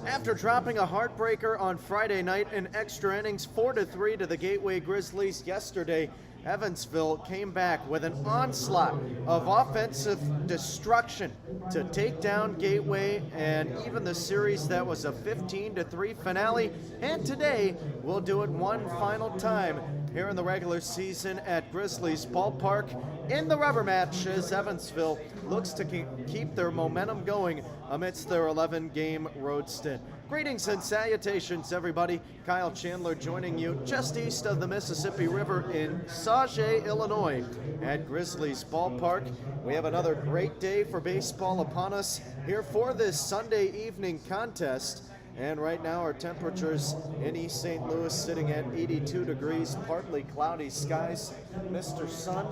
After dropping a heartbreaker on Friday night in extra innings 4-3 to the Gateway Grizzlies yesterday, Evansville came back with an onslaught of offensive destruction to take down Gateway and even the series that was a 15-3 finale. And today, we'll do it one final time here in the regular season at Grizzlies Ballpark in the rubber match as Evansville looks to keep their momentum going amidst their 11-game road stint. Greetings and salutations, everybody. Kyle Chandler joining you just east of the Mississippi River in Sauget, Illinois at Grizzlies Ballpark. We have another great day for baseball upon us here for this Sunday evening contest. And right now our temperatures in East St. Louis sitting at 82 degrees, partly cloudy skies. Mr. Sun,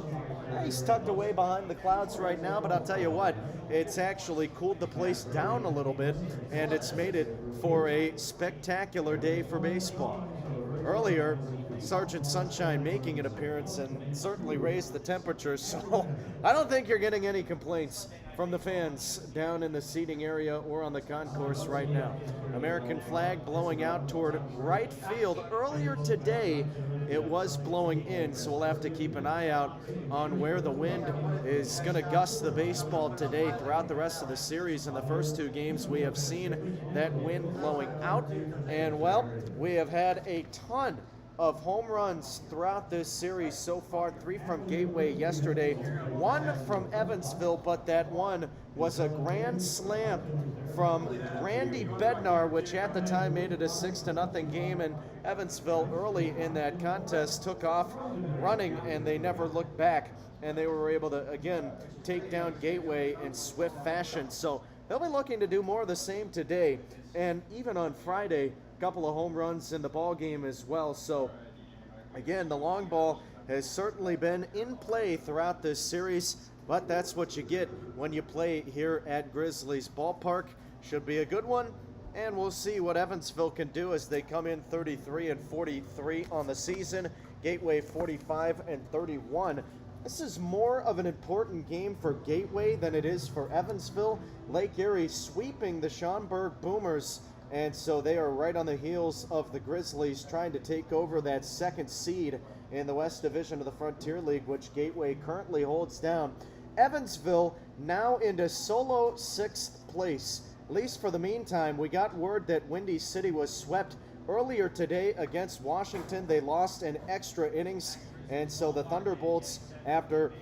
he's tucked away behind the clouds right now, but I'll tell you what, it's actually cooled the place down a little bit, and it's made it for a spectacular day for baseball. Earlier, Sergeant Sunshine making an appearance and certainly raised the temperature, so I don't think you're getting any complaints from the fans down in the seating area or on the concourse right now. American flag blowing out toward right field. Earlier today, it was blowing in, so we'll have to keep an eye out on where the wind is going to gust the baseball today. Throughout the rest of the series, in the first two games, we have seen that wind blowing out, and well, we have had a ton of home runs throughout this series so far. 3 from Gateway yesterday, 1 from Evansville, but that one was a grand slam from Randy Bednar, which at the time made it a 6-0 game, and Evansville early in that contest took off running and they never looked back, and they were able to again take down Gateway in swift fashion. So they'll be looking to do more of the same today, and even on Friday, couple of home runs in the ball game as well. So again, the long ball has certainly been in play throughout this series, but that's what you get when you play here at Grizzlies Ballpark. Should be a good one, and we'll see what Evansville can do as they come in 33-43 on the season. Gateway 45-31. This is more of an important game for Gateway than it is for Evansville. Lake Erie sweeping the Schaumburg Boomers, and so they are right on the heels of the Grizzlies trying to take over that second seed in the West Division of the Frontier League, which Gateway currently holds down. Evansville now into solo 6th place, at least for the meantime. We got word that Windy City was swept earlier today against Washington. They lost in extra innings, and so the Thunderbolts, after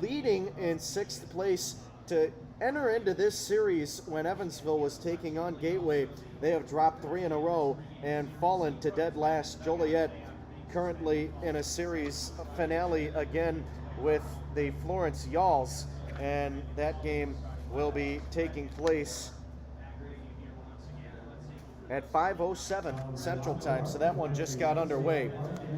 leading in 6th place to enter into this series when Evansville was taking on Gateway, they have dropped 3 in a row and fallen to dead last. Joliet currently in a series finale again with the Florence Yawls, and that game will be taking place at 5:07 Central Time, so that one just got underway.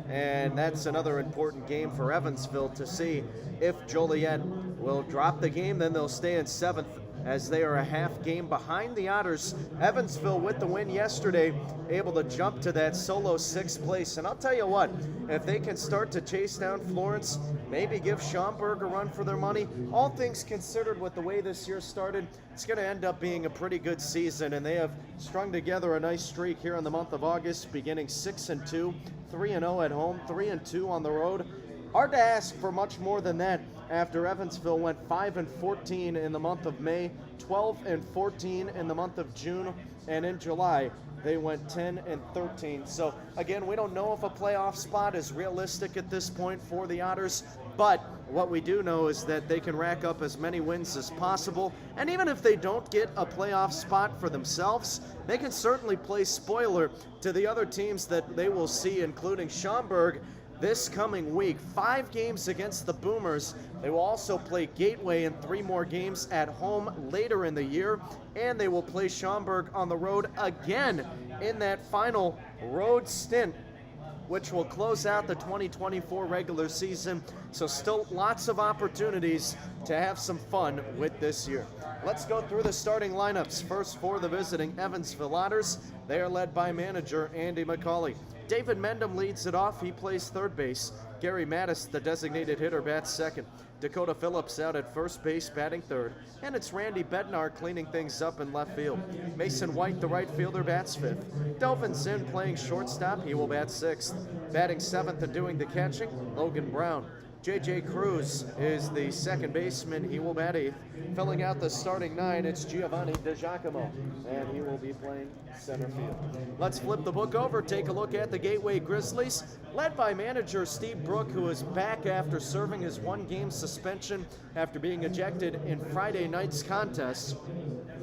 And that's another important game for Evansville to see if Joliet will drop the game. Then they'll stay in 7th as they are a half game behind the Otters. Evansville with the win yesterday, able to jump to that solo 6th place. And I'll tell you what, if they can start to chase down Florence, maybe give Schaumburg a run for their money, all things considered with the way this year started, it's going to end up being a pretty good season. And they have strung together a nice streak here in the month of August, beginning 6-2, 3-0 at home, 3-2 on the road. Hard to ask for much more than that after Evansville went 5-14 in the month of May, 12-14 in the month of June, and in July they went 10-13. So again, we don't know if a playoff spot is realistic at this point for the Otters, but what we do know is that they can rack up as many wins as possible, and even if they don't get a playoff spot for themselves, they can certainly play spoiler to the other teams that they will see, including Schaumburg, this coming week. 5 games against the Boomers. They will also play Gateway in 3 more games at home later in the year, and they will play Schaumburg on the road again in that final road stint, which will close out the 2024 regular season. So still lots of opportunities to have some fun with this year. Let's go through the starting lineups. First for the visiting Evansville Otters. They are led by manager Andy McCauley. David Mendham leads it off. He plays third base. Gary Mattis, the designated hitter, bats second. Dakota Phillips out at first base, batting third. And it's Randy Bednar cleaning things up in left field. Mason White, the right fielder, bats fifth. Delvin Zinn playing shortstop. He will bat sixth. Batting seventh and doing the catching, Logan Brown. J.J. Cruz is the second baseman. He will bat eighth. Filling out the starting nine, it's Giovanni DiGiacomo, and he will be playing center field. Let's flip the book over, take a look at the Gateway Grizzlies, led by manager Steve Brook, who is back after serving his one-game suspension after being ejected in Friday night's contest,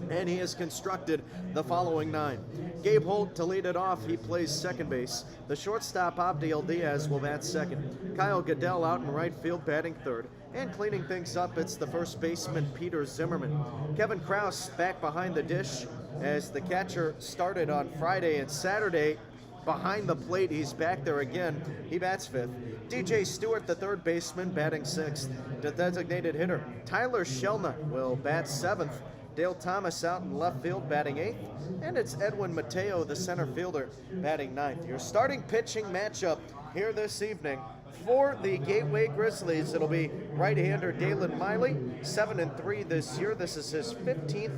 and he has constructed the following nine. Gabe Holt to lead it off. He plays second base. The shortstop, Abdiel Diaz, will bat second. Kyle Goodell out in right field, batting third. And cleaning things up, it's the first baseman, Peter Zimmerman. Kevin Krause back behind the dish as the catcher started on Friday and Saturday. Behind the plate, he's back there again. He bats fifth. DJ Stewart, the third baseman, batting sixth. The designated hitter, Tyler Shelna, will bat seventh. Dale Thomas out in left field, batting eighth. And it's Edwin Mateo, the center fielder, batting ninth. Your starting pitching matchup here this evening for the Gateway Grizzlies. It'll be right-hander Dalen Miley, 7-3 this year. This is his 16th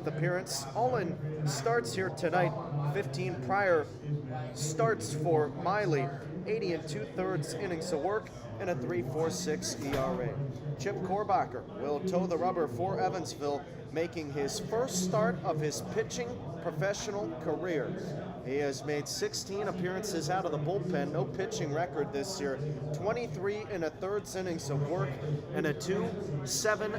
appearance. Olin starts here tonight, 15 prior starts for Miley, 80 2/3 innings of work, and a 3.46 ERA. Chip Korbacher will toe the rubber for Evansville, making his first start of his pitching professional career. He has made 16 appearances out of the bullpen, no pitching record this year, 23 1/3 innings of work, and a 2.70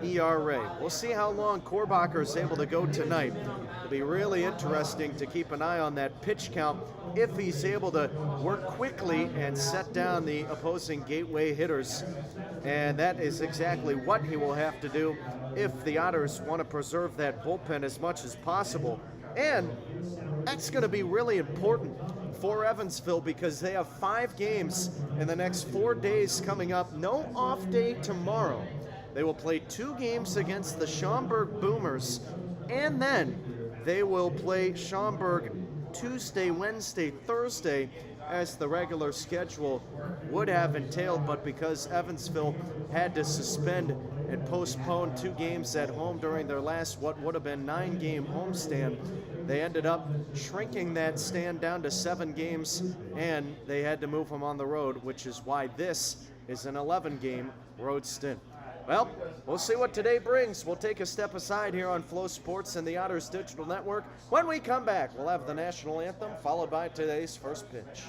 ERA. We'll see how long Korbacher is able to go tonight. It'll be really interesting to keep an eye on that pitch count if he's able to work quickly and set down the opposing Gateway hitters. And that is exactly what he will have to do if the Otters want to preserve that bullpen as much as possible. And that's going to be really important for Evansville because they have 5 games in the next 4 days coming up. No off day tomorrow. They will play 2 games against the Schaumburg Boomers, and then they will play Schaumburg Tuesday, Wednesday, Thursday, as the regular schedule would have entailed, but because Evansville had to suspend and postpone 2 games at home during their last what would have been 9-game homestand, they ended up shrinking that stand down to 7 games, and they had to move them on the road, which is why this is an 11-game road stint. Well, we'll see what today brings. We'll take a step aside here on Flow Sports and the Otters Digital Network. When we come back, we'll have the national anthem followed by today's first pitch.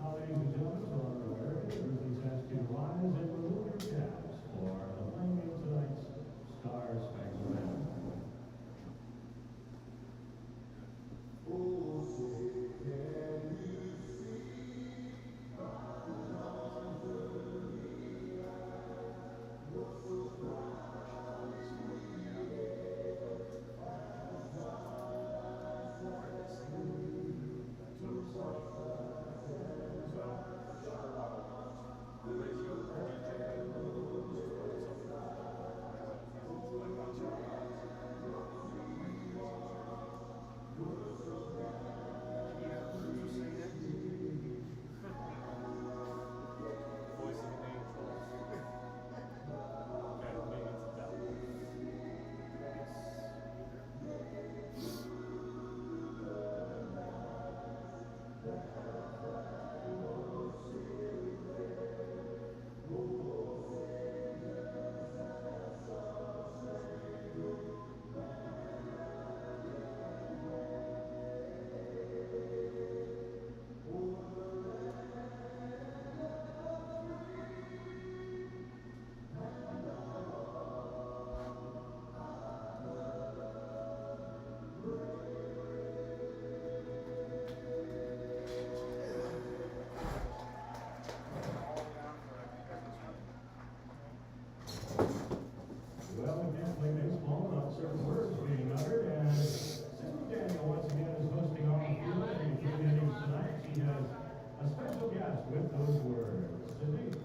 Ladies and gentlemen, so on the way, the Grizzlies has to rise and remove your caps for the playing of tonight's Star Spangled Banner. Well, again, playing baseball, not certain words being uttered, and Cindy Daniel once again is hosting our field in 3 innings tonight. She has a special guest with those words. Cindy?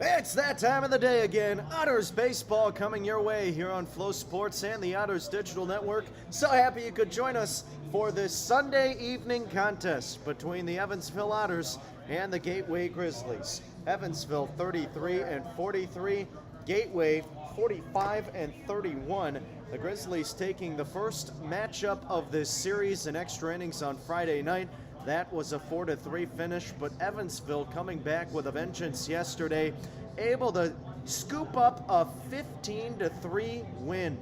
It's that time of the day again. Otters baseball coming your way here on Flow Sports and the Otters Digital Network. So happy you could join us for this Sunday evening contest between the Evansville Otters and the Gateway Grizzlies. Evansville 33 and 43, Gateway 45 and 31. The Grizzlies taking the first matchup of this series in extra innings on Friday night. That was a 4-3 finish, but Evansville coming back with a vengeance yesterday, able to scoop up a 15-3 win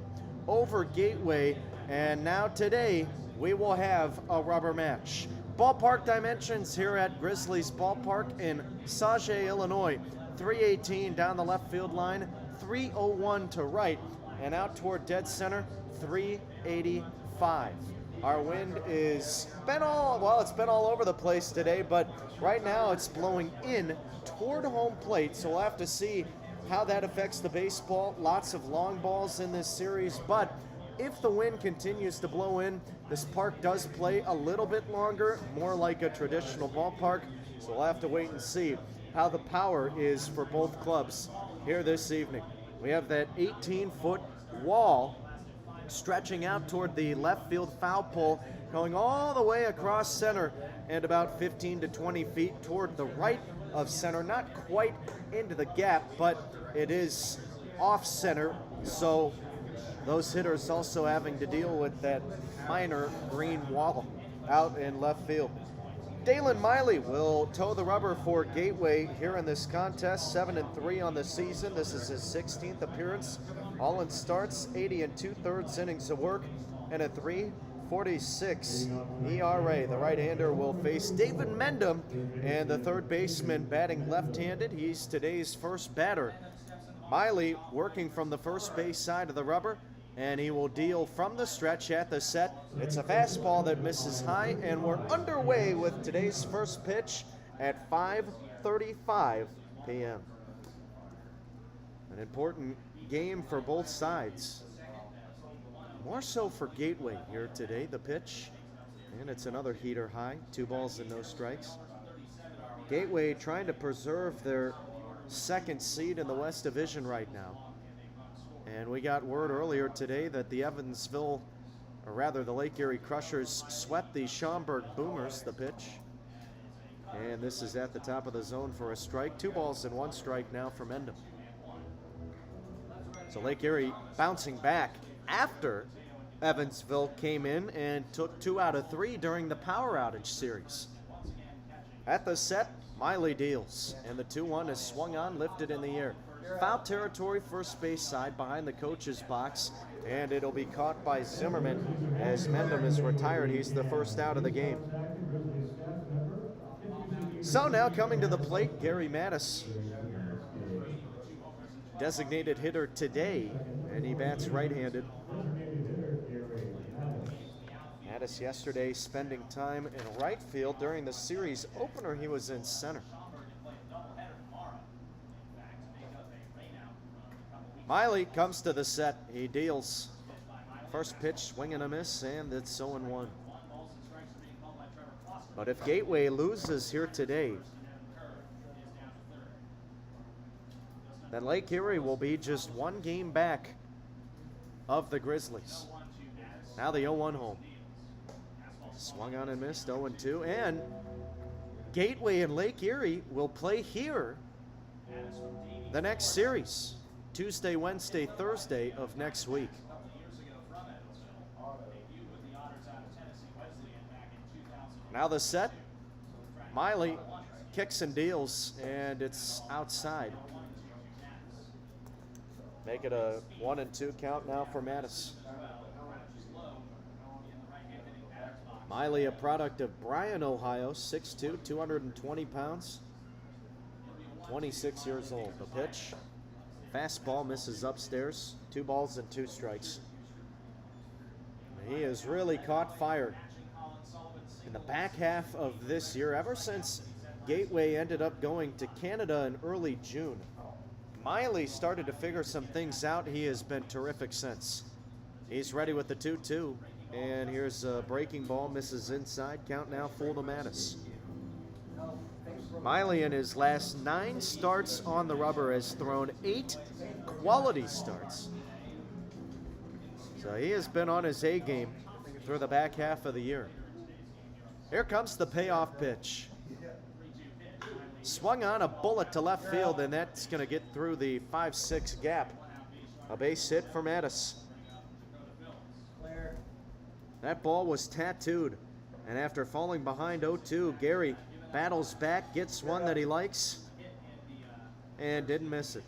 over Gateway, and now today we will have a rubber match. Ballpark dimensions here at Grizzlies Ballpark in Sauget, Illinois. 318 down the left field line, 301 to right, and out toward dead center, 385. Our wind is it's been all over the place today, but right now it's blowing in toward home plate, so we'll have to see how that affects the baseball. Lots of long balls in this series, but if the wind continues to blow in, this park does play a little bit longer, more like a traditional ballpark, so we'll have to wait and see how the power is for both clubs here this evening. We have that 18-foot wall stretching out toward the left field foul pole, going all the way across center and about 15 to 20 feet toward the right of center. Not quite into the gap, but it is off center, so those hitters also having to deal with that minor green wall out in left field. Dalen Miley will toe the rubber for Gateway here in this contest, 7-3 on the season. This is his 16th appearance. All in starts, 80 2/3 innings of work, and a 3.46 ERA. The right-hander will face David Mendham, and the third baseman batting left-handed. He's today's first batter. Miley working from the first base side of the rubber, and he will deal from the stretch at the set. It's a fastball that misses high, and we're underway with today's first pitch at 5:35 p.m. An important game for both sides. More so for Gateway here today, the pitch. And it's another heater high, 2 balls and no strikes. Gateway trying to preserve their second seed in the West Division right now. And we got word earlier today that the Lake Erie Crushers swept the Schaumburg Boomers, the pitch. And this is at the top of the zone for a strike. 2 balls and 1 strike now for Mendham. So Lake Erie bouncing back after Evansville came in and took 2 out of 3 during the power outage series. At the set, Miley deals, and the 2-1 is swung on, lifted in the air. Foul territory, first base side behind the coach's box, and it'll be caught by Zimmerman as Mendham is retired. He's the first out of the game. So now coming to the plate, Gary Mattis, designated hitter today, and he bats right-handed. Mattis yesterday spending time in right field. During the series opener, he was in center. Miley comes to the set. He deals. First pitch, swing and a miss, and it's 0-1. But if Gateway loses here today, then Lake Erie will be just 1 game back of the Grizzlies. Now the 0-1 home. Swung on and missed, 0-2, and Gateway and Lake Erie will play here the next series, Tuesday, Wednesday, Thursday of next week. Now the set, Miley kicks and deals, and it's outside. Make it a 1-2 count now for Mattis. Miley, a product of Bryan, Ohio, 6'2", 220 pounds, 26 years old. The pitch, fastball misses upstairs, 2 balls and 2 strikes. He has really caught fire in the back half of this year, ever since Gateway ended up going to Canada in early June. Miley started to figure some things out. He has been terrific since. He's ready with the 2-2. And here's a breaking ball, misses inside. Count now full to Mattis. Miley in his last 9 starts on the rubber has thrown 8 quality starts. So he has been on his A game through the back half of the year. Here comes the payoff pitch. Swung on, a bullet to left field, and that's going to get through the 5-6 gap. A base hit for Mattis. That ball was tattooed, and after falling behind 0-2, Gary battles back, gets one that he likes, and didn't miss it.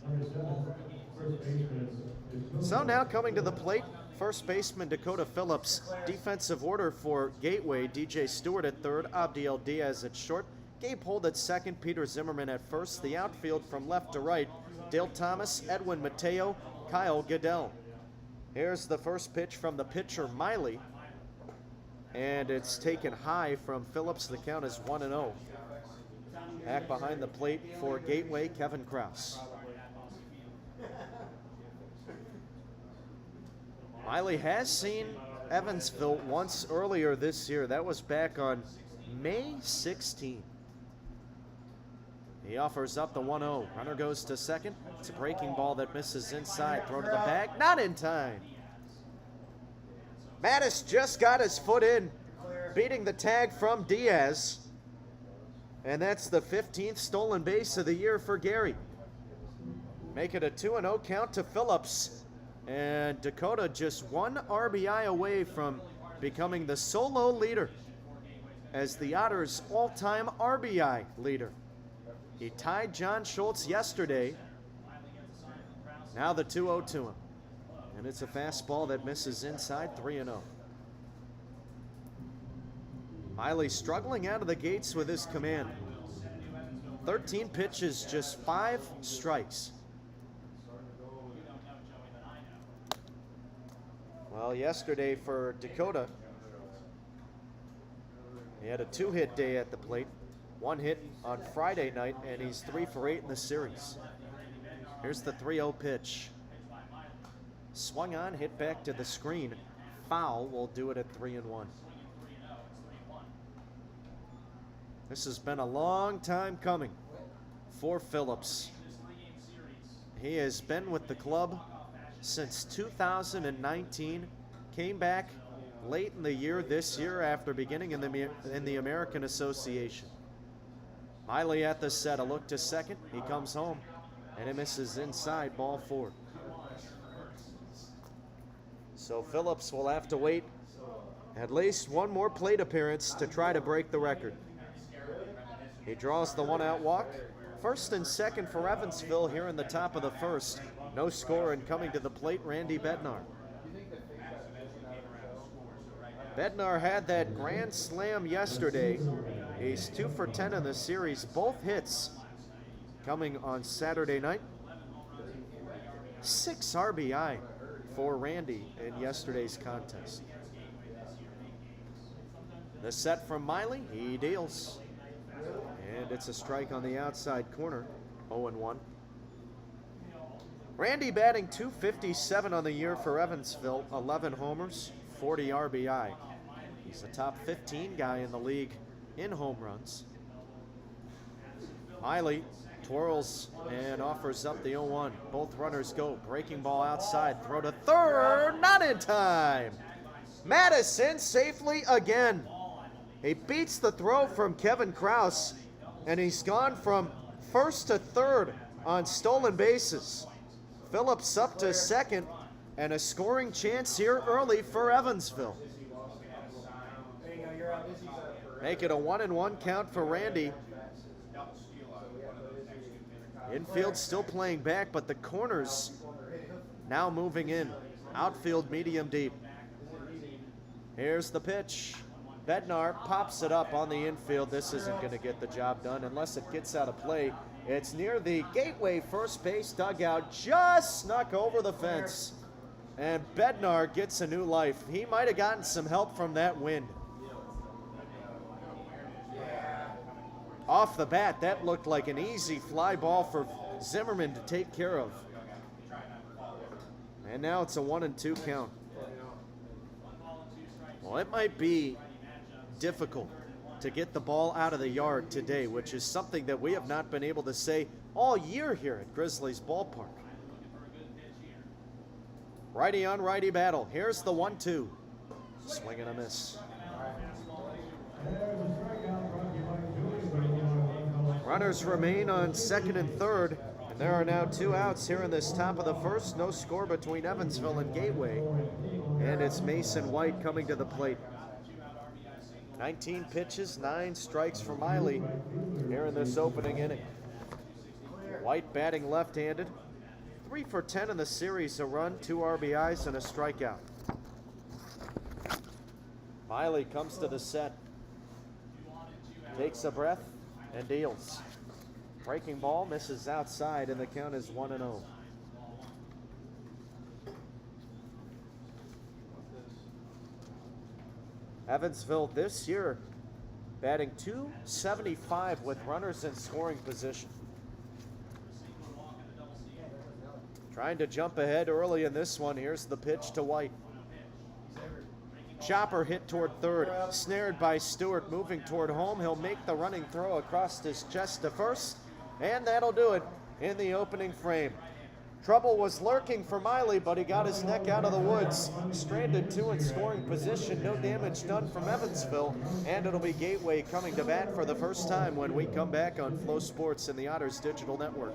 So now coming to the plate, first baseman Dakota Phillips. Defensive order for Gateway, DJ Stewart at third, Abdiel Diaz at short, Gabe Holt at second, Peter Zimmerman at first. The outfield from left to right, Dale Thomas, Edwin Mateo, Kyle Goodell. Here's the first pitch from the pitcher, Miley. And it's taken high from Phillips. The count is 1-0. Back behind the plate for Gateway, Kevin Krause. Miley has seen Evansville once earlier this year. That was back on May 16. He offers up the 1-0. Runner goes to second. It's a breaking ball that misses inside. Throw to the bag. Not in time. Mattis just got his foot in, beating the tag from Diaz. And that's the 15th stolen base of the year for Gary. Make it a 2-0 count to Phillips. And Dakota just 1 RBI away from becoming the solo leader as the Otters' all-time RBI leader. He tied John Schultz yesterday. Now the 2-0 to him. And it's a fastball that misses inside, 3-0. Miley struggling out of the gates with his command. 13 pitches, just 5 strikes. Well, yesterday for Dakota, he had a 2-hit day at the plate. 1 hit on Friday night, and he's 3 for 8 in the series. Here's the 3-0 pitch. Swung on, hit back to the screen. Foul will do it at 3-1. This has been a long time coming for Phillips. He has been with the club since 2019. Came back late in the year this year after beginning in the American Association. Miley at the set, a look to second. He comes home, and it misses inside, ball 4. So Phillips will have to wait at least one more plate appearance to try to break the record. He draws the one-out walk. First and second for Evansville here in the top of the first. No score, and coming to the plate, Randy Bednar. Bednar had that grand slam yesterday. He's 2 for 10 in the series, both hits coming on Saturday night. 6 RBI for Randy in yesterday's contest. The set from Miley, he deals. And it's a strike on the outside corner, 0-1. Randy batting .257 on the year for Evansville, 11 homers, 40 RBI. He's a top 15 guy in the league in home runs. Miley twirls and offers up the 0-1. Both runners go. Breaking ball outside. Throw to third. Not in time. Madison safely again. He beats the throw from Kevin Krause, and he's gone from first to third on stolen bases. Phillips up to second, and a scoring chance here early for Evansville. Make it a 1-1 count for Randy. Infield still playing back, but the corners now moving in. Outfield medium deep. Here's the pitch. Bednar pops it up on the infield. This isn't going to get the job done unless it gets out of play. It's near the Gateway first base dugout, just snuck over the fence. And Bednar gets a new life. He might have gotten some help from that wind. Off the bat, that looked like an easy fly ball for Zimmerman to take care of. And now it's a 1-2 count. Well, it might be difficult to get the ball out of the yard today, which is something that we have not been able to say all year here at Grizzlies ballpark. Righty on righty battle. Here's the 1-2. Swing and a miss. Runners remain on second and third, and there are now 2 outs here in this top of the first. No score between Evansville and Gateway, and it's Mason White coming to the plate. 19 pitches, 9 strikes for Miley here in this opening inning. White batting left-handed, 3 for 10 in the series, a run, 2 RBIs, and a strikeout. Miley comes to the set, takes a breath, and deals. Breaking ball misses outside, and the count is 1-0. Evansville this year batting .275 with runners in scoring position. Trying to jump ahead early in this one. Here's the pitch to White. Chopper hit toward third, snared by Stewart, moving toward home. He'll make the running throw across his chest to first, and that'll do it in the opening frame. Trouble was lurking for Miley, but he got his neck out of the woods. Stranded 2 in scoring position, no damage done from Evansville, and it'll be Gateway coming to bat for the first time when we come back on Flow Sports and the Otters Digital Network.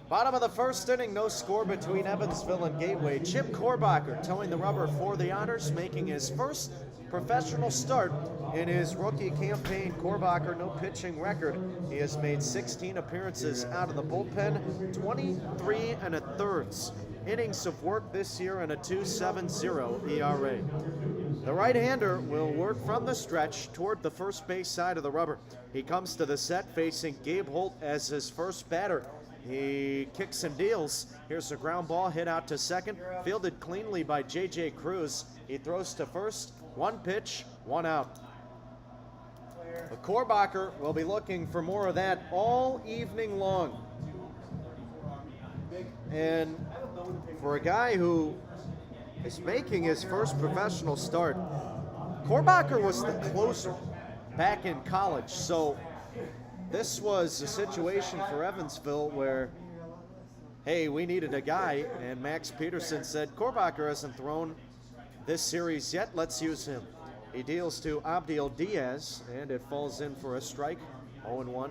Bottom of the first inning, no score between Evansville and Gateway. Chip Korbacher towing the rubber for the Otters, making his first professional start in his rookie campaign. Korbacher, no pitching record. He has made 16 appearances out of the bullpen, 23 1/3 innings of work this year and a 2.70 ERA. The right-hander will work from the stretch toward the first base side of the rubber. He comes to the set facing Gabe Holt as his first batter. He kicks and deals. Here's a ground ball hit out to second, fielded cleanly by J.J. Cruz. He throws to first, one pitch, one out. Korbacher will be looking for more of that all evening long. And for a guy who is making his first professional start, Korbacher was the closer back in college, so this was a situation for Evansville where, hey, we needed a guy, and Max Peterson said, Korbacher hasn't thrown this series yet, let's use him. He deals to Abdiel Diaz, and it falls in for a strike, 0-1.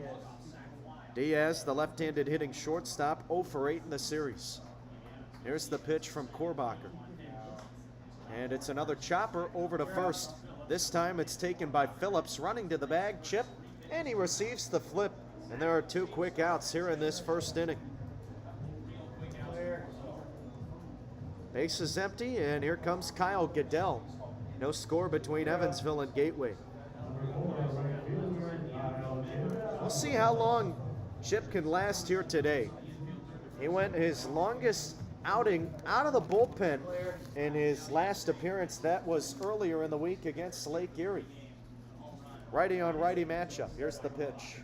Diaz, the left-handed hitting shortstop, 0 for 8 in the series. Here's the pitch from Korbacher. And it's another chopper over to first. This time it's taken by Phillips, running to the bag, Chip, and he receives the flip. And there are 2 quick outs here in this first inning. Base is empty, and here comes Kyle Goodell. No score between Evansville and Gateway. We'll see how long Chip can last here today. He went his longest outing out of the bullpen in his last appearance. That was earlier in the week against Lake Erie. Righty on righty matchup. Here's the pitch.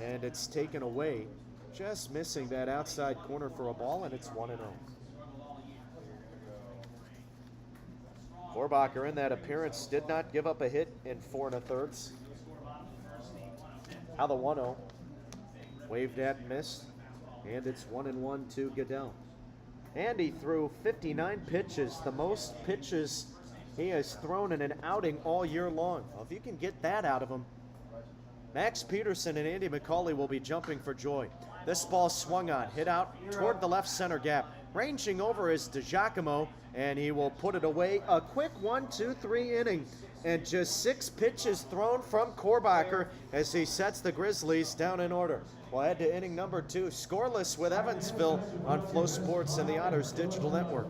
And it's taken away. Just missing that outside corner for a ball, and it's 1-0. Korbacher in that appearance did not give up a hit in 4 1/3. How the 1-0. Waved at and missed. And it's 1-1 to Goodell. And he threw 59 pitches, the most pitches he has thrown in an outing all year long. Well, if you can get that out of him, Max Peterson and Andy McCauley will be jumping for joy. This ball swung on, hit out toward the left center gap. Ranging over is DiGiacomo, and he will put it away. A quick 1-2-3 inning, and just 6 pitches thrown from Korbacher as he sets the Grizzlies down in order. We'll head to inning number 2, scoreless with Evansville on Flow Sports and the Otters Digital Network.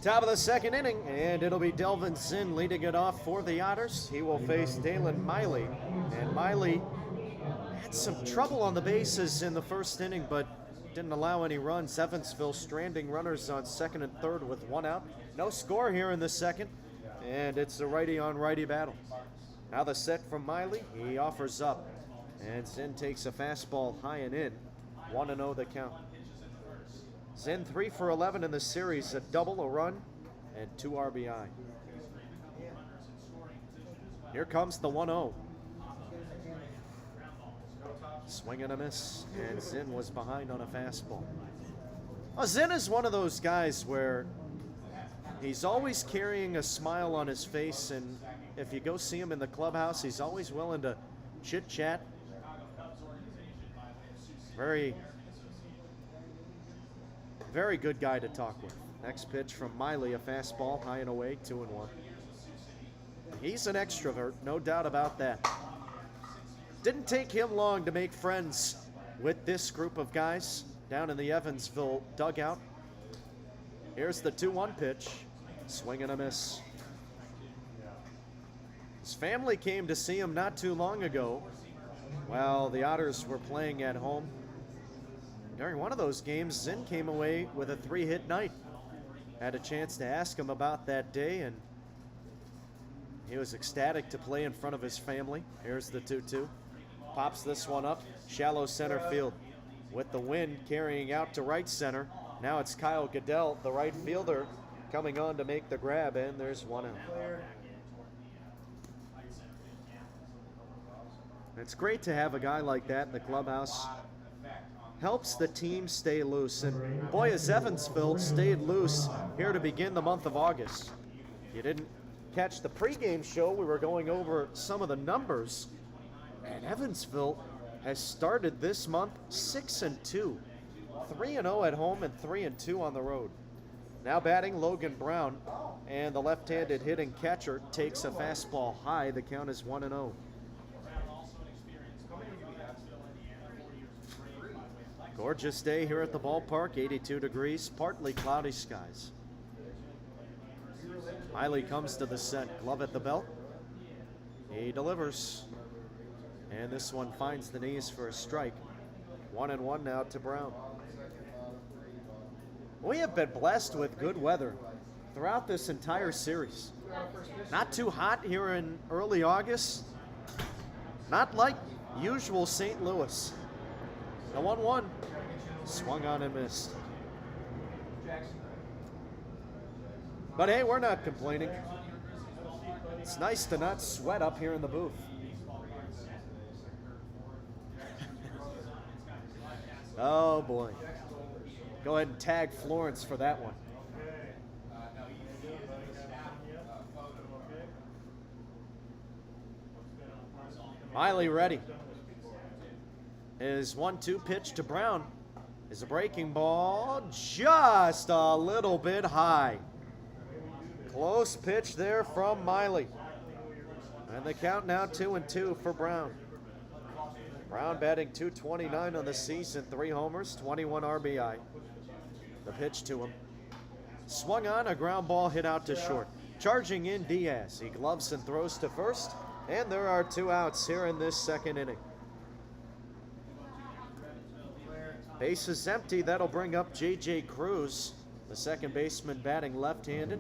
Top of the second inning, and it'll be Delvin Zinn leading it off for the Otters. He will face Dalen Miley, and Miley had some trouble on the bases in the first inning, but didn't allow any runs. Evansville stranding runners on second and third with 1 out. No score here in the second, and it's a righty on righty battle. Now the set from Miley, he offers up. And Zinn takes a fastball high and in. 1-0 the count. Zinn 3 for 11 in the series, a double, a run, and 2 RBI. Here comes the 1-0. Swing and a miss, and Zinn was behind on a fastball. Well, Zinn is one of those guys where he's always carrying a smile on his face, and if you go see him in the clubhouse, he's always willing to chit-chat. Very, very good guy to talk with. Next pitch from Miley, a fastball, high and away, 2-1. He's an extrovert, no doubt about that. Didn't take him long to make friends with this group of guys down in the Evansville dugout. Here's the 2-1 pitch. Swing and a miss. His family came to see him not too long ago while the Otters were playing at home. During one of those games, Zinn came away with a 3-hit night. Had a chance to ask him about that day, and he was ecstatic to play in front of his family. Here's the 2-2. Pops this one up, shallow center field. With the wind carrying out to right center. Now it's Kyle Goodell, the right fielder, coming on to make the grab, and there's 1 out. It's great to have a guy like that in the clubhouse. Helps the team stay loose, and boy, has Evansville stayed loose here to begin the month of August. If you didn't catch the pregame show, we were going over some of the numbers, and Evansville has started this month 6-2, 3-0 at home and 3-2 on the road. Now batting Logan Brown, and the left-handed hitting catcher takes a fastball high. The count is 1-0. Gorgeous day here at the ballpark, 82 degrees, partly cloudy skies. Miley comes to the set, glove at the belt. He delivers. And this one finds the knees for a strike. 1-1 now to Brown. We have been blessed with good weather throughout this entire series. Not too hot here in early August. Not like usual St. Louis. The 1-1, swung on and missed. But hey, we're not complaining. It's nice to not sweat up here in the booth. Oh boy. Go ahead and tag Florence for that one. Miley ready. His 1-2 pitch to Brown is a breaking ball, just a little bit high. Close pitch there from Miley. And the count now 2-2 for Brown. Brown batting .229 on the season, 3 homers, 21 RBI. The pitch to him. Swung on, a ground ball hit out to short. Charging in Diaz. He gloves and throws to first, and there are 2 outs here in this second inning. Base is empty. That'll bring up J.J. Cruz, the second baseman, batting left-handed.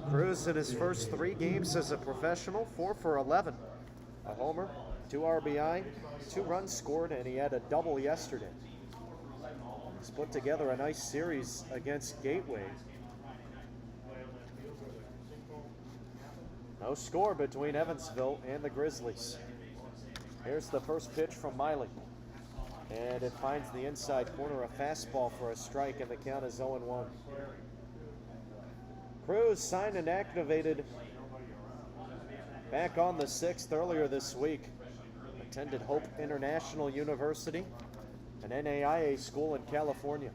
Cruz in his first 3 games as a professional, 4 for 11. A homer, 2 RBI, 2 runs scored, and he had a double yesterday. He's put together a nice series against Gateway. No score between Evansville and the Grizzlies. Here's the first pitch from Miley. And it finds the inside corner, a fastball for a strike, and the count is 0-1. Cruz signed and activated back on the 6th earlier this week. Attended Hope International University, an NAIA school in California.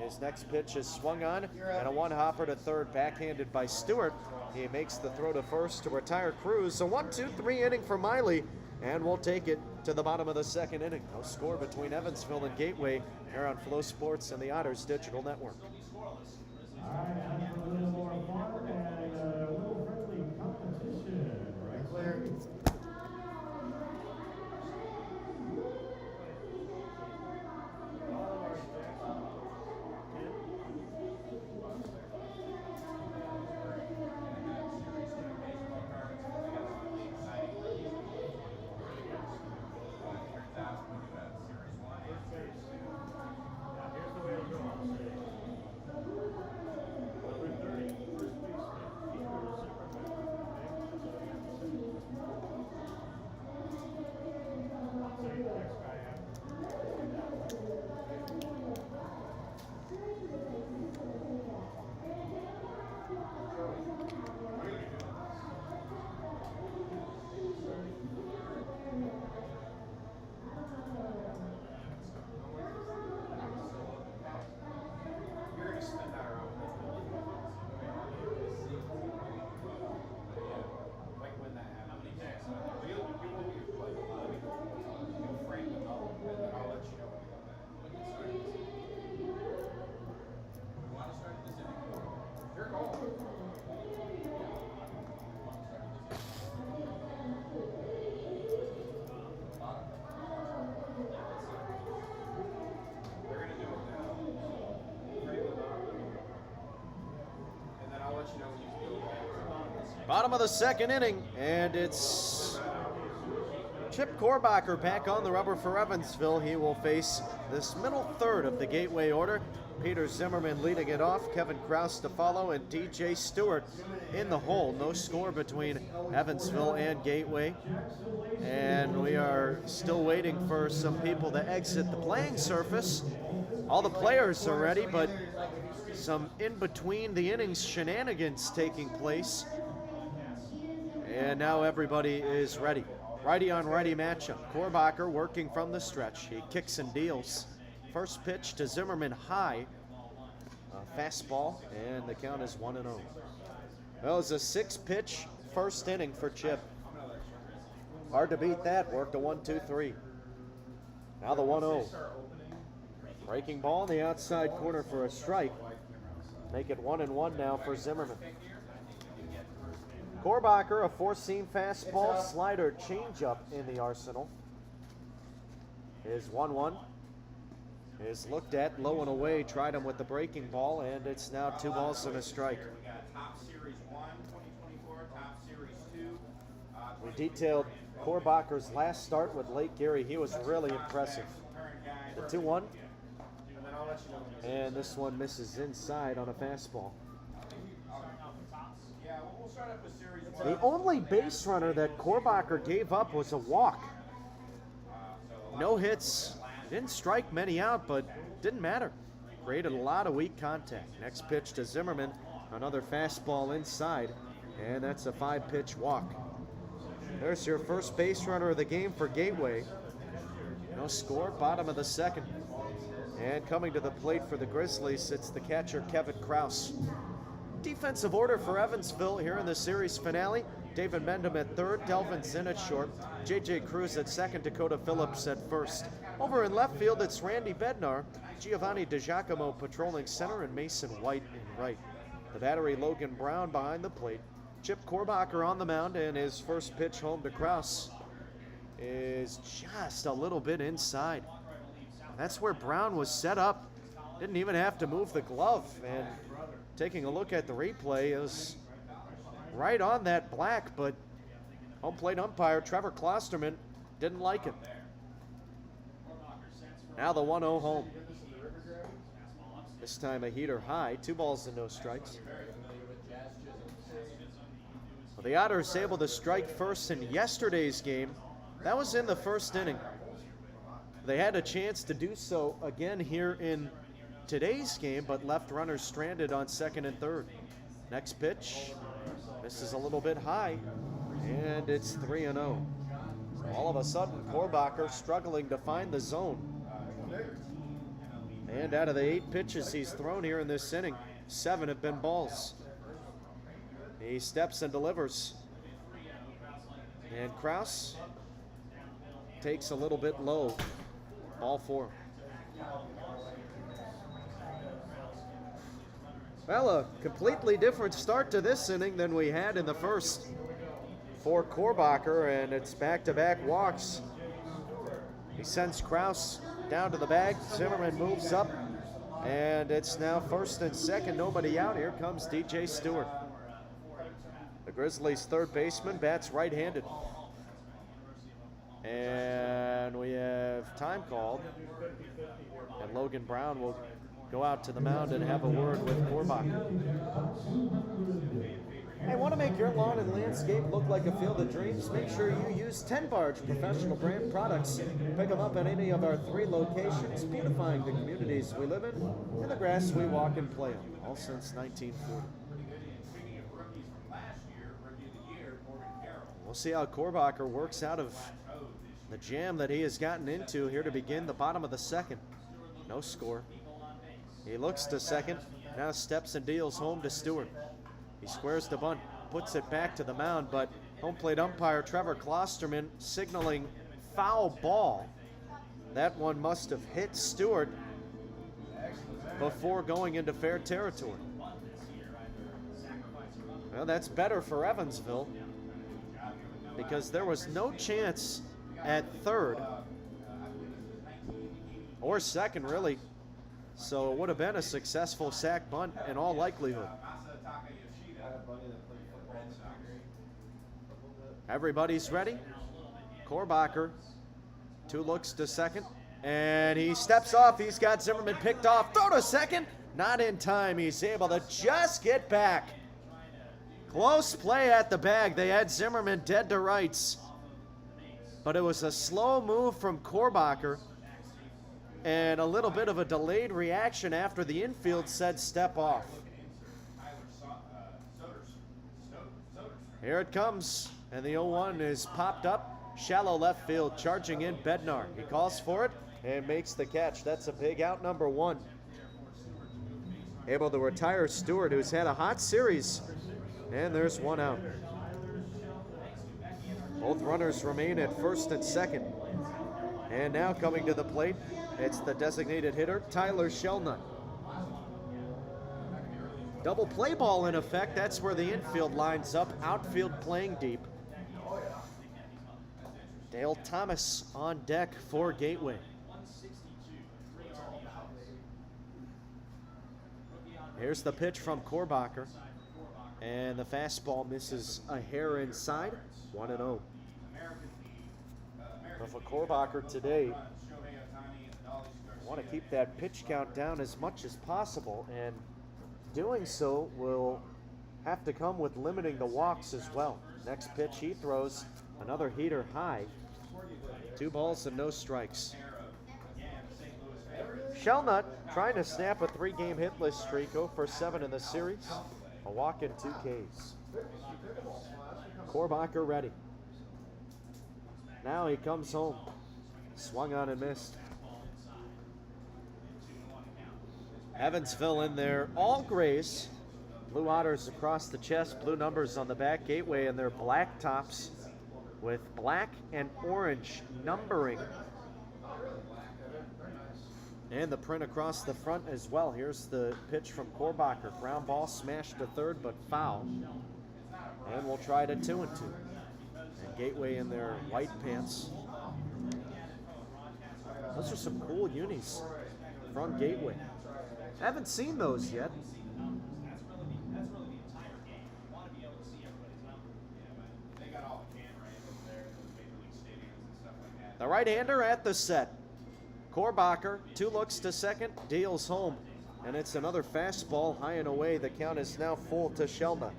His next pitch is swung on, and a one-hopper to third, backhanded by Stewart. He makes the throw to first to retire Cruz. A 1-2-3 inning for Miley, and we'll take it to the bottom of the second inning. No score between Evansville and Gateway here on Flow Sports and the Otters Digital Network. All right, time for a little more fun and a little friendly competition. Right, Claire? Bottom of the second inning, and it's Chip Korbacher back on the rubber for Evansville. He will face this middle third of the Gateway order. Peter Zimmerman leading it off, Kevin Kraus to follow, and DJ Stewart in the hole. No score between Evansville and Gateway. And we are still waiting for some people to exit the playing surface. All the players are ready, but some in between the innings shenanigans taking place. And now everybody is ready. Righty on righty matchup. Korbacher working from the stretch. He kicks and deals. First pitch to Zimmerman high. Fastball, and the count is 1-0. Well, it's a 6-pitch first inning for Chip. Hard to beat that. Worked a 1-2-3. Now the 1-0. Breaking ball in the outside corner for a strike. Make it 1-1 now for Zimmerman. Korbacher, a four-seam fastball, slider, changeup in the arsenal. Is 1-1. Is looked at, low and away, tried him with the breaking ball, and it's now 2 balls and a strike. We detailed Korbacher's last start with Lake Erie. He was really impressive. The 2-1, and this one misses inside on a fastball. The only base runner that Korbacher gave up was a walk. No hits, didn't strike many out, but didn't matter. Created a lot of weak contact. Next pitch to Zimmerman, another fastball inside, and that's a 5-pitch walk. There's your first base runner of the game for Gateway. No score, bottom of the second. And coming to the plate for the Grizzlies, it's the catcher Kevin Kraus. Defensive order for Evansville here in the series finale. David Mendham at third, Delvin Zinn at short, J.J. Cruz at second, Dakota Phillips at first. Over in left field, it's Randy Bednar, Giovanni DiGiacomo patrolling center, and Mason White in right. The battery, Logan Brown behind the plate. Chip Korbacher on the mound, and his first pitch home to Kraus is just a little bit inside. That's where Brown was set up. Didn't even have to move the glove, and taking a look at the replay, it was right on that black, but home plate umpire Trevor Klosterman didn't like it. Now the 1-0 home. This time a heater high, 2 balls and no strikes. Well, the Otters able to strike first in yesterday's game. That was in the first inning. They had a chance to do so again here in today's game, but left runners stranded on second and third. Next pitch, misses a little bit high, and it's 3-0. All of a sudden, Korbacher struggling to find the zone. And out of the 8 pitches he's thrown here in this inning, 7 have been balls. He steps and delivers. And Kraus takes a little bit low. Ball 4. Well, a completely different start to this inning than we had in the first for Korbacher, and it's back-to-back walks. He sends Kraus down to the bag. Zimmerman moves up, and it's now first and second. Nobody out. Here comes DJ Stewart. The Grizzlies' third baseman bats right-handed. And we have time called, and Logan Brown will go out to the mound and have a word with Korbacher. Hey, want to make your lawn and landscape look like a field of dreams? Make sure you use 10 Barge professional brand products. Pick them up at any of our 3 locations, beautifying the communities we live in and the grass we walk and play on, all since 1940. We'll see how Korbacher works out of the jam that he has gotten into here to begin the bottom of the second. No score. He looks to second, now steps and deals home to Stewart. He squares the bunt, puts it back to the mound, but home plate umpire Trevor Klosterman signaling foul ball. That one must have hit Stewart before going into fair territory. Well, that's better for Evansville, because there was no chance at third or second, really. So it would have been a successful sac bunt in all likelihood. Everybody's ready. Korbacher, 2 looks to second, and he steps off. He's got Zimmerman picked off. Throw to second, not in time. He's able to just get back. Close play at the bag. They had Zimmerman dead to rights, but it was a slow move from Korbacher and a little bit of a delayed reaction after the infield said step off. Here it comes, and the 0-1 is popped up. Shallow left field, charging in Bednar. He calls for it and makes the catch. That's a big out, number 1. Able to retire Stewart, who's had a hot series, and there's 1 out. Both runners remain at first and second. And now coming to the plate, it's the designated hitter, Tyler Shelnut. Double play ball in effect. That's where the infield lines up. Outfield playing deep. Dale Thomas on deck for Gateway. Here's the pitch from Korbacher. And the fastball misses a hair inside. 1-0. But for Korbacher today, I want to keep that pitch count down as much as possible, and doing so will have to come with limiting the walks as well. Next pitch he throws, another heater high. 2 balls and no strikes. Shelnut trying to snap a 3-game hitless streak, 0 for 7 in the series. A walk and 2 Ks. Korbacher ready. Now he comes home. Swung on and missed. Evansville in their all grays. Blue Otters across the chest, blue numbers on the back. Gateway in their black tops with black and orange numbering. And the print across the front as well. Here's the pitch from Korbacher. Ground ball smashed to third, but foul. And we'll try to 2-2. And Gateway in their white pants. Those are some cool unis from Gateway. Haven't seen those yet. The right-hander at the set. Korbacher, 2 looks to second, deals home. And it's another fastball high and away. The count is now full to Shelnut.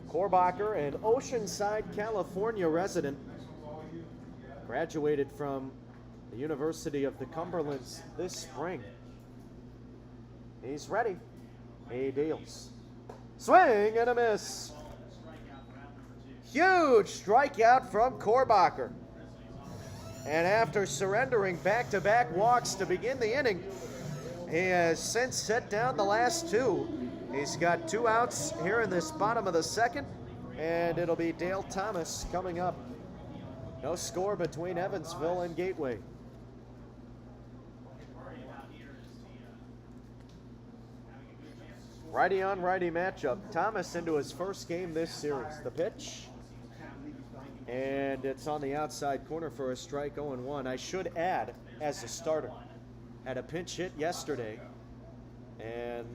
Korbacher, an Oceanside, California resident, graduated from the University of the Cumberlands this spring. He's ready. He deals. Swing and a miss. Huge strikeout from Korbacher. And after surrendering back-to-back walks to begin the inning, he has since set down the last 2. He's got 2 outs here in this bottom of the second, and it'll be Dale Thomas coming up. No score between Evansville and Gateway. Righty on righty matchup. Thomas into his first game this series. The pitch. And it's on the outside corner for a strike, 0-1. I should add, as a starter, had a pinch hit yesterday, and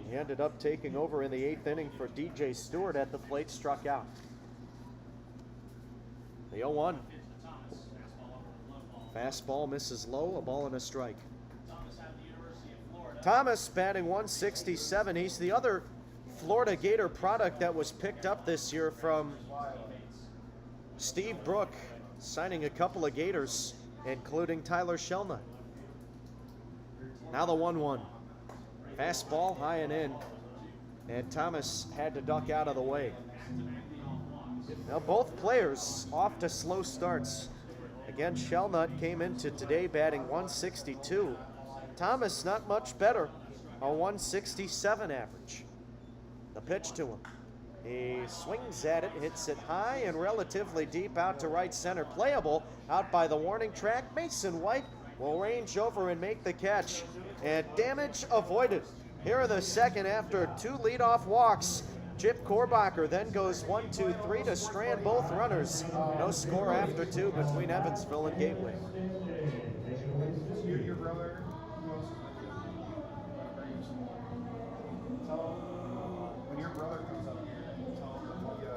he ended up taking over in the 8th inning for DJ Stewart at the plate, struck out. The 0-1. Fastball misses low, a ball and a strike. Thomas batting 167. He's the other Florida Gator product that was picked up this year from Steve Brook, signing a couple of Gators, including Tyler Shelnut. Now the 1-1. Fastball high and in, and Thomas had to duck out of the way. Now both players off to slow starts. Again, Shelnut came into today batting 162. Thomas not much better, a 167 average. The pitch to him. He swings at it, hits it high and relatively deep out to right center. Playable out by the warning track. Mason White will range over and make the catch. And damage avoided. Here in the second after 2 leadoff walks. Chip Korbacher then goes 1-2-3 to strand both runners. No score after 2 between Evansville and Gateway. Your brother, when your brother comes up here, tell him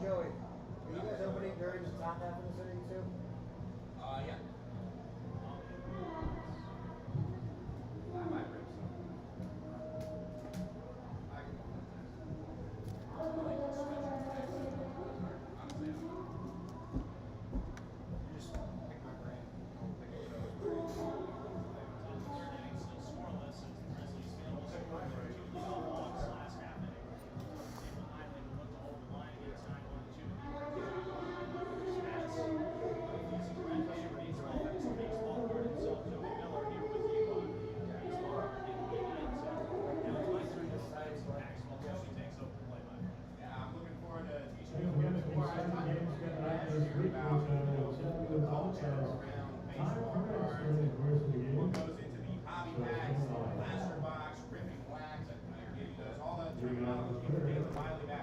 Joey, are you guys opening during the top half of the city too? Yeah.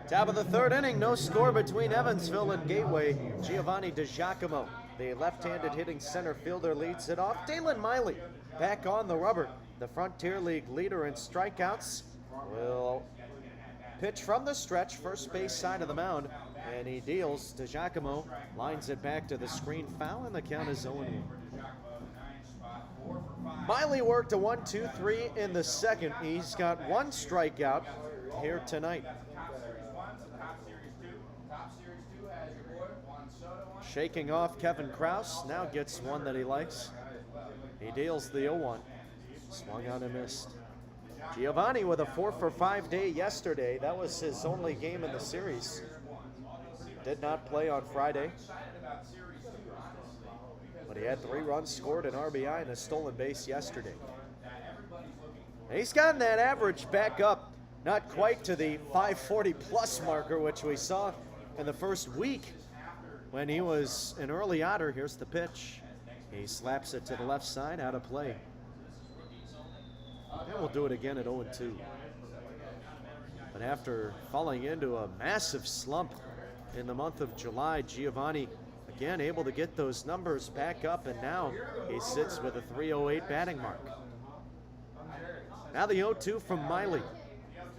Top of the third inning, no score between Evansville and Gateway. Giovanni DiGiacomo, the left-handed hitting center fielder, leads it off. Dalen Miley back on the rubber. The Frontier League leader in strikeouts will pitch from the stretch, first base side of the mound, and he deals. DiGiacomo lines it back to the screen foul, and the count is 0-1. Miley worked a 1-2-3 in the second. He's got one strikeout here tonight. Shaking off Kevin Krause, now gets one that he likes. He deals the 0-1. Swung on and missed. Giovanni with a 4-for-5 day yesterday. That was his only game in the series. Did not play on Friday. But he had 3 runs scored, an RBI, and a stolen base yesterday. And he's gotten that average back up, not quite to the 540 plus marker, which we saw in the first week when he was an early Otter. Here's the pitch. He slaps it to the left side, out of play. And we'll do it again at 0-2. But after falling into a massive slump in the month of July, Giovanni again able to get those numbers back up, and now he sits with a 308 batting mark. Now the 0-2 from Miley.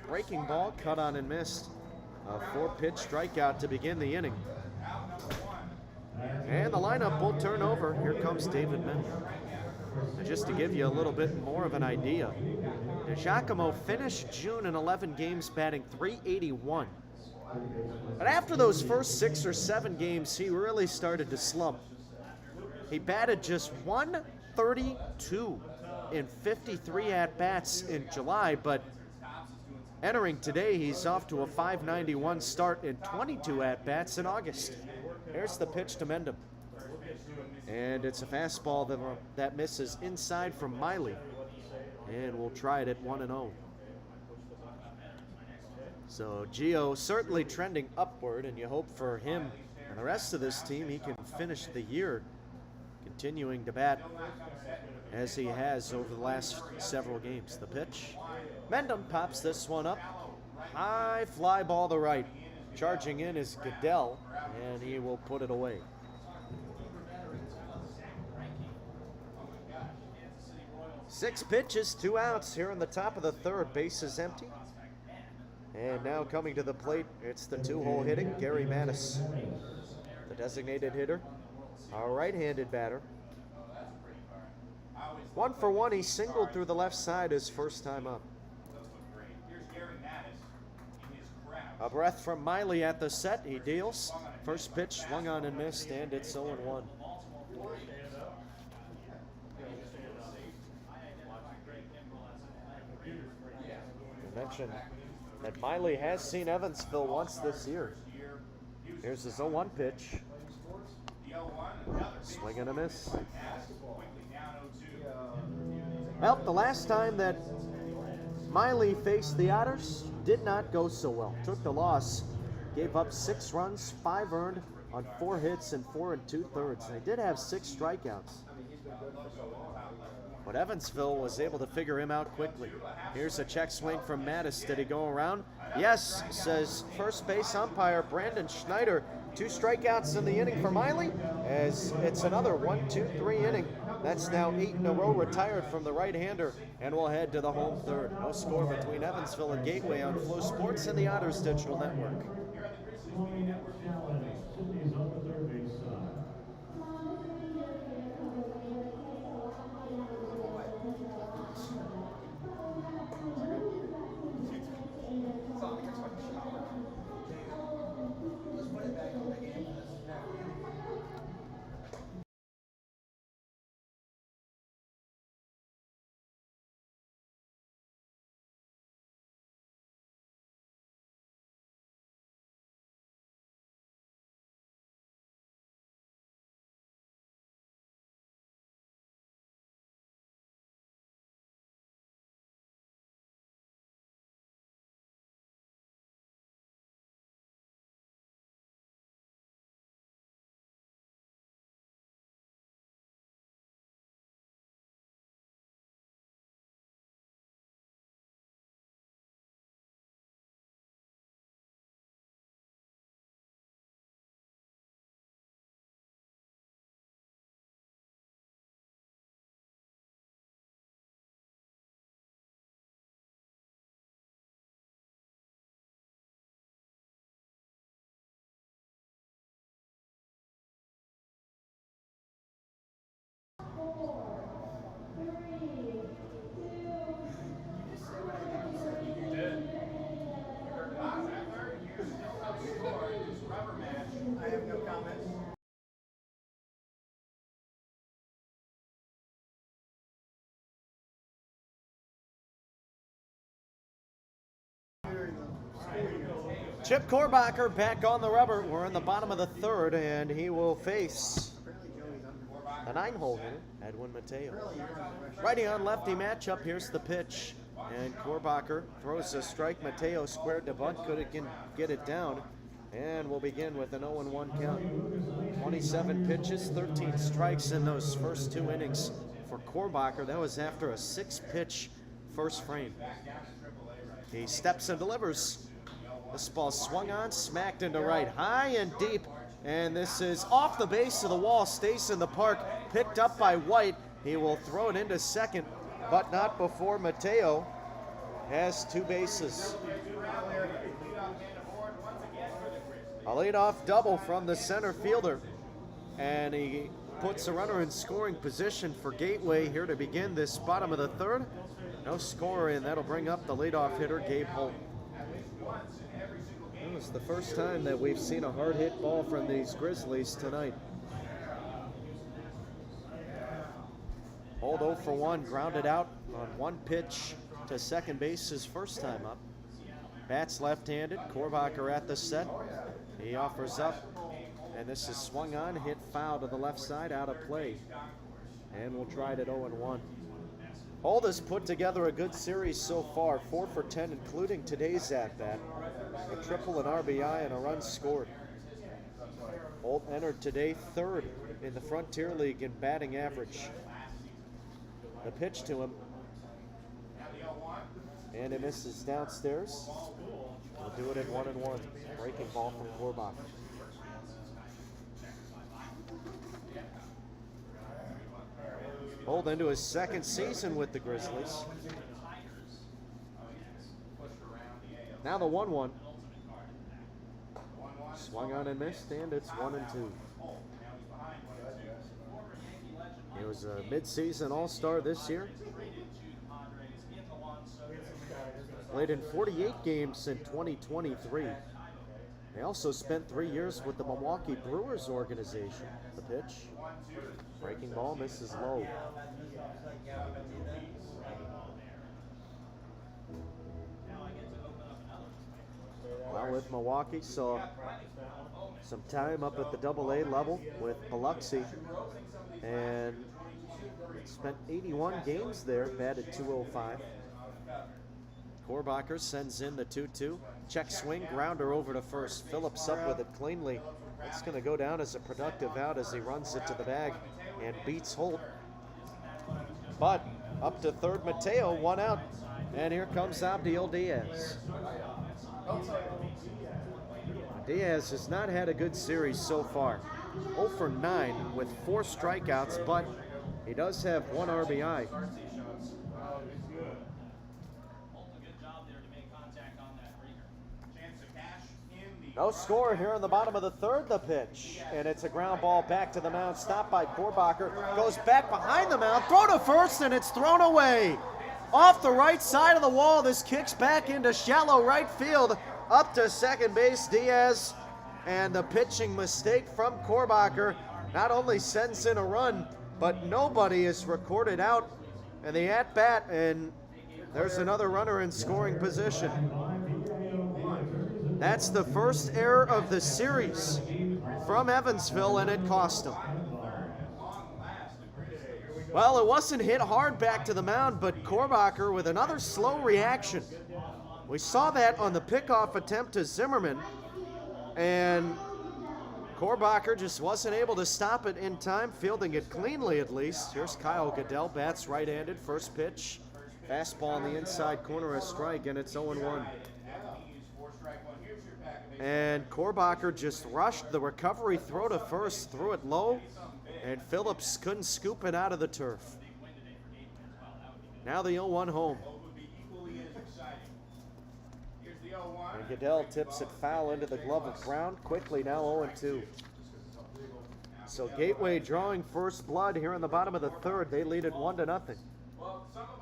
Breaking ball, cut on and missed. A 4-pitch strikeout to begin the inning. And the lineup will turn over. Here comes David Mendel. And just to give you a little bit more of an idea, DiGiacomo finished June in 11 games batting .381. But after those first 6 or 7 games, he really started to slump. He batted just .132 in 53 at-bats in July, but entering today, he's off to a .591 start in 22 at-bats in August. Here's the pitch to Mendham. And it's a fastball that misses inside from Miley. And we'll try it at 1-0. So Gio certainly trending upward, and you hope for him and the rest of this team he can finish the year continuing to bat as he has over the last several games. The pitch. Mendham pops this one up. High fly ball to right. Charging in is Goodell, and he will put it away. Six pitches, 2 outs here in the top of the third. Base is empty. And now coming to the plate, it's the 2-hole hitting, Gary Mattis, the designated hitter, a right-handed batter. 1 for 1, he singled through the left side his first time up. A breath from Miley at the set, he deals. First pitch swung on and missed, and it's 0-1. I mentioned that Miley has seen Evansville once this year. Here's his 0-1 pitch. Swing and a miss. Well, the last time that Miley faced the Otters did not go so well. Took the loss, gave up 6 runs, 5 earned on 4 hits and 4 2/3. They did have 6 strikeouts. But Evansville was able to figure him out quickly. Here's a check swing from Mattis. Did he go around? Yes, says first base umpire Brandon Schneider. 2 strikeouts in the inning for Miley, as it's another 1-2-3 inning. That's now 8 in a row retired from the right-hander, and we'll head to the home third. No score between Evansville and Gateway on Flow Sports and the Otters Digital Network. Sydney's on the third base side. I have no comments. Chip Korbacher back on the rubber. We're in the bottom of the third, and he will face the 9-hole hitter, Edwin Mateo. Righty on lefty matchup. Here's the pitch, and Korbacher throws a strike. Mateo squared to bunt, couldn't get it down, and we'll begin with an 0-1 count. 27 pitches, 13 strikes in those first 2 innings for Korbacher. That was after a 6-pitch first frame. He steps and delivers. This ball swung on, smacked into right, high and deep, and this is off the base of the wall, stays in the park, picked up by White. He will throw it into second, but not before Mateo has 2 bases. A leadoff double from the center fielder, and he puts a runner in scoring position for Gateway here to begin this bottom of the third. No score, and that'll bring up the leadoff hitter, Gabe Holt. It was the first time that we've seen a hard hit ball from these Grizzlies tonight. Holt 0 for 1, grounded out on 1 pitch to second base his first time up. Bats left-handed, Korbacher at the set. He offers up, and this is swung on, hit foul to the left side, out of play. And we'll try it at 0-1. Holt has put together a good series so far, 4 for 10, including today's at-bat. A triple, an RBI, and a run scored. Holt entered today 3rd in the Frontier League in batting average. The pitch to him, and it misses downstairs. We'll do it at 1-1. Breaking ball from Korbacher. Holt into his 2nd season with the Grizzlies. Now the 1-1. Swung on and missed, and it's 1-2. He was a mid-season All-Star this year. Played in 48 games in 2023. He also spent 3 years with the Milwaukee Brewers organization. The pitch. Breaking ball misses low. Well, with Milwaukee, saw some time up at the AA level with Biloxi, and spent 81 games there, batted .205. Korbacher sends in the 2-2. Check swing, grounder over to first. Phillips up with it cleanly. It's going to go down as a productive out as he runs it to the bag and beats Holt. But up to third, Mateo, one out. And here comes Abdiel Diaz. Diaz has not had a good series so far. 0 for 9 with 4 strikeouts, but he does have 1 RBI. No score here in the bottom of the third, the pitch. And it's a ground ball back to the mound, stopped by Korbacher. Goes back behind the mound, throw to first, and it's thrown away. Off the right side of the wall, this kicks back into shallow right field. Up to second base, Diaz. And the pitching mistake from Korbacher not only sends in a run, but nobody is recorded out in the at-bat, and there's another runner in scoring position. That's the first error of the series from Evansville, and it cost him. Well, it wasn't hit hard back to the mound, but Korbacher with another slow reaction. We saw that on the pickoff attempt to Zimmerman, and Korbacher just wasn't able to stop it in time, fielding it cleanly at least. Here's Kyle Goodell, bats right-handed, first pitch. Fastball in the inside corner, a strike, and it's 0-1. And Korbacher just rushed the recovery throw to first, threw it low, and Phillips couldn't scoop it out of the turf. Now the 0-1 home. And Goodell tips it foul into the glove of Brown. Quickly now 0-2. So Gateway drawing first blood here in the bottom of the third. They lead it 1-0.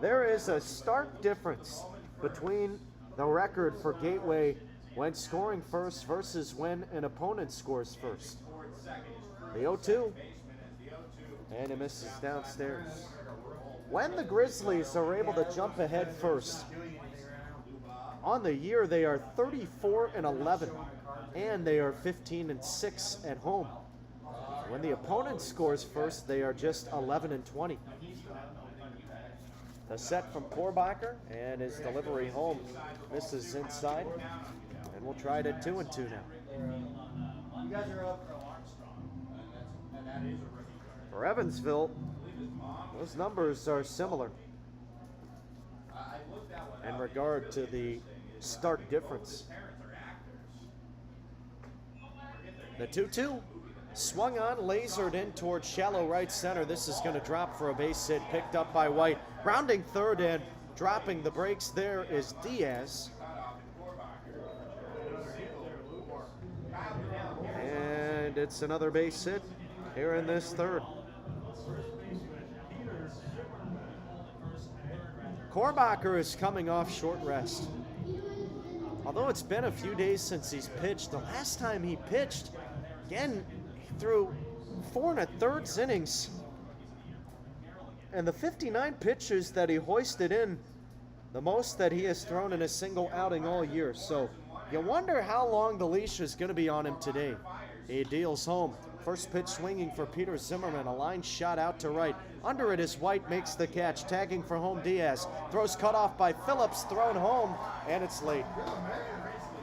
There is a stark difference between the record for Gateway when scoring first versus when an opponent scores first. The 0-2. And it misses downstairs. When the Grizzlies are able to jump ahead first, on the year they are 34-11, and they are 15-6 at home. When the opponent scores first, they are just 11-20. The set from Korbacher, and his delivery home misses inside, and we'll try it at 2-2 now. You guys are up. For Evansville, those numbers are similar in regard to the start difference. The 2-2 swung on, lasered in towards shallow right center. This is going to drop for a base hit, picked up by White. Rounding third and dropping the brakes there is Diaz. And it's another base hit here in this third. Korbacher is coming off short rest. Although it's been a few days since he's pitched, the last time he pitched, again, he threw 4 1/3 innings. And the 59 pitches that he hoisted in, the most that he has thrown in a single outing all year. So you wonder how long the leash is going to be on him today. He deals home. First pitch swinging for Peter Zimmerman. A line shot out to right. Under it is White, makes the catch. Tagging for home, Diaz. Throws cut off by Phillips, thrown home, and it's late.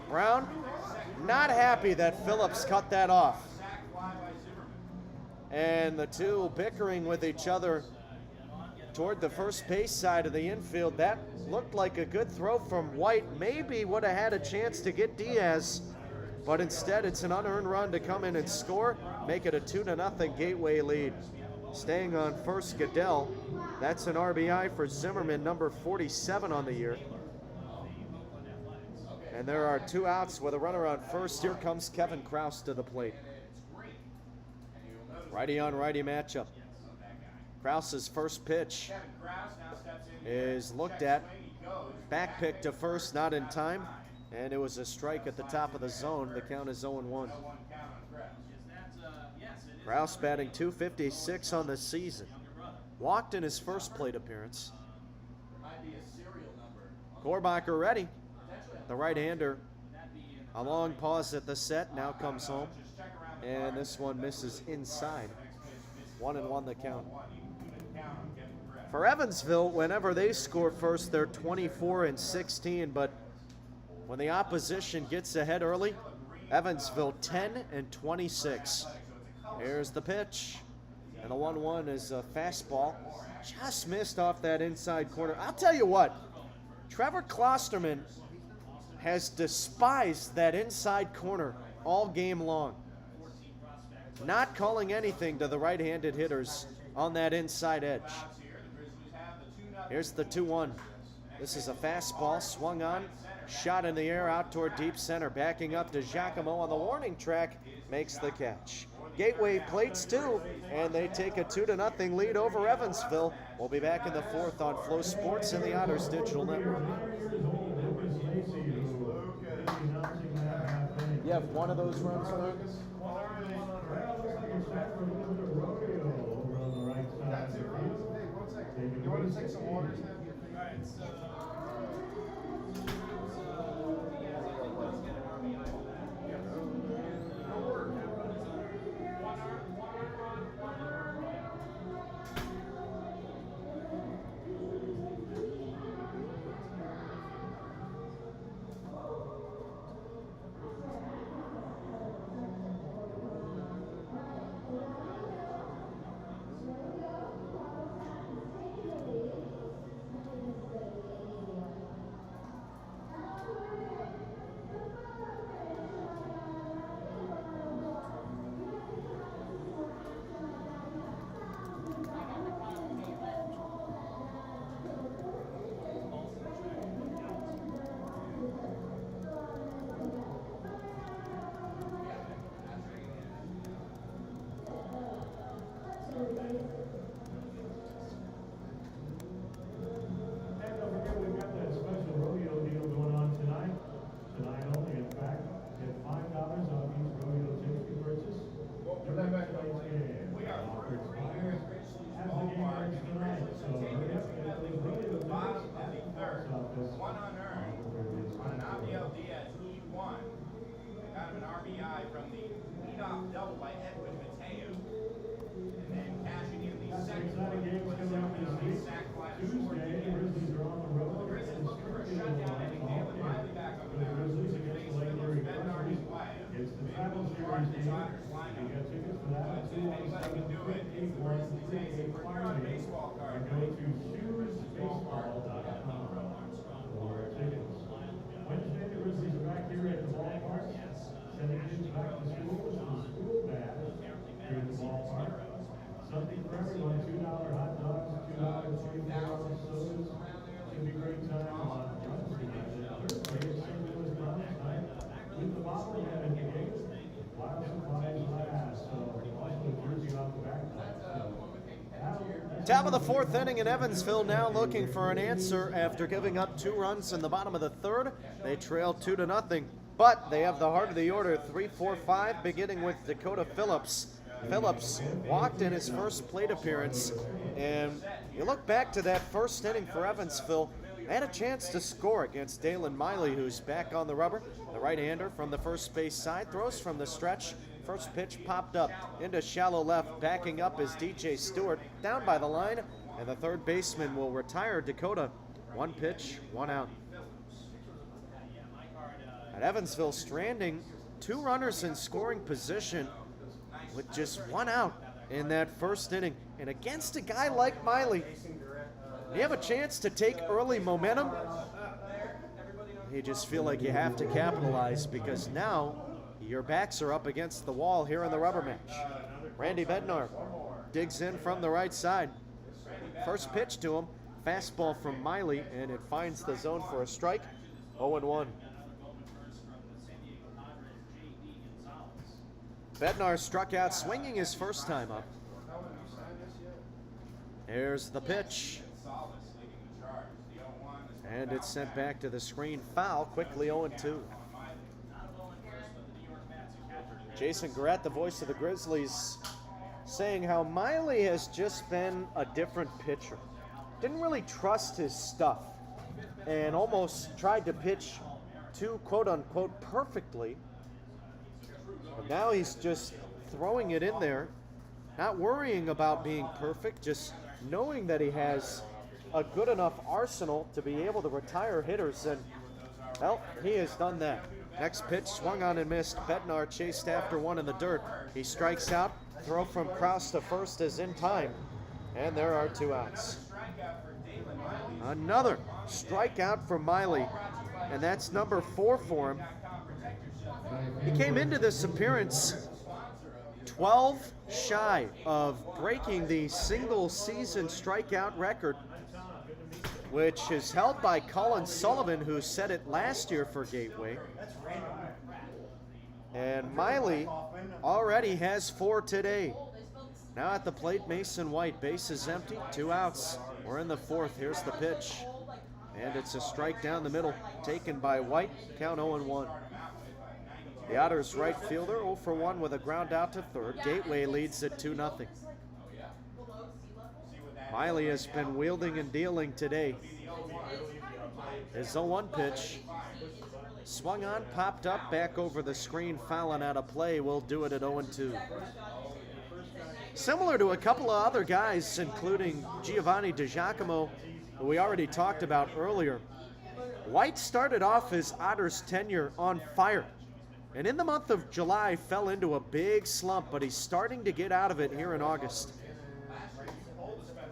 Brown, not happy that Phillips cut that off. And the two bickering with each other toward the first base side of the infield. That looked like a good throw from White. Maybe would have had a chance to get Diaz, but instead it's an unearned run to come in and score, make it a 2-0 Gateway lead. Staying on first, Goodell. That's an RBI for Zimmerman, number 47 on the year. And there are 2 outs with a runner on first. Here comes Kevin Krause to the plate. Righty on righty matchup. Krause's first pitch is looked at. Back pick to first, not in time. And it was a strike at the top of the zone. The count is 0-1. Krause batting .256 on the season. Walked in his first plate appearance. Korbacher ready. The right-hander A long pause at the set, now comes home. And this one misses inside. 1-1 the count. For Evansville, whenever they score first, they're 24-16, but when the opposition gets ahead early, Evansville 10-26. Here's the pitch, and the 1-1 is a fastball. Just missed off that inside corner. I'll tell you what, Trevor Klosterman has despised that inside corner all game long. Not calling anything to the right-handed hitters on that inside edge. Here's the 2-1. This is a fastball swung on, shot in the air out toward deep center. Backing up to Giacomo on the warning track, makes the catch. Gateway plates two, and they take a 2-0 lead over Evansville. We'll be back in the fourth on Flow Sports and the Otters Digital Network. You have one of those runs, Mark? You want to take some waters now? Wednesday, the Grizzlies are back here at the ballpark. Sending kids back to school with some school bags here at the ballpark. Something for everyone, $2 hot dogs, $2 24-hour sodas. Should be a great time on Wednesday night. Thursday, it's St. Louis Browns night. With the bobblehead at the gate, while supplies last. So also a jersey off the back. Top of the fourth inning in Evansville now looking for an answer after giving up 2 runs in the bottom of the third. They trail 2-0, but they have the heart of the order, 3-4-5, beginning with Dakota Phillips. Phillips walked in his first plate appearance, and you look back to that first inning for Evansville, they had a chance to score against Dalen Miley, who's back on the rubber. The right-hander from the first base side throws from the stretch. First pitch popped up into shallow left. Backing up is DJ Stewart, down by the line, and the third baseman will retire Dakota. 1 pitch, 1 out. At Evansville, stranding 2 runners in scoring position with just 1 out in that first inning. And against a guy like Miley, you have a chance to take early momentum. You just feel like you have to capitalize, because now your backs are up against the wall here in the rubber match. Randy Bednar digs in from the right side. First pitch to him, fastball from Miley, and it finds the zone for a strike. 0-1. Bednar struck out swinging his first time up. Here's the pitch. And it's sent back to the screen. Foul, quickly 0-2. Jason Garrett, the voice of the Grizzlies, saying how Miley has just been a different pitcher. Didn't really trust his stuff and almost tried to pitch too quote-unquote perfectly. But now he's just throwing it in there, not worrying about being perfect, just knowing that he has a good enough arsenal to be able to retire hitters, and, well, he has done that. Next pitch, swung on and missed. Bednar chased after one in the dirt. He strikes out. Throw from Krause to first is in time, and there are 2 outs. Another strikeout for Miley, and that's number 4 for him. He came into this appearance 12 shy of breaking the single-season strikeout record, which is held by Colin Sullivan, who set it last year for Gateway. And Miley already has 4 today. Now at the plate, Mason White. Base is empty, 2 outs. We're in the 4th. Here's the pitch. And it's a strike down the middle, taken by White. Count 0-1. The Otters right fielder 0 for 1 with a ground out to third. Gateway leads at 2-0. Miley has been wielding and dealing today. His 0-1 pitch. Swung on, popped up, back over the screen, fouling out of play. Will do it at 0-2. Similar to a couple of other guys, including Giovanni DiGiacomo, who we already talked about earlier, White started off his Otters tenure on fire. And in the month of July, fell into a big slump, but he's starting to get out of it here in August.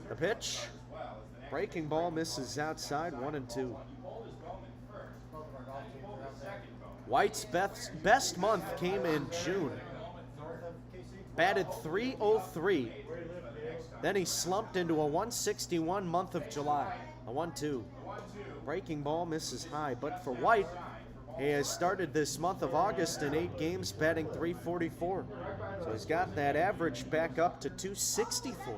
The pitch, breaking ball, misses outside, 1-2. White's best month came in June. Batted .303. Then he slumped into a 161 month of July, a 1-2. Breaking ball misses high, but for White, he has started this month of August in 8 games, batting .344. So he's got that average back up to .264.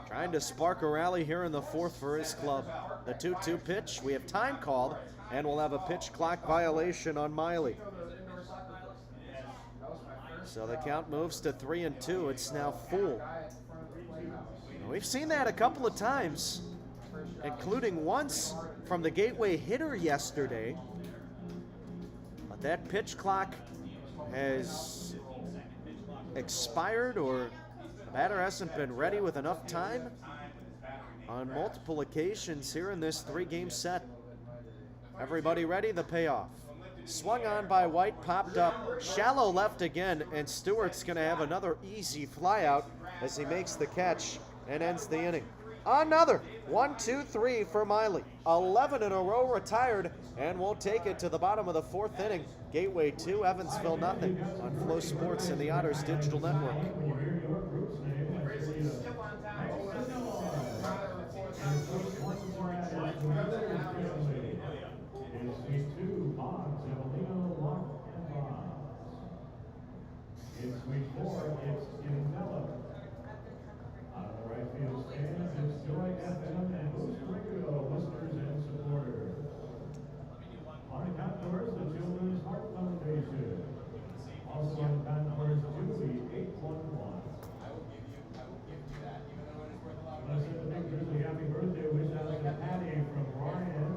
Trying to spark a rally here in the 4th for his club. The 2-2 pitch. We have time called, and we'll have a pitch clock violation on Miley. So the count moves to 3-2. It's now full. We've seen that a couple of times, including once from the Gateway hitter yesterday. But that pitch clock has expired, or the batter hasn't been ready with enough time on multiple occasions here in this 3-game set. Everybody ready? The payoff. Swung on by White, popped up, shallow left again, and Stewart's going to have another easy flyout as he makes the catch and ends the inning. Another 1-2-3 for Miley. 11 in a row retired, and we'll take it to the bottom of the 4th inning. Gateway 2, Evansville 0 on Flow Sports and the Otters Digital Network. It's Suite 4, it's Evansville. On the right field stand, it's Joy FM and Boost Radio listeners and supporters. On the contours, the Children's Heart Foundation. Also on contours 2, the 811. Let's send a big Grizzly happy birthday wish out to Patty from Ryan.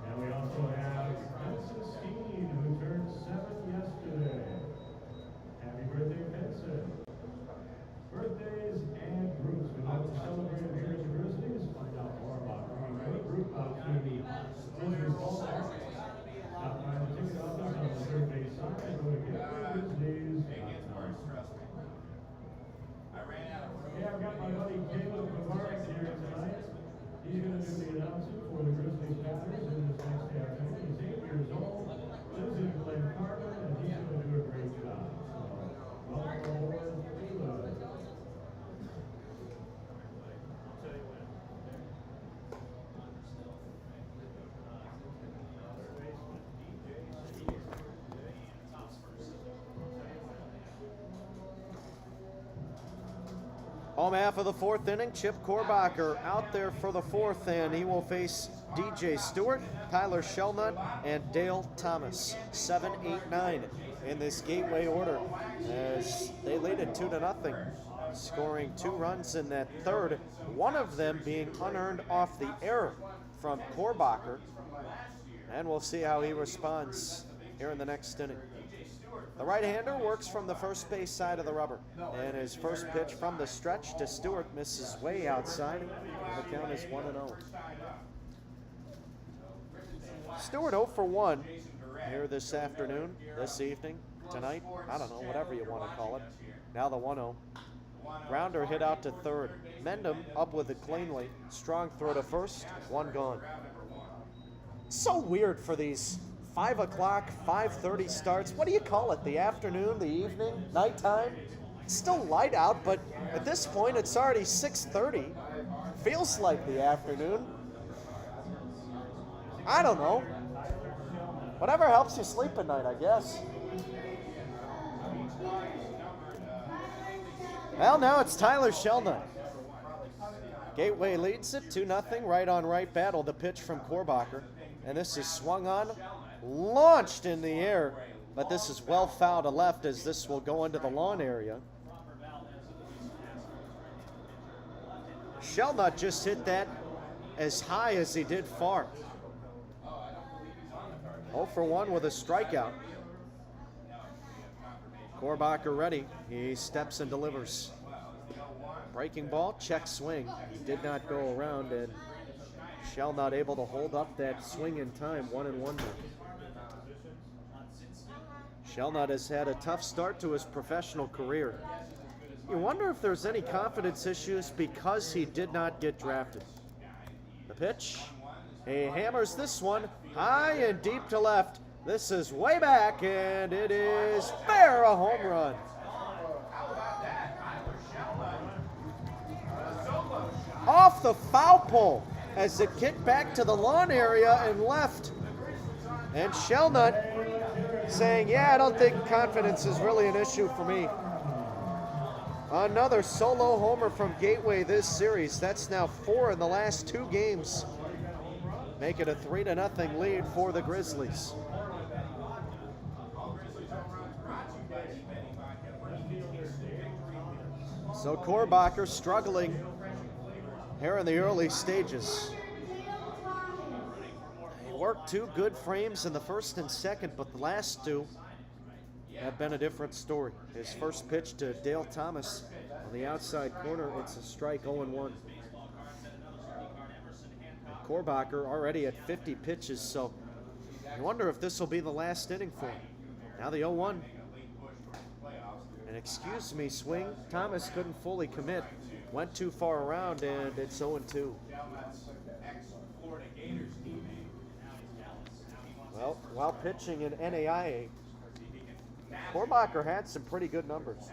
And we also have Vincent Steen, who turned 7 yesterday. Happy birthday, Vincent. Birthdays and groups we'd like to celebrate here at the Grizzlies. Find out more about bringing your group out to the Grizzlies ballpark. Stop by the ticket office on the third base side and go to GetGrizzlies.com. Yeah, I've got my buddy Caleb Kavarik here tonight. He's going to do the announcing for the Grizzlies batters in this next afternoon. He's 8 years old, lives in Glen Carbon, and he's going to do a great job. Welcome aboard, Caleb. Home half of the 4th inning, Chip Korbacher out there for the 4th, and he will face DJ Stewart, Tyler Shelnut, and Dale Thomas. 7, 8, 9 in this Gateway order as they lead it 2-0. scoring 2 runs in that third, one of them being unearned off the error from Korbacher. And we'll see how he responds here in the next inning. The right-hander works from the first base side of the rubber. And his first pitch from the stretch to Stewart misses way outside. The count is 1-0. Stewart 0 for 1 here this afternoon, this evening, tonight. I don't know, whatever you want to call it. Now the 1-0. Grounder hit out to third. Mendham up with it cleanly. Strong throw to first. 1 gone. So weird for these 5 o'clock, 5:30 starts. What do you call it? The afternoon, the evening, nighttime? It's still light out, but at this point it's already 6:30. Feels like the afternoon. I don't know. Whatever helps you sleep at night, I guess. Well, now it's Tyler Shelnut. Gateway leads it 2-0, right on right battle. The pitch from Korbacher. And this is swung on, launched in the air. But this is well foul to left as this will go into the lawn area. Shelnut just hit that as high as he did far. 0 for 1 with a strikeout. Korbacher ready. He steps and delivers. Breaking ball, check swing. He did not go around, and Shelnut able to hold up that swing in time. 1-1 now. Shelnut has had a tough start to his professional career. You wonder if there's any confidence issues because he did not get drafted. The pitch. He hammers this one high and deep to left. This is way back, and it is fair, a home run. Off the foul pole as it kicked back to the lawn area and left. And Shelnut saying, yeah, I don't think confidence is really an issue for me. Another solo homer from Gateway this series. That's now 4 in the last 2 games. Make it a 3-0 lead for the Grizzlies. So Korbacher struggling here in the early stages. He worked 2 good frames in the first and second, but the last 2 have been a different story. His first pitch to Dale Thomas on the outside corner, it's a strike, 0-1. Korbacher already at 50 pitches, so you wonder if this will be the last inning for him. Now the 0-1. And excuse me, swing. Thomas couldn't fully commit. Went too far around, and it's 0-2. Well, while pitching in NAIA, Korbacher had some pretty good numbers.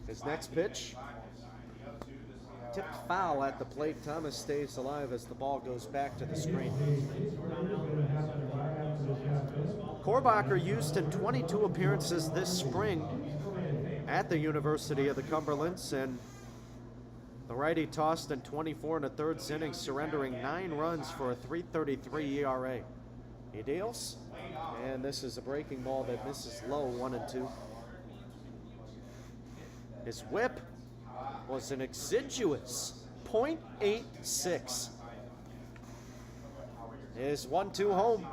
His next pitch, tipped foul at the plate. Thomas stays alive as the ball goes back to the screen. Korbacher used in 22 appearances this spring at the University of the Cumberlands, and the righty tossed in 24 1/3 innings, surrendering 9 runs for a 3.33 ERA. He deals, and this is a breaking ball that misses low, 1-2. His whip was an exiguous .86. His 1-2 home.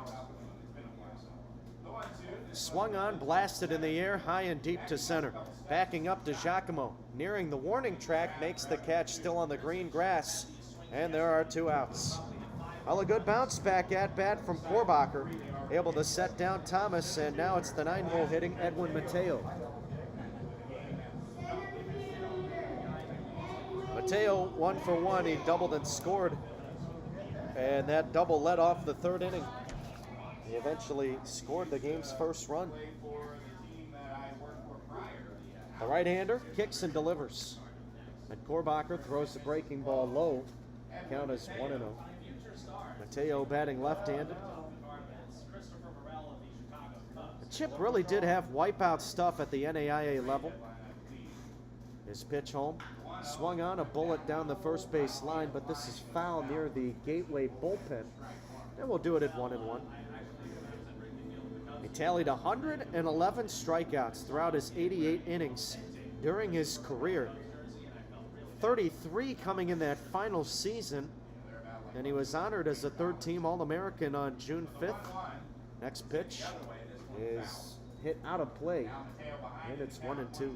Swung on, blasted in the air, high and deep to center. Backing up to Giacomo. Nearing the warning track, makes the catch still on the green grass. And there are 2 outs. Well, a good bounce back at bat from Korbacher. Able to set down Thomas, and now it's the 9-hole hitting Edwin Mateo. Mateo 1 for 1. He doubled and scored. And that double led off the 3rd inning. He eventually scored the game's first run. The right-hander kicks and delivers. And Korbacher throws the breaking ball low. Count is 1-0. Mateo batting left-handed. Chip really did have wipeout stuff at the NAIA level. His pitch home. Swung on, a bullet down the first base line, but this is foul near the Gateway bullpen. And we'll do it at 1-1. He tallied 111 strikeouts throughout his 88 innings during his career. 33 coming in that final season, and he was honored as a third-team All-American on June 5th. Next pitch is hit out of play, and it's 1-2.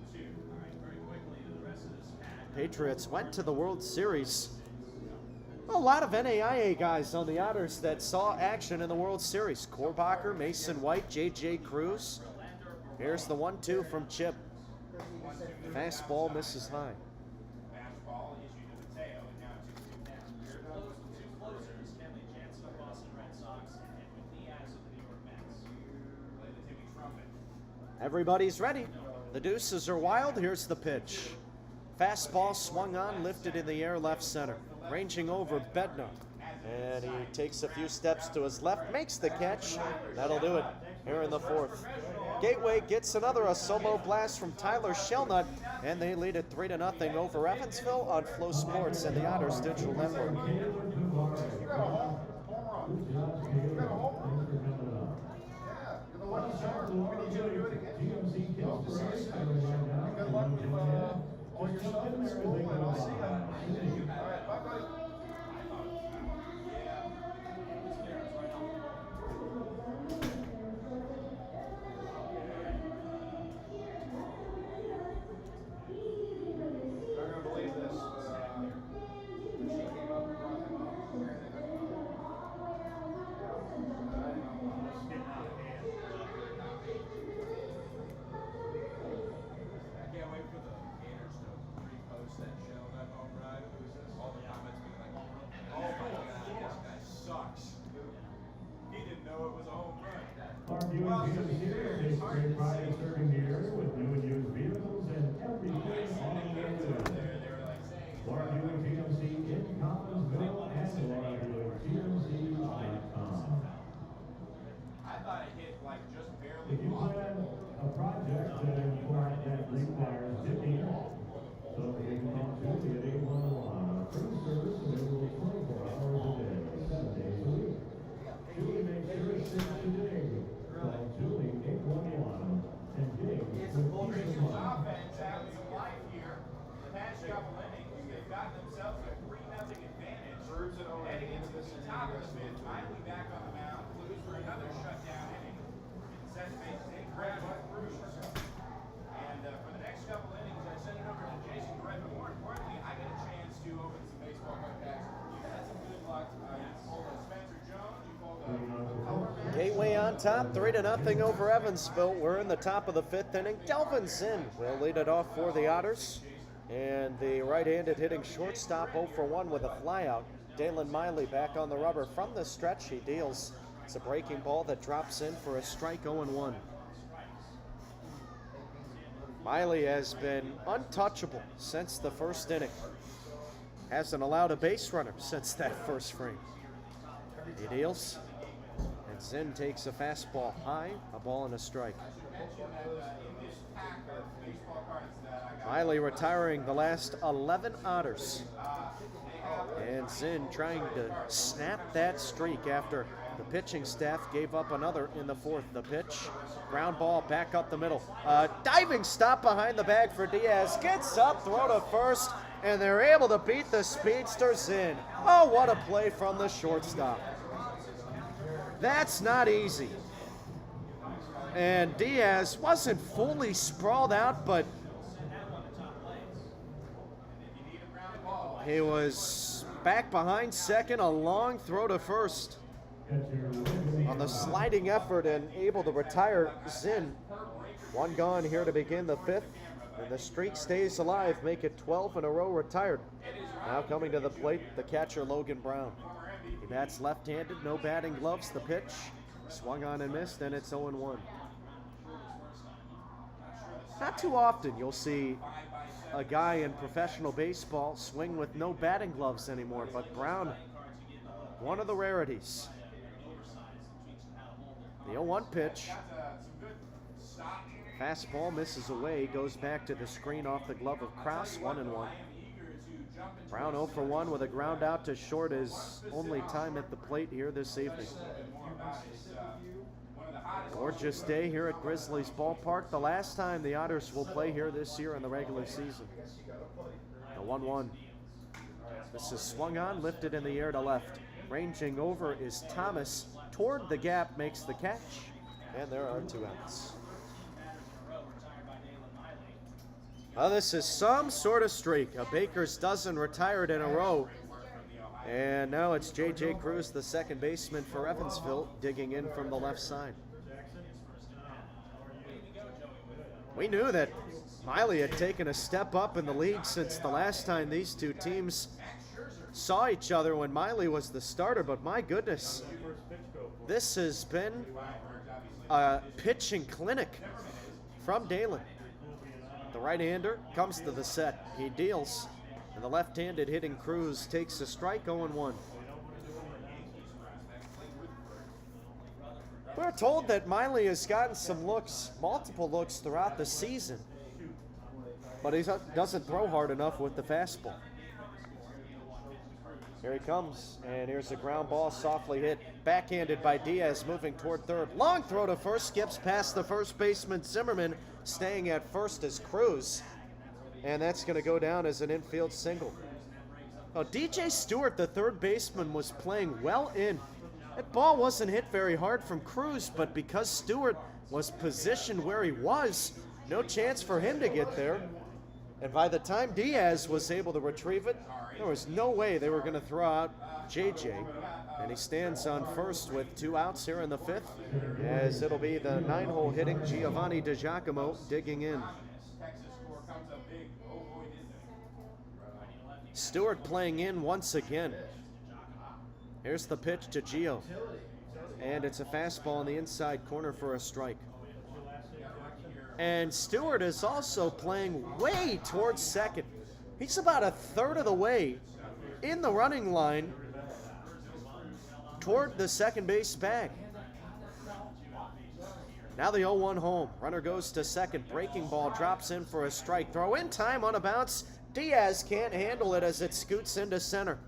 Patriots went to the World Series. A lot of NAIA guys on the Otters that saw action in the World Series. Korbacher, Mason White, J.J. Cruz. Here's the 1-2 from Chip. Fastball misses high. Everybody's ready. The deuces are wild. Here's the pitch. Fastball swung on, lifted in the air, left center. Ranging over Bednar. And he takes a few steps to his left, makes the catch. That'll do it here in the fourth. Gateway gets another solo blast from Tyler Shelnut, and they lead it 3-0 over Evansville on Flow Sports and the Otters Digital Network. Our viewing here takes great pride in serving the area with new and used vehicles and everything on the road. Our viewing TMC in Collinsville and TMC.com. I thought it hit like just barely. If you plan a project that requires dipping, so you can call Julie at 811. Free service available 24 hours a day, 7 days a week. Julie makes sure it's fixed today. Call Julie 811 and dig It's with Bull peace of Rangers mind. offense having some life here. The past couple innings, they've got themselves a 3-0 advantage. Heading into the top of the fifth, finally back on the mound. Blues for another shutdown inning. Set bases in Cruz. And for the next couple innings, I send it over to Jason Brett, but more importantly, I get a chance to open some baseball contacts. You've had some good luck. You pulled Spencer Jones, you pulled Gateway on top, 3-0 over Evansville. We're in the top of the fifth inning. Delvin Zinn will lead it off for the Otters. And the right-handed hitting shortstop 0 for 1 with a flyout. Dalen Miley back on the rubber from the stretch. He deals. It's a breaking ball that drops in for a strike 0-1. Miley has been untouchable since the first inning. Hasn't allowed a base runner since that first frame. He deals. And Zinn takes a fastball high, a ball and a strike. Miley retiring the last 11 Otters. And Zinn trying to snap that streak after the pitching staff gave up another in the fourth. The pitch, ground ball back up the middle. Diving stop behind the bag for Diaz. Gets up, throw to first, and they're able to beat the speedster Zinn. Oh, what a play from the shortstop. That's not easy. And Diaz wasn't fully sprawled out, but he was back behind second, a long throw to first on the sliding effort and able to retire Zinn. One gone here to begin the fifth, and the streak stays alive, make it 12 in a row retired. Now coming to the plate, the catcher Logan Brown. He bats left-handed, no batting gloves. The pitch swung on and missed, and it's 0-1. Not too often you'll see a guy in professional baseball swing with no batting gloves anymore, but Brown, one of the rarities. The 0-1 pitch. Fastball misses away, goes back to the screen off the glove of Krause, 1-1. Brown 0 for 1 with a ground out to short, his only time at the plate here this evening. Gorgeous day here at Grizzlies Ballpark. The last time the Otters will play here this year in the regular season. The 1-1. This is swung on, lifted in the air to left. Ranging over is Thomas. Toward the gap, makes the catch. And there are 2 outs. Well, this is some sort of streak. A Baker's dozen retired in a row. And now it's J.J. Cruz, the second baseman for Evansville, digging in from the left side. We knew that Miley had taken a step up in the league since the last time these two teams saw each other when Miley was the starter, but my goodness, this has been a pitching clinic from Dalen. The right-hander comes to the set. He deals, and the left-handed hitting Cruz takes a strike, 0-1. We're told that Miley has gotten some looks, multiple looks throughout the season, but he doesn't throw hard enough with the fastball. Here he comes, and here's a ground ball, softly hit, backhanded by Diaz, moving toward third. Long throw to first, skips past the first baseman Zimmerman, staying at first as Cruz, and that's going to go down as an infield single. Oh, DJ Stewart, the third baseman, was playing well in. That ball wasn't hit very hard from Cruz, but because Stewart was positioned where he was, no chance for him to get there. And by the time Diaz was able to retrieve it, there was no way they were going to throw out JJ. And he stands on first with 2 outs here in the 5th, as it'll be the 9-hole hitting Giovanni DiGiacomo digging in. Stewart playing in once again. Here's the pitch to Gio, and it's a fastball in the inside corner for a strike. And Stewart is also playing way towards second. He's about a third of the way in the running line toward the second base bag. Now the 0-1 home. Runner goes to second. Breaking ball drops in for a strike. Throw in time on a bounce. Diaz can't handle it as it scoots into center.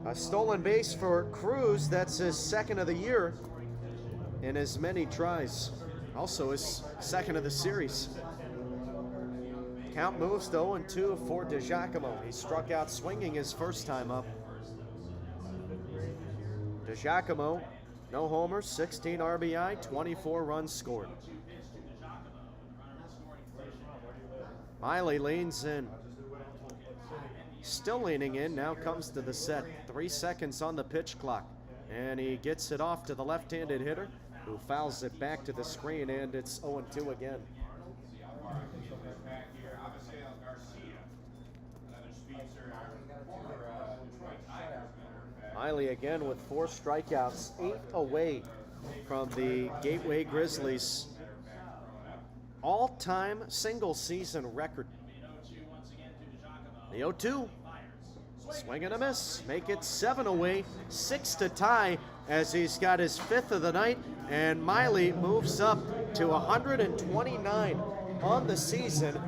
A stolen base for Cruz. That's his second of the year in as many tries. Also his second of the series. Count moves to 0-2 for DiGiacomo. He struck out swinging his first time up. DiGiacomo, no homers, 16 RBI, 24 runs scored. Miley leans in. Still leaning in, now comes to the set. 3 seconds on the pitch clock. And he gets it off to the left-handed hitter, who fouls it back to the screen, and it's 0-2 again. Miley again with 4 strikeouts, 8 away from the Gateway Grizzlies' all-time single-season record. The 0-2, swing and a miss, make it 7 away, 6 to tie as he's got his 5th of the night, and Miley moves up to 129 on the season.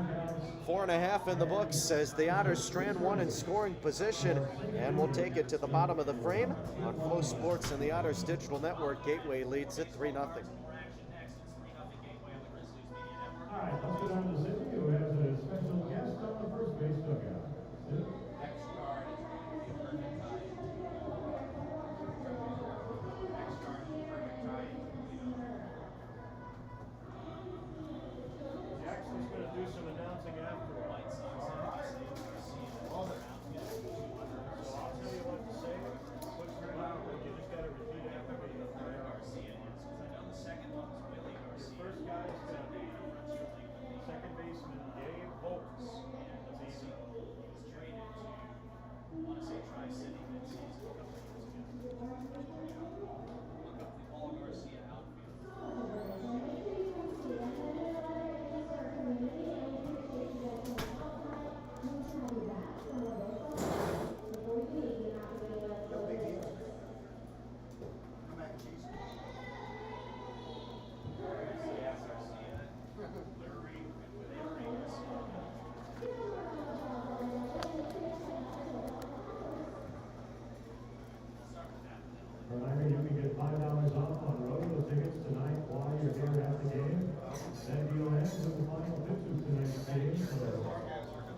4.5 in the books as the Otters strand 1 in scoring position, and we'll take it to the bottom of the frame on Flow Sports and the Otters Digital Network. Gateway leads it 3-0. All right, let's go down to Cindy, who has a special guest on the first base dugout. Cindy? Jackson's going to do some announcing afterwards. So I'll tell you what to say. Put her out, but you just got to repeat after me. Your first guy is going to be second baseman Gabe Holtz. That's easy.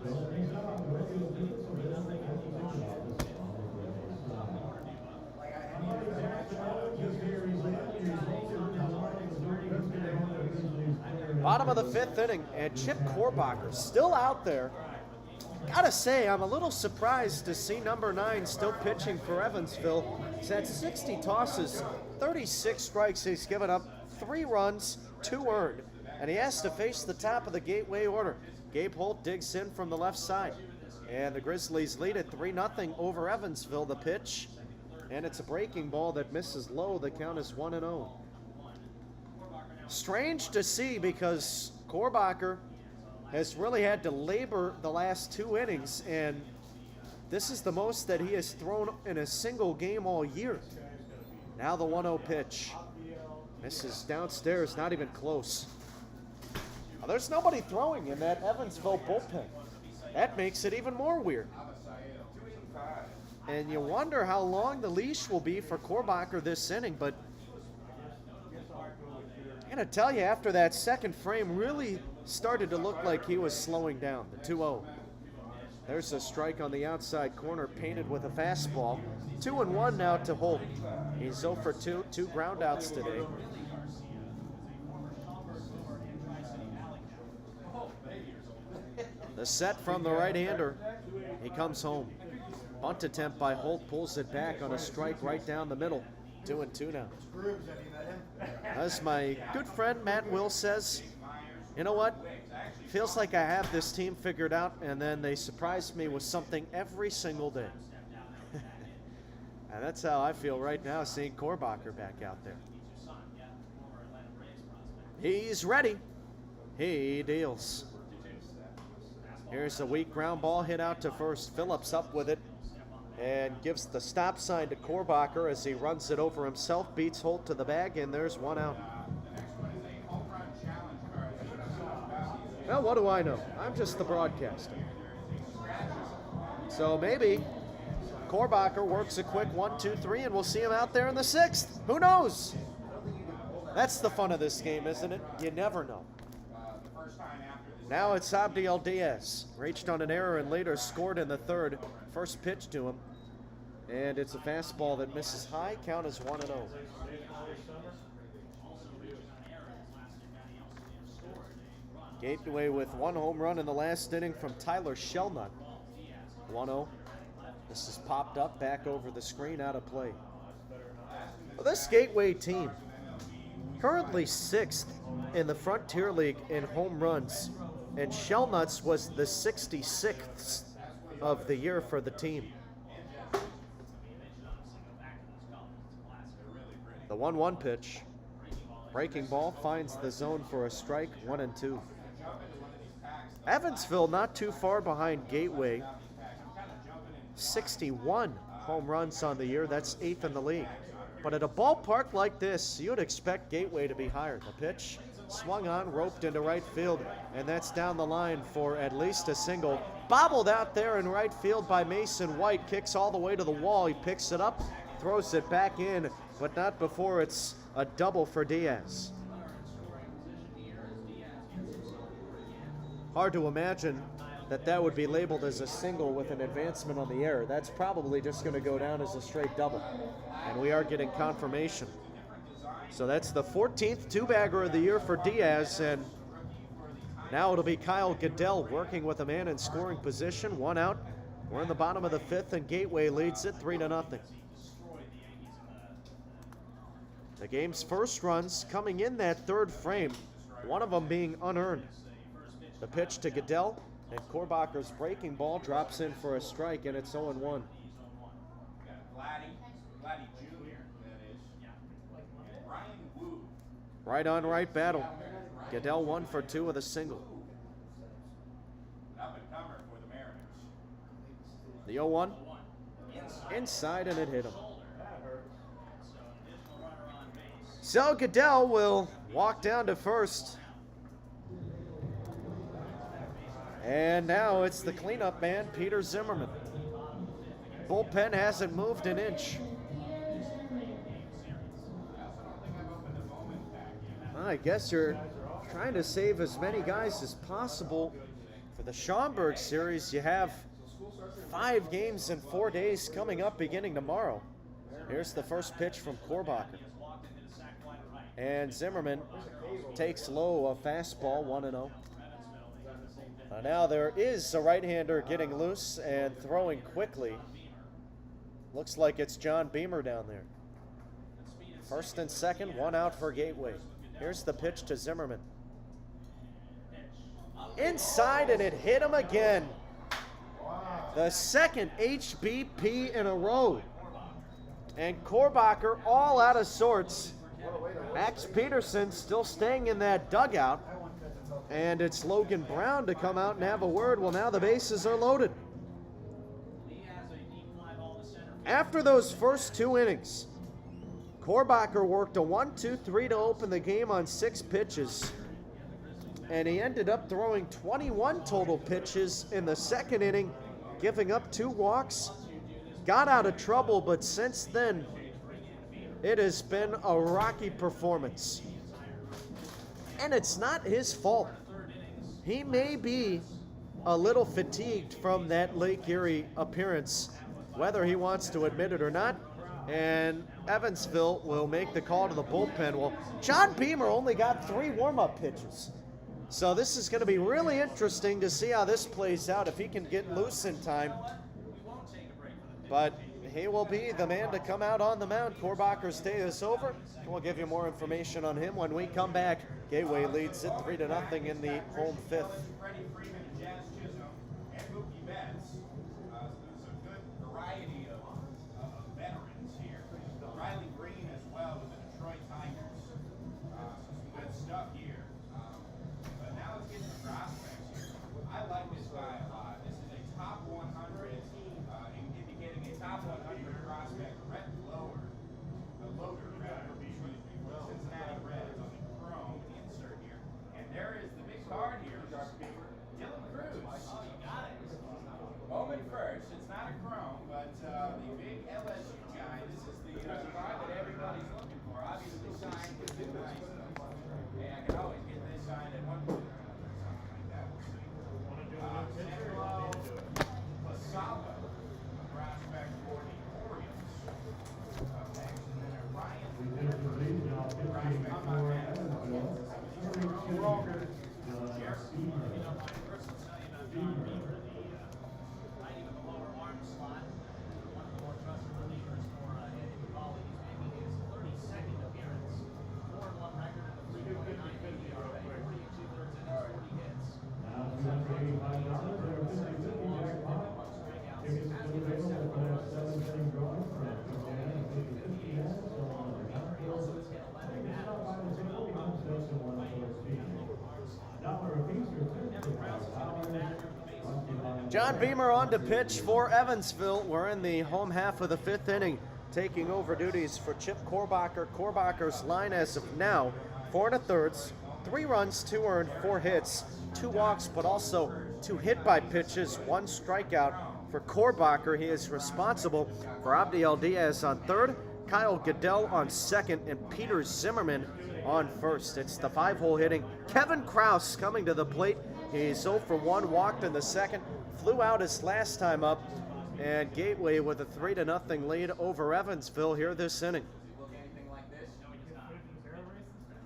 Fill things out on the radio field, so they don't think anything about this on the Grizzlies side. Somebody Jackson Owens is here. He's in. He's older than Missouri. He's going to be one of the Grizzlies players. Bottom of the 5th inning, and Chip Korbacher still out there. Gotta say, I'm a little surprised to see number 9 still pitching for Evansville. He's had 60 tosses, 36 strikes. He's given up 3 runs, 2 earned, and he has to face the top of the Gateway order. Gabe Holt digs in from the left side, and the Grizzlies lead it 3-0 over Evansville. The pitch, and it's a breaking ball that misses low. The count is 1-0. Strange to see because Korbacher has really had to labor the last 2 innings, and this is the most that he has thrown in a single game all year. Now the 1-0 pitch. Misses downstairs, not even close. Well, there's nobody throwing in that Evansville bullpen. That makes it even more weird. And you wonder how long the leash will be for Korbacher this inning, but I'm going to tell you, after that second frame really started to look like he was slowing down, the 2-0. There's a strike on the outside corner, painted with a fastball. 2-1 now to Holt. He's 0 for 2, 2 groundouts today. The set from the right-hander. He comes home. Bunt attempt by Holt, pulls it back on a strike right down the middle. 2-2 now. As my good friend Matt Will says, you know what? Feels like I have this team figured out, and then they surprise me with something every single day. And that's how I feel right now, seeing Korbacher back out there. He's ready. He deals. Here's a weak ground ball hit out to first. Phillips up with it and gives the stop sign to Korbacher as he runs it over himself, beats Holt to the bag, and there's 1 out. Well, what do I know? I'm just the broadcaster. So maybe Korbacher works a quick 1, 2, 3, and we'll see him out there in the 6th. Who knows? That's the fun of this game, isn't it? You never know. Now it's Abdiel Diaz. Reached on an error and later scored in the 3rd. First pitch to him. And it's a fastball that misses high. Count is 1-0. Gateway with 1 home run in the last inning from Tyler Shelnut. 1-0. This is popped up back over the screen, out of play. Well, this Gateway team, currently 6th in the Frontier League in home runs, and Shelnut's was the 66th of the year for the team. The 1-1 pitch. Breaking ball finds the zone for a strike, 1-2. Evansville not too far behind Gateway. 61 home runs on the year. That's 8th in the league. But at a ballpark like this, you'd expect Gateway to be higher. The pitch swung on, roped into right field, and that's down the line for at least a single. Bobbled out there in right field by Mason White. Kicks all the way to the wall. He picks it up, throws it back in, but not before it's a double for Diaz. Hard to imagine that would be labeled as a single with an advancement on the error. That's probably just going to go down as a straight double. And we are getting confirmation. So that's the 14th two-bagger of the year for Diaz, and now it'll be Kyle Goodell working with a man in scoring position. 1 out. We're in the bottom of the 5th, and Gateway leads it 3-0. The game's first runs coming in that 3rd frame, one of them being unearned. The pitch to Goodell, and Korbacher's breaking ball drops in for a strike, and it's 0-1. Right on right battle. Goodell 1 for 2 with a single. The 0-1. Inside, and it hit him. So Goodell will walk down to first. And now it's the cleanup man, Peter Zimmerman. Bullpen hasn't moved an inch. I guess you're trying to save as many guys as possible For the Schaumburg series, you have 5 games in 4 days coming up beginning tomorrow. Here's the first pitch from Korbacher. And Zimmerman takes low, a fastball, 1-0. Now there is a right-hander getting loose and throwing quickly. Looks like it's John Beamer down there. First and second, 1 out for Gateway. Here's the pitch to Zimmerman. Inside, and it hit him again. The second HBP in a row. And Korbacher all out of sorts. Max Peterson still staying in that dugout. And it's Logan Brown to come out and have a word. Well, now the bases are loaded. After those first 2 innings, Korbacher worked a 1-2-3 to open the game on 6 pitches. And he ended up throwing 21 total pitches in the second inning, giving up 2 walks. Got out of trouble, but since then, it has been a rocky performance. And it's not his fault. He may be a little fatigued from that Lake Erie appearance, whether he wants to admit it or not. And Evansville will make the call to the bullpen. Well, John Beamer only got 3 warm-up pitches. So this is going to be really interesting to see how this plays out, if he can get loose in time. But he will be the man to come out on the mound. Korbacher's day is over. We'll give you more information on him when we come back. Gateway leads it 3-0 in the home 5th. Freddie Freeman, Jazz Chisholm, and Mookie Betts. There's a good variety of veterans here. Riley Green as well with the Detroit Tigers. Some good stuff here. But now let's get to the prospects here. I like this guy a lot. This is a top 100 indicating a top 100 prospect. Brett Loader, Cincinnati Reds on the chrome insert here. And there is the big card here. Dylan Cruz. Oh, you got it. Moment first. It's not a chrome, but the big LSU guy. This is the card that everybody's looking for. Obviously signed with the nice stuff. Hey, I can always get this signed at one point or something like that. We'll see. Angelo Pasala, a prospect for the Orioles. Next, and then Ryan. John Beamer on to pitch for Evansville. We're in the home half of the 5th inning, taking over duties for Chip Korbacher. Korbacher's line as of now, 4 1/3, 3 runs, 2 earned, 4 hits, 2 walks, but also 2 hit by pitches, 1 strikeout for Korbacher. He is responsible for Abdiel Diaz on third, Kyle Goodell on second, and Peter Zimmerman on first. It's the 5-hole hitting Kevin Krause coming to the plate. He's 0 for 1, walked in the second, flew out his last time up, and Gateway with a 3-0 lead over Evansville here this inning.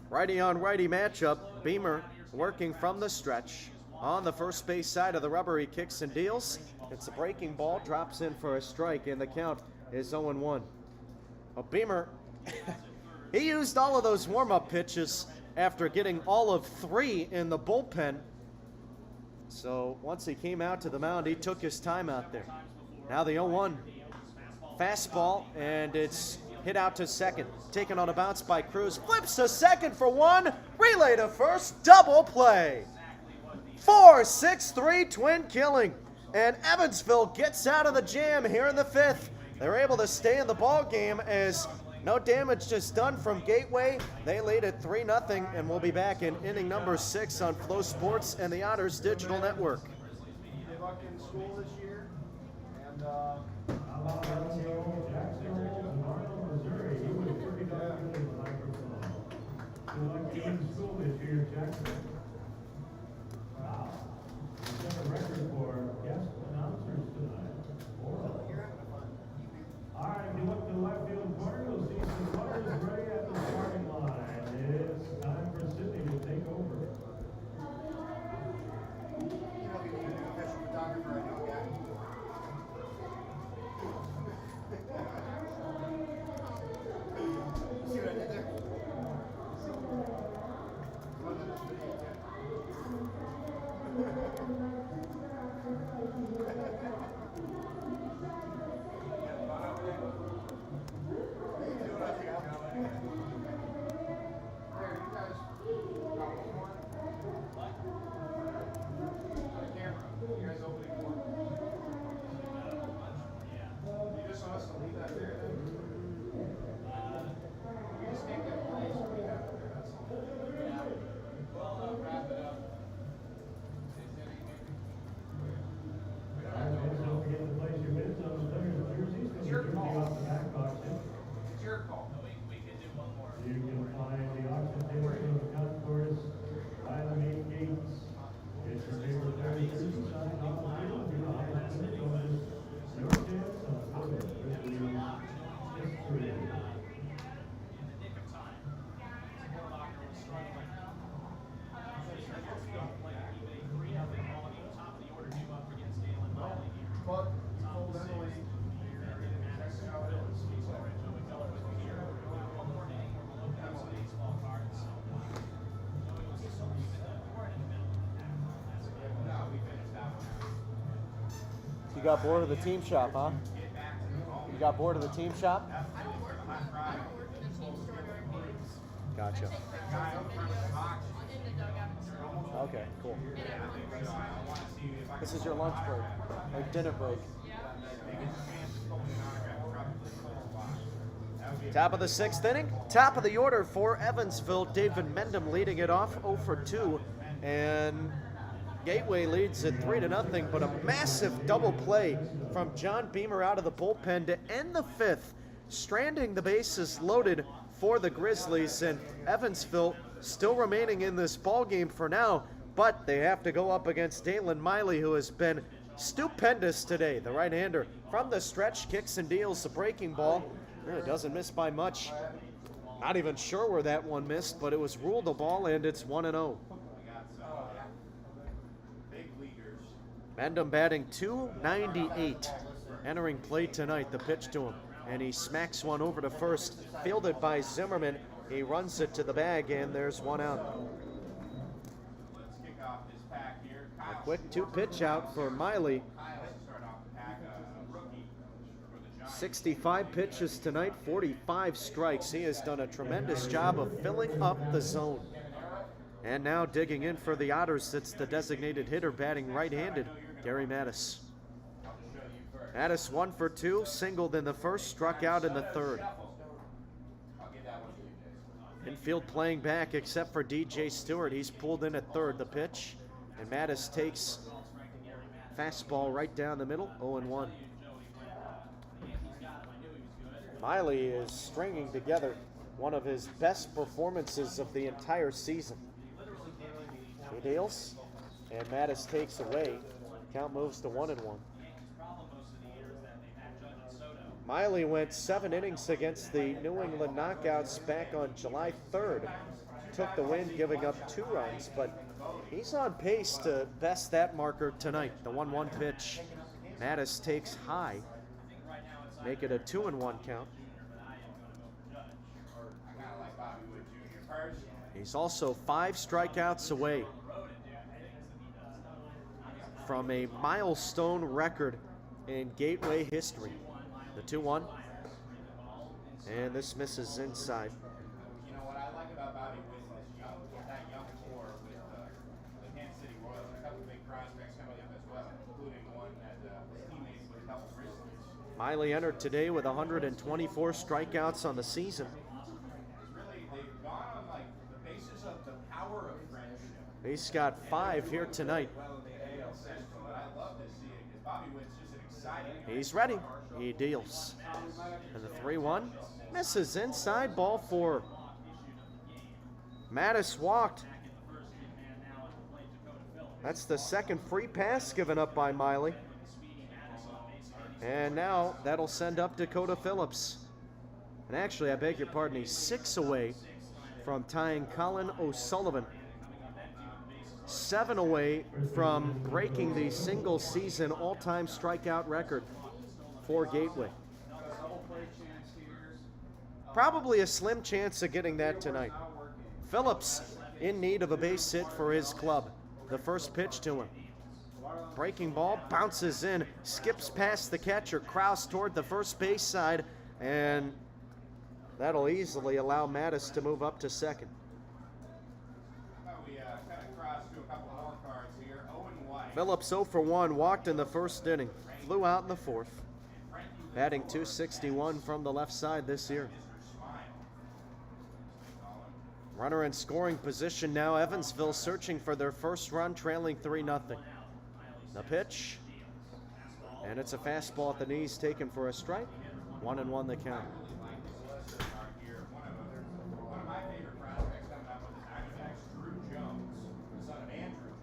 Righty on righty matchup. Beamer working from the stretch. On the first base side of the rubber, he kicks and deals. It's a breaking ball, drops in for a strike, and the count is 0-1. Well, Beamer, he used all of those warm-up pitches after getting all of 3 in the bullpen. So once he came out to the mound, he took his time out there. Now the 0-1. Fastball, and it's hit out to second. Taken on a bounce by Cruz. Flips to second for 1. Relay to first. Double play. 4-6-3 twin killing. And Evansville gets out of the jam here in the 5th. They're able to stay in the ball game as no damage just done from Gateway. They lead at 3-0, and we'll be back in inning number 6 on Flow Sports and the Otters Digital Network. They lucked in school this year, and school this year, Jackson. Wow. got bored of the team shop, huh? You got bored of the team shop? Gotcha. Okay, cool. This is your lunch break, or dinner break. Top of the 6th inning, top of the order for Evansville. David Mendham leading it off 0 for 2, and Gateway leads at 3-0, but a massive double play from John Beamer out of the bullpen to end the 5th, stranding the bases loaded for the Grizzlies, and Evansville still remaining in this ball game for now, but they have to go up against Dalen Miley, who has been stupendous today. The right-hander from the stretch kicks and deals the breaking ball. It doesn't miss by much. Not even sure where that one missed, but it was ruled a ball, and it's 1-0. Mendham batting .298, entering play tonight. The pitch to him, and he smacks one over to first, fielded by Zimmerman. He runs it to the bag, and there's one out. A quick 2-pitch out for Miley. 65 pitches tonight, 45 strikes. He has done a tremendous job of filling up the zone. And now digging in for the Otters, it's the designated hitter batting right-handed, Gary Mattis. Mattis 1 for 2, singled in the first, struck out in the third. Infield playing back except for DJ Stewart. He's pulled in at third. The pitch, and Mattis takes fastball right down the middle, 0-1. Miley is stringing together one of his best performances of the entire season. He deals, and Mattis takes away. Count moves to 1-1. Miley went 7 innings against the New England Knockouts back on July 3rd. Took the win, giving up 2 runs, but he's on pace to best that marker tonight. The 1-1 pitch. Mattis takes high. Make it a 2-1 count. He's also 5 strikeouts away from a milestone record in Gateway history. The 2-1, and this misses inside. You know what I like about Bobby Witt is that young core with the Kansas City Royals. A couple big prospects coming up as well, including one that was teammates with a couple Grizzlies. Miley entered today with 124 strikeouts on the season. Really, they've gone on like the basis of the power of friendship. He's got 5 here tonight. Well, in the AL Central, but I love to see it because Bobby Witt's just an exciting. He's ready. He deals. And the 3-1 misses inside, ball 4. Mattis walked. That's the second free pass given up by Miley. And now that'll send up Dakota Phillips. And actually, I beg your pardon, he's 6 away from tying Colin O'Sullivan. 7 away from breaking the single season all-time strikeout record for Gateway. Probably a slim chance of getting that tonight. Phillips in need of a base hit for his club. The first pitch to him. Breaking ball, bounces in, skips past the catcher, Kraus toward the first base side, and that'll easily allow Mattis to move up to second. We kind of crossed to a couple more cards here. Owen White. Phillips 0 for 1, walked in the first inning, flew out in the 4th. Batting .261 from the left side this year. Runner in scoring position now. Evansville searching for their first run, trailing 3-0. The pitch, and it's a fastball at the knees taken for a strike. 1-1 the count. One of my favorite prospects coming up with the Diamondbacks, Drew Jones, the son of Andrew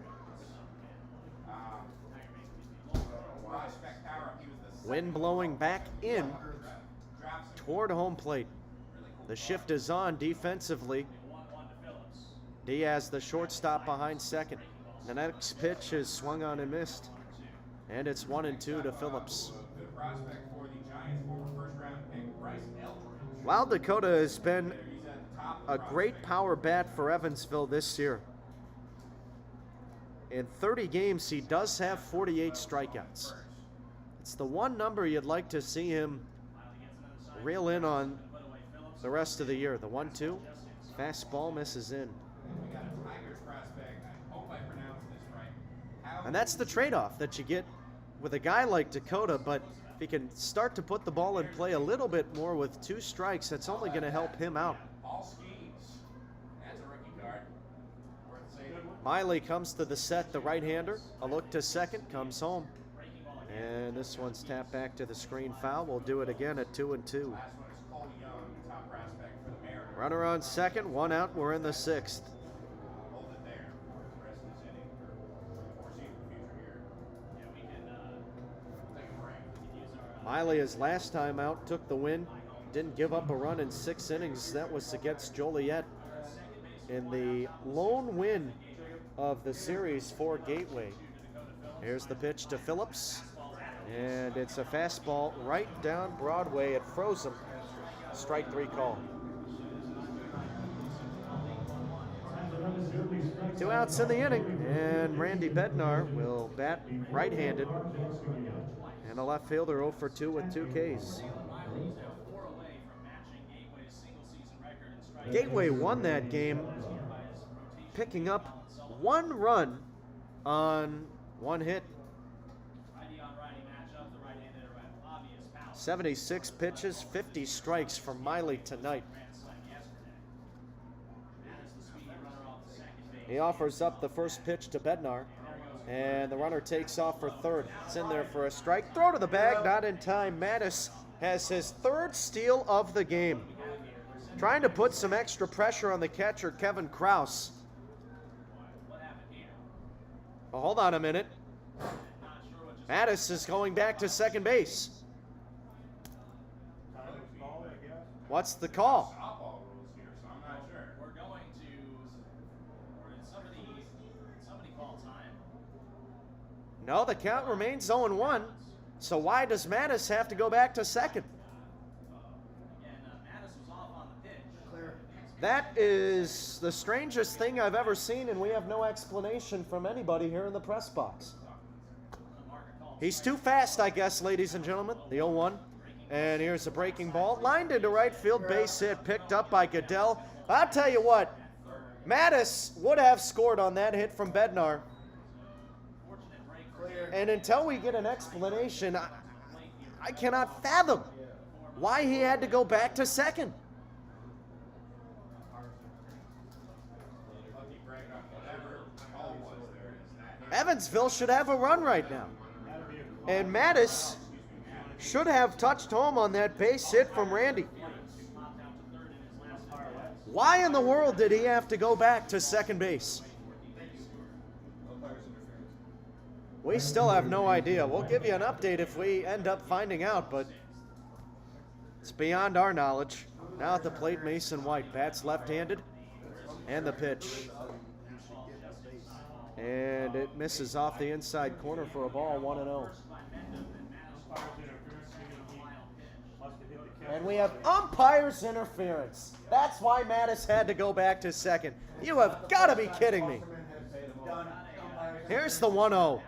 Jones. Prospect power. He was the Wind blowing back in toward home plate. The shift is on defensively. Diaz, the shortstop, behind second. The next pitch is swung on and missed. And it's 1-2 to Phillips. good prospect for the Giants, former first-round pick Bryce Eldridge. Wild Dakota has been He's at the top of a the great power bat for Evansville this year. In 30 games, he does have 48 strikeouts. It's the one number you'd like to see him reel in on the rest of the year. The 1-2. Fastball misses in. We got a Tigers prospect. I hope I pronounced this right. And that's the trade-off that you get with a guy like Dakota, but if he can start to put the ball in play a little bit more with 2 strikes, that's only going to help him out. All skis. That's a rookie card. Worth saving. Miley comes to the set, the right-hander. A look to second, comes home. And this one's tapped back to the screen foul. We'll do it again at 2-2. Last one is Cole Young, top prospect for the Mariners. Runner on second, 1 out. We're in the 6th. Hold it there for the rest of this inning or foreseeable future here. Yeah, we can take a break. Miley, his last time out, took the win. Didn't give up a run in 6 innings. That was against Joliet in the lone win of the series for Gateway. Here's the pitch to Phillips. And it's a fastball right down Broadway. It froze him. Strike 3 call. 2 outs in the inning. And Randy Bednar will bat right-handed. And a left fielder 0 for 2 with 2 Ks. Gateway won that game, picking up 1 run on 1 hit. 76 pitches, 50 strikes from Miley tonight. He offers up the first pitch to Bednar, and the runner takes off for third. It's in there for a strike. Throw to the bag, not in time. Mattis has his 3rd steal of the game. Trying to put some extra pressure on the catcher, Kevin Kraus. Well, hold on a minute. Mattis is going back to second base. What's the call? Softball rules here, so I'm not sure. We're going to, or did somebody call time? No, the count remains 0-1. So why does Mattis have to go back to second? Again, Mattis was off on the pitch. Clear. That is the strangest thing I've ever seen, and we have no explanation from anybody here in the press box. He's too fast, I guess, ladies and gentlemen. The 0-1. And here's a breaking ball. Lined into right field, base hit, picked up by Goodell. I'll tell you what, Mattis would have scored on that hit from Bednar. And until we get an explanation, I cannot fathom why he had to go back to second. Evansville should have a run right now. And Mattis should have touched home on that base hit from Randy. Why in the world did he have to go back to second base? We still have no idea. We'll give you an update if we end up finding out, but it's beyond our knowledge. Now at the plate, Mason White bats left-handed, and the pitch. And it misses off the inside corner for a ball, 1-0. And we have umpire's interference. That's why Mattis had to go back to second. You have got to be kidding me. Here's the 1-0.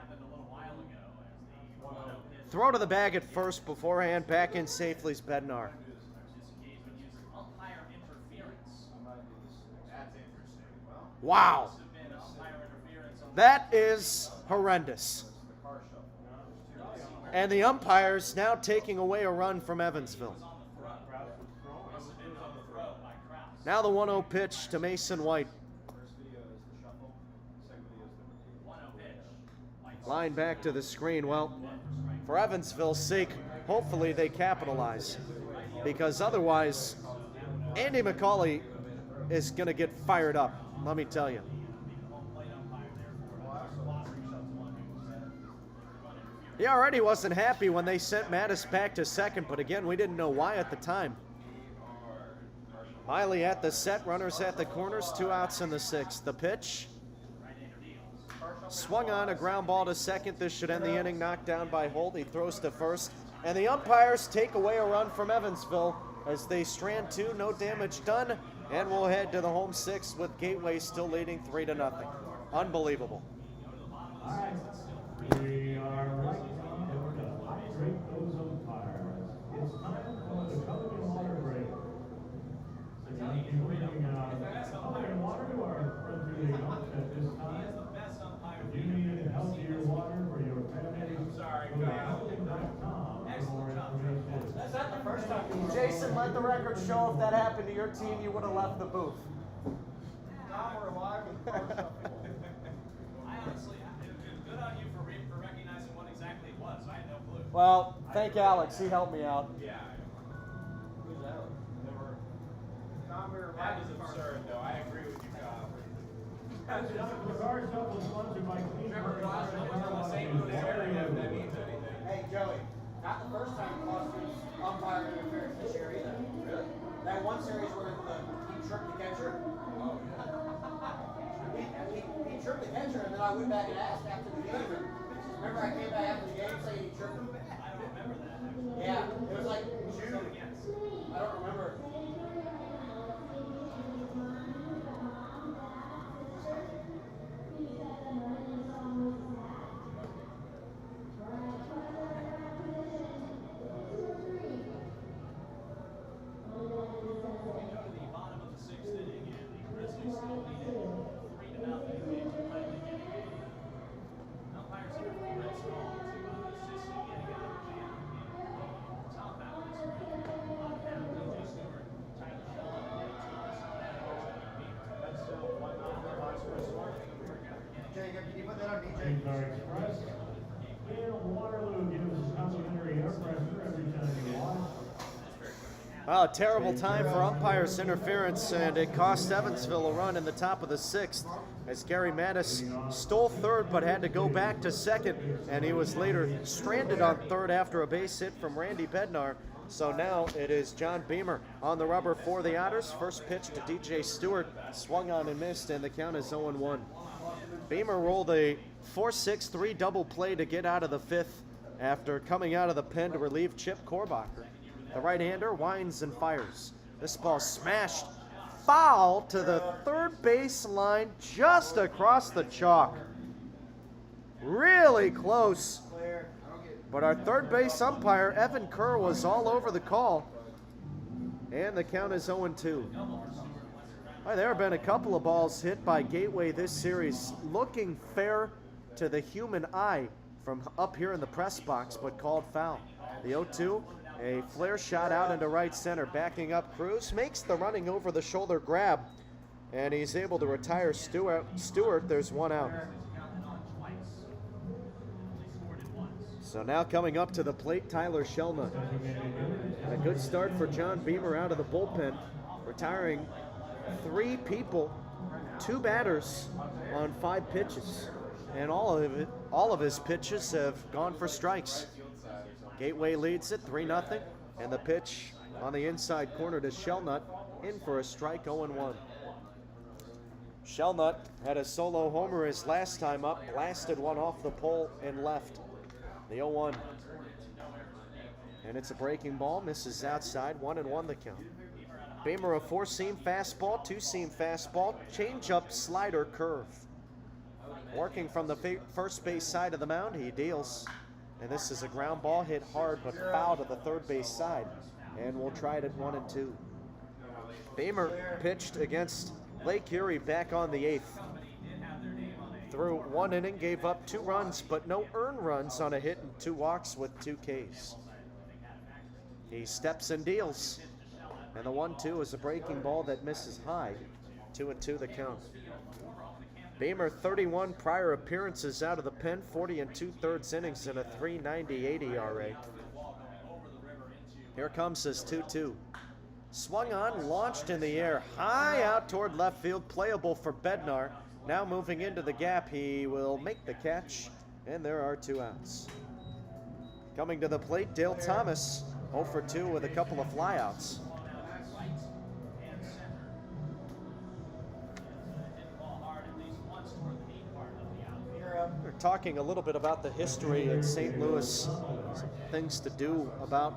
Throw to the bag at first beforehand. Back in safely is Bednar. Wow. That is horrendous. And the umpires now taking away a run from Evansville. Now the 1-0 pitch to Mason White. Line back to the screen. Well, for Evansville's sake, hopefully they capitalize. Because otherwise, Andy McCauley is going to get fired up, let me tell you. He already wasn't happy when they sent Mattis back to second, but again, we didn't know why at the time. Miley at the set, runners at the corners, 2 outs in the 6th. The pitch. Swung on, a ground ball to second. This should end the inning, knocked down by Holt. He throws to first. And the umpires take away a run from Evansville as they strand 2, no damage done. And we'll head to the home 6th with Gateway still leading 3-0. Unbelievable. We are right on the demonstrate those umpires. It's time for the Culligan Water break. So now you can bring Culligan Water to our front leading umps at this time. If you need healthier water for your family, go to Culligan.com for more information. That's not the first time. Jason, let the record show if that happened to your team, you would have left the booth. I honestly, good on you for recognizing what exactly it was. I had no clue. Well, thank Alex. He helped me out. Yeah. Who's that? That was absurd, though. I agree with you, Kyle. The car shuffle sponsored by Clean Remember last time we were in the St. Louis area, if that means anything. Hey, Joey, not the first time it cost us umpire interference this year either. Really? That one series where he tripped the catcher. Oh, yeah. He tripped the catcher, and then I went back and asked after the game. And remember, I came back after the game saying he tripped him? I don't remember that. Actually. Yeah, it was like June. I don't remember. The bottom of the sixth inning, and the Grizzlies still lead it 3-0. They play the inning. Umpires here for Red Skull to assist in getting out of jam. Top half of this on down DJ Stewart, Tyler Shaw, and Thomas on that. That's still 1-0 for Oxford. Jacob, can you put that on DJ? Car Express in Waterloo gives complimentary air freshener every time you wash. Well, a terrible time for umpires interference, and it cost Evansville a run in the top of the sixth as Gary Mattis stole third but had to go back to second, and he was later stranded on third after a base hit from Randy Bednar. So now it is John Beamer on the rubber for the Otters. First pitch to DJ Stewart, swung on and missed, and the count is 0-1. Beamer rolled a 4-6-3 double play to get out of the fifth after coming out of the pen to relieve Chip Korbacher. The right-hander winds and fires. This ball smashed foul to the third base line just across the chalk. Really close. But our third base umpire, Evan Kerr, was all over the call. And the count is 0-2. Well, there have been a couple of balls hit by Gateway this series, looking fair to the human eye from up here in the press box, but called foul. The 0-2, a flare shot out into right center, backing up Cruz, makes the running over the shoulder grab, and he's able to retire Stewart. There's one out. So now coming up to the plate, Tyler Shelnut. And a good start for John Beamer out of the bullpen, retiring 3 people, 2 batters on 5 pitches, and all of his pitches have gone for strikes. Gateway leads it 3-0, and the pitch on the inside corner to Shelnut, in for a strike, 0-1. Shelnut had a solo homer his last time up, blasted one off the pole and left. The 0-1. And it's a breaking ball, misses outside, 1-1 the count. Beamer a 4-seam fastball, 2-seam fastball, changeup, slider, curve. Working from the first base side of the mound, he deals. And this is a ground ball hit hard but foul to the third base side. And we'll try it at 1-2. Beamer pitched against Lake Erie back on the 8th. Through 1 inning, gave up 2 runs, but no earned runs on a hit and 2 walks with 2 Ks. He steps and deals. And the 1-2 is a breaking ball that misses high. 2-2 the count. Beamer 31 prior appearances out of the pen, 40 2/3 innings and a 3.98 ERA. Here comes his 2-2. Swung on, launched in the air, high out toward left field, playable for Bednar. Now moving into the gap, he will make the catch, and there are 2 outs. Coming to the plate, Dale Thomas, 0 for 2 with a couple of flyouts. We're talking a little bit about the history in St. Louis, some things to do about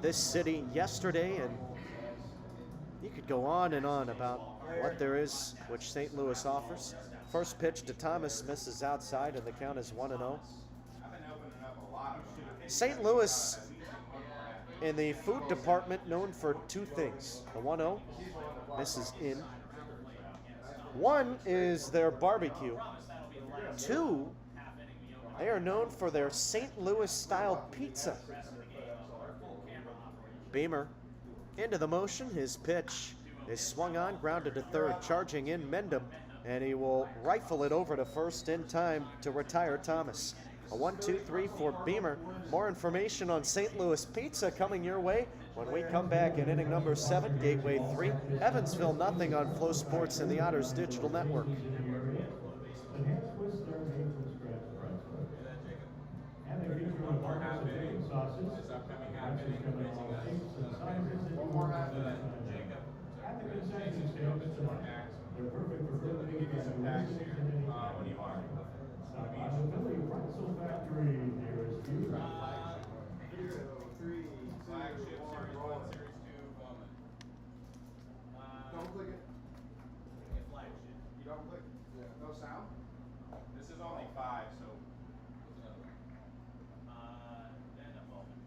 this city yesterday, and you could go on and on about what there is, which St. Louis offers. First pitch to Thomas misses outside, and the count is 1-0. I've been opening up a lot of shit St. Louis in the food department known for two things. The 1-0, this is in. One is their barbecue. Two, they are known for their St. Louis style pizza. Beamer into the motion. His pitch is swung on, grounded to third, charging in Mendham, and he will rifle it over to first in time to retire Thomas. A 1-2-3 for Beamer. More information on St. Louis Pizza coming your way when we come back in inning number 7, Gateway 3, Evansville nothing on Flow Sports and the Otters Digital Network. Don't click it. You don't click. Yeah. No sound. This is only 5, so. In a moment.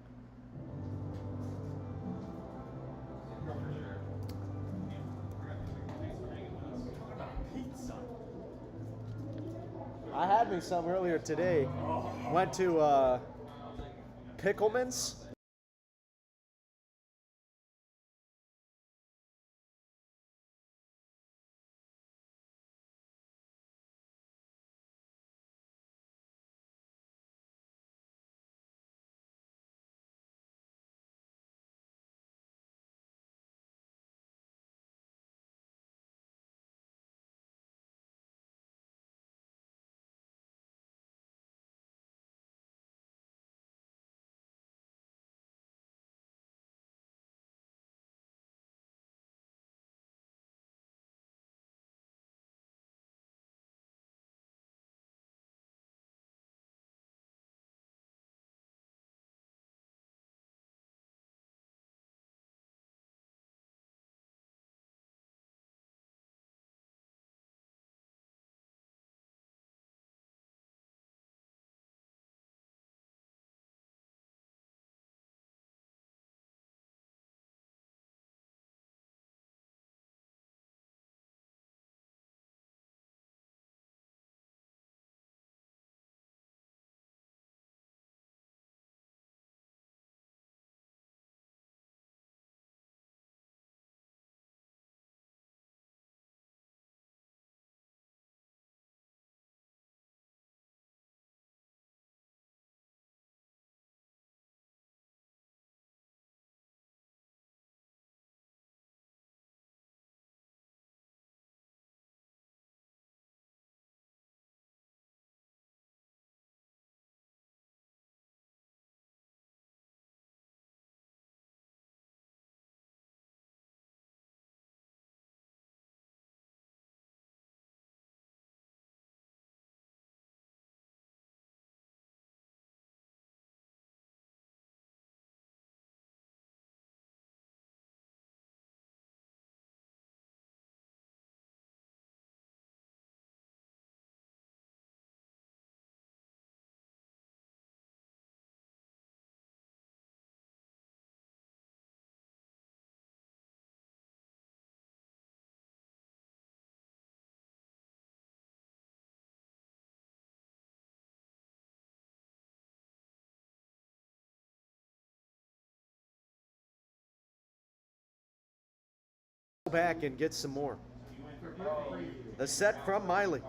Pizza. I had me some earlier today. Went to Pickleman's. Back and get some more. The set from Miley.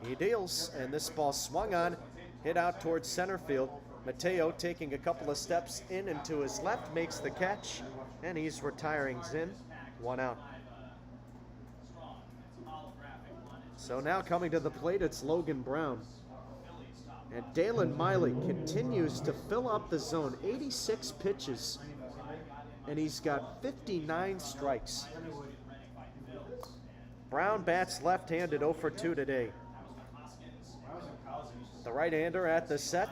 He deals, and this ball swung on, hit out towards center field. Mateo taking a couple of steps in and to his left makes the catch, and he's retiring Zinn. 1 out. So now coming to the plate, it's Logan Brown. And Dalen Miley continues to fill up the zone. 86 pitches, and he's got 59 strikes. Brown bats left-handed, 0 for 2 today. The right-hander at the set.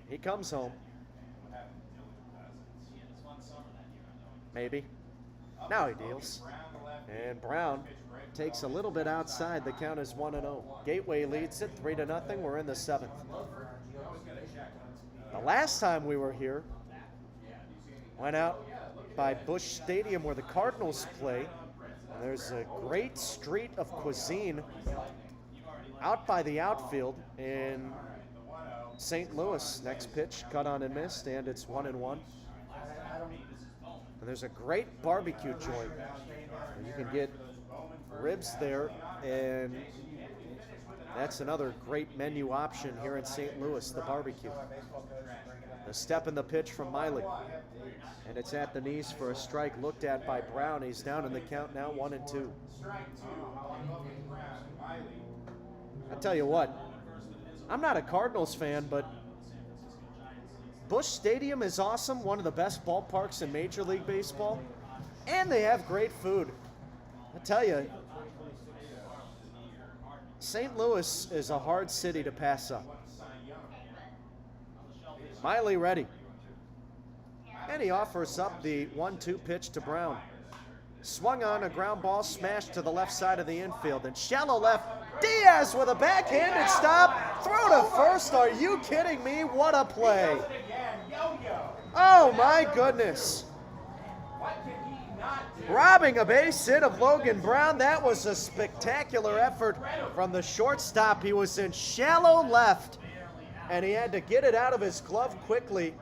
He comes home. Maybe. Now he deals. And Brown takes a little bit outside. The count is 1-0. Gateway leads it 3-0. We're in the 7th. The last time we were here, went out by Busch Stadium where the Cardinals play. And there's a great street of cuisine out by the outfield in St. Louis. Next pitch, cut on and missed, and it's 1-1. And there's a great barbecue joint. You can get ribs there, and that's another great menu option here in St. Louis, the barbecue. A step in the pitch from Miley, and it's at the knees for a strike looked at by Brown. He's down in the count now, 1-2. I tell you what, I'm not a Cardinals fan, but Busch Stadium is awesome, one of the best ballparks in Major League Baseball, and they have great food. I tell you, St. Louis is a hard city to pass up. Miley ready. And he offers up the 1-2 pitch to Brown. Swung on, a ground ball smashed to the left side of the infield. And shallow left, Diaz with a backhanded stop. Throw to first. Are you kidding me? What a play. Oh my goodness. Robbing a base hit of Logan Brown. That was a spectacular effort from the shortstop. He was in shallow left, and he had to get it out of his glove quickly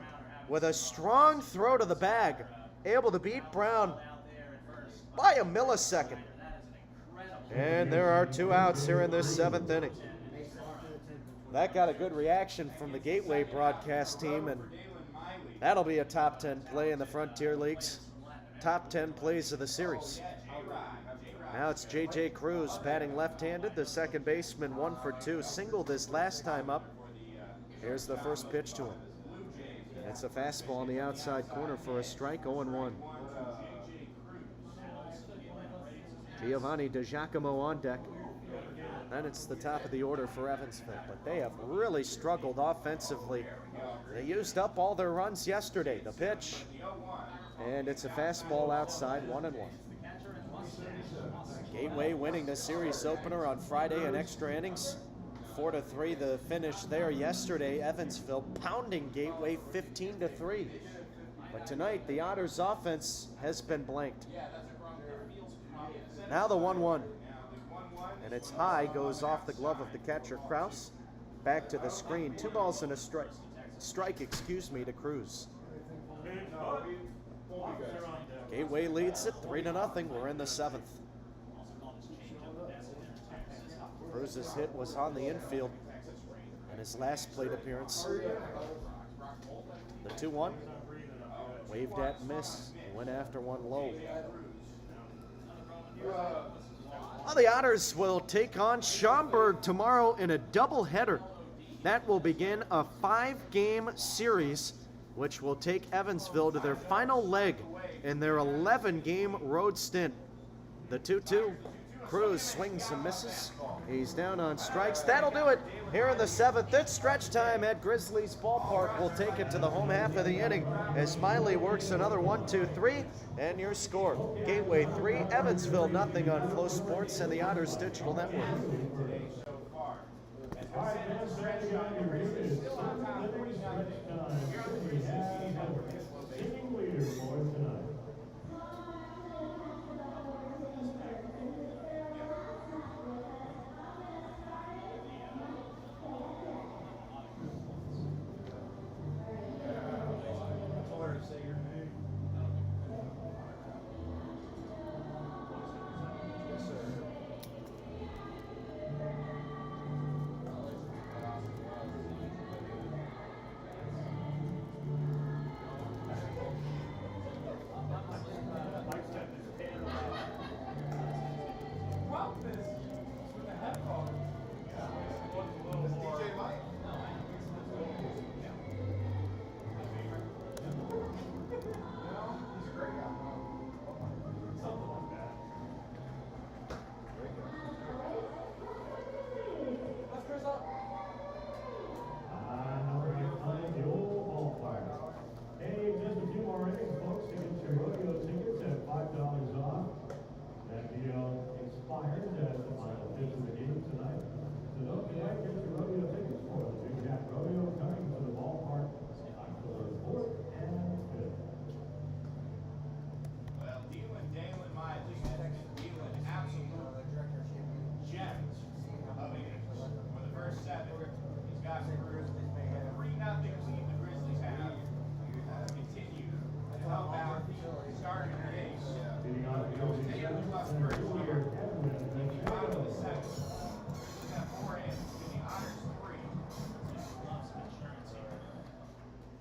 with a strong throw to the bag. Able to beat Brown by a millisecond. And there are 2 outs here in this 7th inning. That got a good reaction from the Gateway broadcast team, and that'll be a top 10 play in the Frontier Leagues. Top 10 plays of the series. Now it's J.J. Cruz batting left-handed, the second baseman, 1 for 2. Singled this last time up. Here's the first pitch to him. It's a fastball on the outside corner for a strike, 0-1. Giovanni DiGiacomo on deck. And it's the top of the order for Evansville, but they have really struggled offensively. They used up all their runs yesterday. The pitch, and it's a fastball outside, 1-1. Gateway winning the series opener on Friday in extra innings. 4-3 the finish there yesterday. Evansville pounding Gateway 15-3. But tonight the Otters offense has been blanked. Now the 1-1. And it's high, goes off the glove of the catcher Kraus. Back to the screen. 2 balls and a strike. To Cruz. Gateway leads it 3-0. We're in the 7th. Cruz's hit was on the infield in his last plate appearance. The 2-1. Waved at and missed. Went after one low. Well, the Otters will take on Schaumburg tomorrow in a doubleheader. That will begin a 5-game series, which will take Evansville to their final leg in their 11-game road stint. The 2-2. Cruz swings and misses. He's down on strikes. That'll do it here in the 7th. It's stretch time at Grizzlies Ballpark. We'll take it to the home half of the inning as Smiley works another 1-2-3. And your score, Gateway 3, Evansville nothing on Flow Sports and the Otters Digital Network. All right, man, stretch on your races. 7th inning stretch time. We have inning leader for tonight.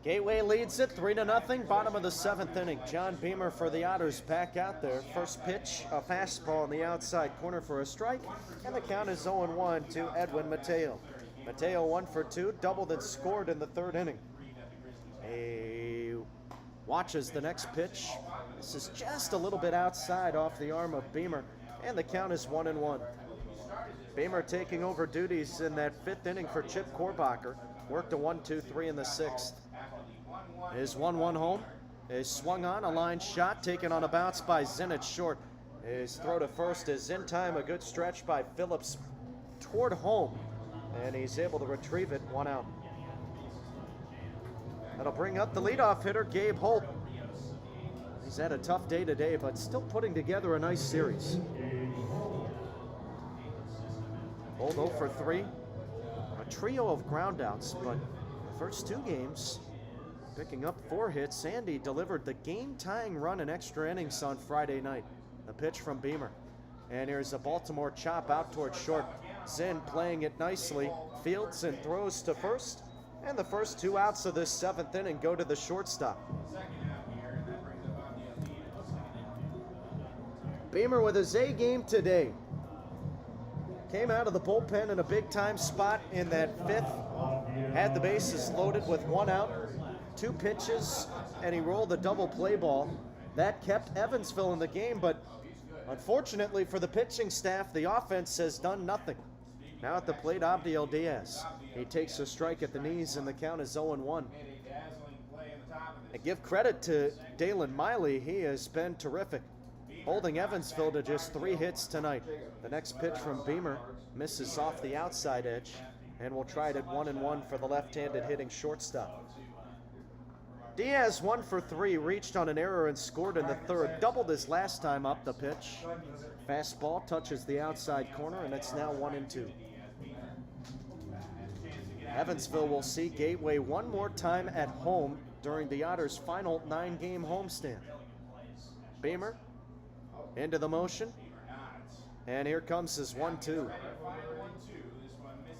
Gateway leads it 3-0, bottom of the 7th inning. John Beamer for the Otters back out there. First pitch, a fastball in the outside corner for a strike, and the count is 0-1 to Edwin Mateo. Mateo 1 for 2, doubled and scored in the 3rd inning. He watches the next pitch. This is just a little bit outside off the arm of Beamer, and the count is 1-1. Beamer taking over duties in that 5th inning for Chip Korbacher. Worked a 1-2-3 in the 6th. His 1-1 home is swung on, a line shot taken on a bounce by Zinich short. His throw to first is in time, a good stretch by Phillips toward home, and he's able to retrieve it, 1 out. That'll bring up the leadoff hitter, Gabe Holt. He's had a tough day today, but still putting together a nice series. Holt 0 for 3. A trio of groundouts, but the first 2 games picking up 4 hits. Andy delivered the game-tying run in extra innings on Friday night. The pitch from Beamer. And here's a Baltimore chop out towards short. Zinn playing it nicely. Fields and throws to first. And the first 2 outs of this 7th inning go to the shortstop. Beamer with his A game today. Came out of the bullpen in a big-time spot in that 5th. Had the bases loaded with 1 out. 2 pitches, and he rolled a double play ball. That kept Evansville in the game, but unfortunately for the pitching staff, the offense has done nothing. Now at the plate, Abdiel Diaz. He takes a strike at the knees, and the count is 0-1. And give credit to Dalen Miley. He has been terrific, holding Evansville to just 3 hits tonight. The next pitch from Beamer misses off the outside edge, and we'll try it at 1-1 for the left-handed hitting shortstop. Diaz 1 for 3, reached on an error and scored in the 3rd. Doubled his last time up the pitch. Fastball touches the outside corner, and it's now 1-2. Evansville will see Gateway one more time at home during the Otters' final 9-game homestand. Beamer into the motion, and here comes his 1-2.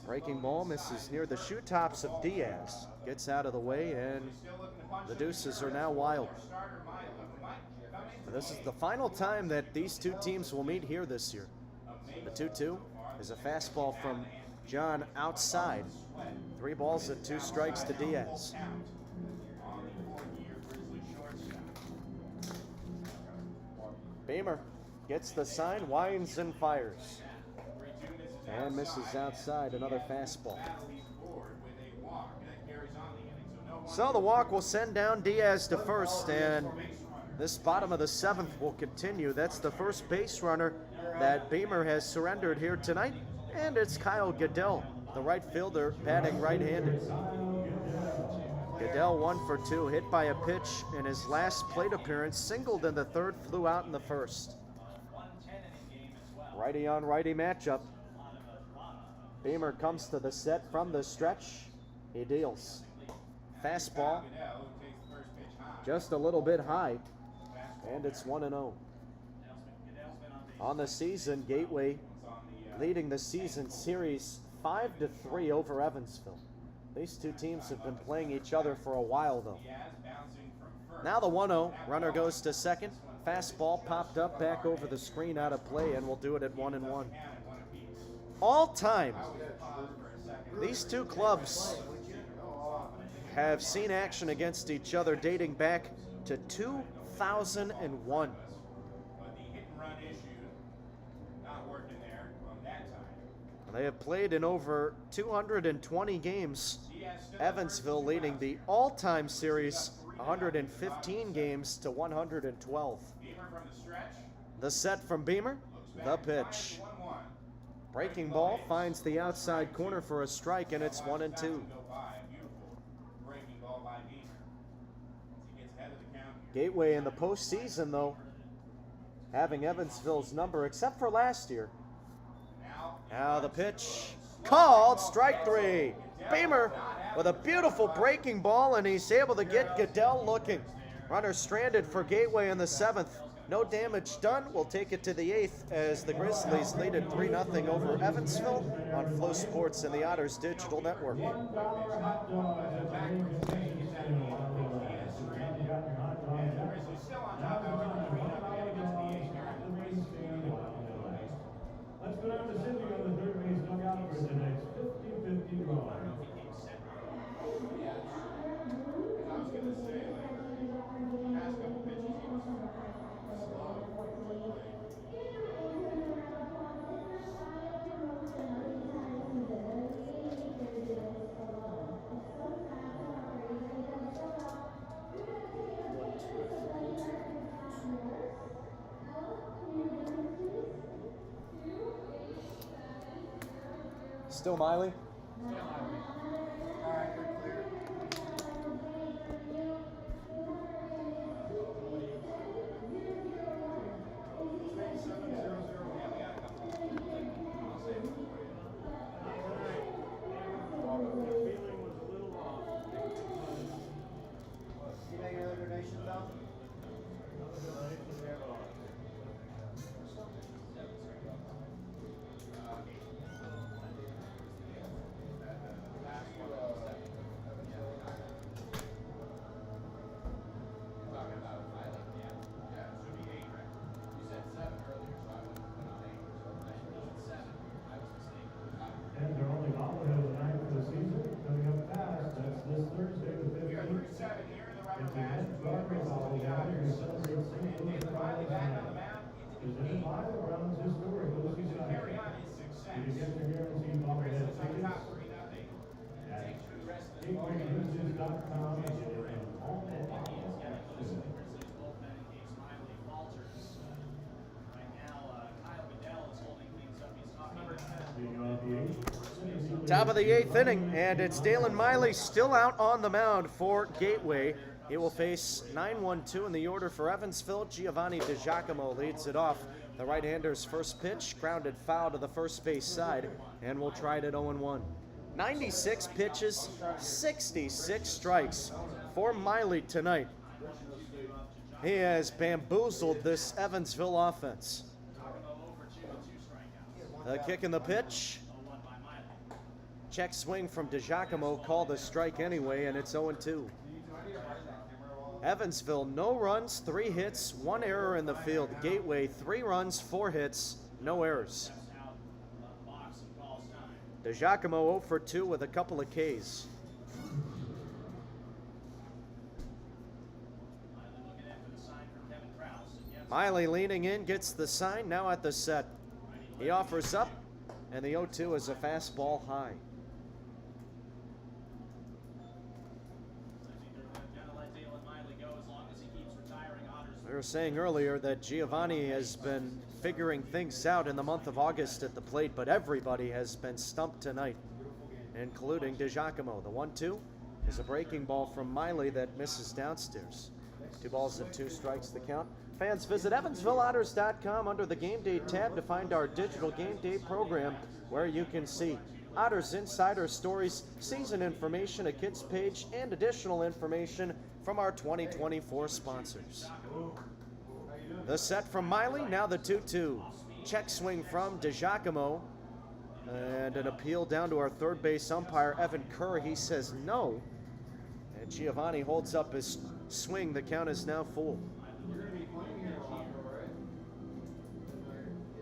Breaking ball misses near the shoe tops of Diaz. Gets out of the way, and the deuces are now wild. This is the final time that these 2 teams will meet here this year. The 2-2 is a fastball from John outside. 3 balls and 2 strikes to Diaz. Beamer gets the sign, winds and fires. And misses outside, another fastball. So the walk will send down Diaz to first, and this bottom of the 7th will continue. That's the first base runner that Beamer has surrendered here tonight, and it's Kyle Goodell, the right fielder, batting right-handed. Goodell 1 for 2, hit by a pitch in his last plate appearance, singled in the 3rd, flew out in the 1st. Righty on righty matchup. Beamer comes to the set from the stretch. He deals. Fastball, just a little bit high, and it's 1-0. On the season, Gateway leading the season series 5-3 over Evansville. These 2 teams have been playing each other for a while, though. Now the 1-0, runner goes to second. Fastball popped up back over the screen, out of play, and we'll do it at 1-1. All time, these 2 clubs have seen action against each other dating back to 2001. They have played in over 220 games. Evansville leading the all-time series 115 games to 112. The set from Beamer, the pitch. Breaking ball finds the outside corner for a strike, and it's 1-2. Gateway in the postseason, though, having Evansville's number, except for last year. Now the pitch, called, strike 3. Beamer with a beautiful breaking ball, and he's able to get Goodell looking. Runner stranded for Gateway in the 7th. No damage done. We'll take it to the 8th as the Grizzlies lead it 3-0 over Evansville on Flow Sports and the Otters Digital Network. $1 hot dogs at the Still Miley? Alright, you're clear. You make another donation, Tom? And their only bobblehead of the night for the season, coming up fast, that's this Thursday, the 15th. It's the Men's Rugby bobblehead, who celebrates St. Louis Riley's night. Presented by the Browns Historic Lucy Side. You can get your guaranteed bobblehead tickets at gatewaybusiness.com and all the bobbleheads. Top of the 8th inning, and it's Dalen Miley still out on the mound for Gateway. He will face 9-1-2 in the order for Evansville. Giovanni DiGiacomo leads it off. The right-hander's first pitch, grounded foul to the first base side, and we'll try it at 0-1. 96 pitches, 66 strikes for Miley tonight. He has bamboozled this Evansville offense. The kick and the pitch. Check swing from DiGiacomo, called a strike anyway, and it's 0-2. Evansville, no runs, 3 hits, 1 error in the field. Gateway, 3 runs, 4 hits, no errors. DiGiacomo 0 for 2 with a couple of Ks. Miley leaning in, gets the sign, now at the set. He offers up, and the 0-2 is a fastball high. We were saying earlier that Giovanni has been figuring things out in the month of August at the plate, but everybody has been stumped tonight, including DiGiacomo. The 1-2 is a breaking ball from Miley that misses downstairs. 2 balls and 2 strikes the count. Fans, visit EvansvilleOtters.com under the Game Day tab to find our digital Game Day program, where you can see Otters insider stories, season information, a kids page, and additional information from our 2024 sponsors. The set from Miley, now the 2-2. Check swing from DiGiacomo, and an appeal down to our third base umpire, Evan Kerr. He says no, and Giovanni holds up his swing. The count is now full.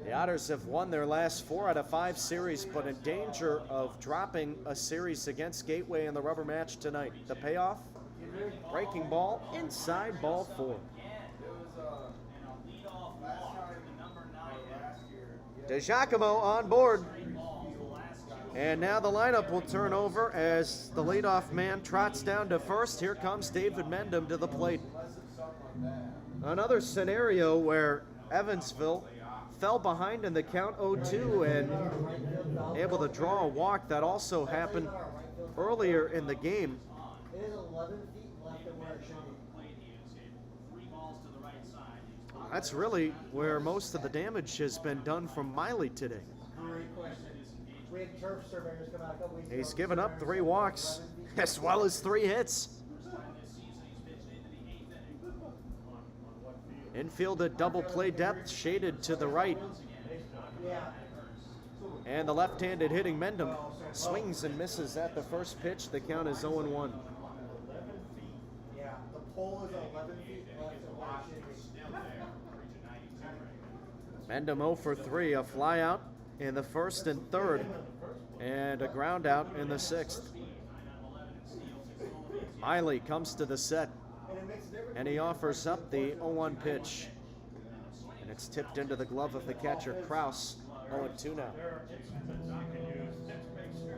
The Otters have won their last 4 out of 5 series, but in danger of dropping a series against Gateway in the rubber match tonight. The payoff? Breaking ball, inside ball 4. DiGiacomo on board. And now the lineup will turn over as the leadoff man trots down to first. Here comes David Mendham to the plate. Another scenario where Evansville fell behind in the count 0-2 and able to draw a walk. That also happened earlier in the game. It is 11 feet left of where it should be. That's really where most of the damage has been done from Miley today. Great question. We had turf surveyors come out a couple weeks ago. He's given up 3 walks as well as 3 hits. Infield at double play depth, shaded to the right. And the left-handed hitting Mendham swings and misses at the first pitch. The count is 0-1. Yeah, the pole is 11 feet left of where it should be. Mendham 0 for 3, a fly out in the first and third, and a ground out in the 6th. Miley comes to the set, and he offers up the 0-1 pitch. And it's tipped into the glove of the catcher, Kraus. 0-2 now.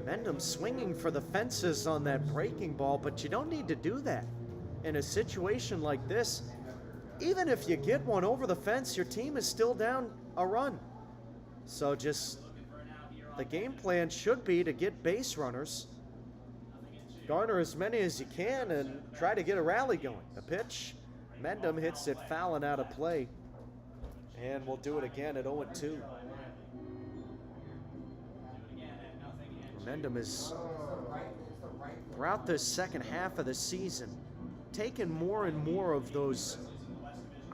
Mendham swinging for the fences on that breaking ball, but you don't need to do that in a situation like this. Even if you get one over the fence, your team is still down a run. So just the game plan should be to get base runners, garner as many as you can, and try to get a rally going. The pitch, Mendham hits it foul and out of play. And we'll do it again at 0-2. Mendham is, throughout the second half of the season, taken more and more of those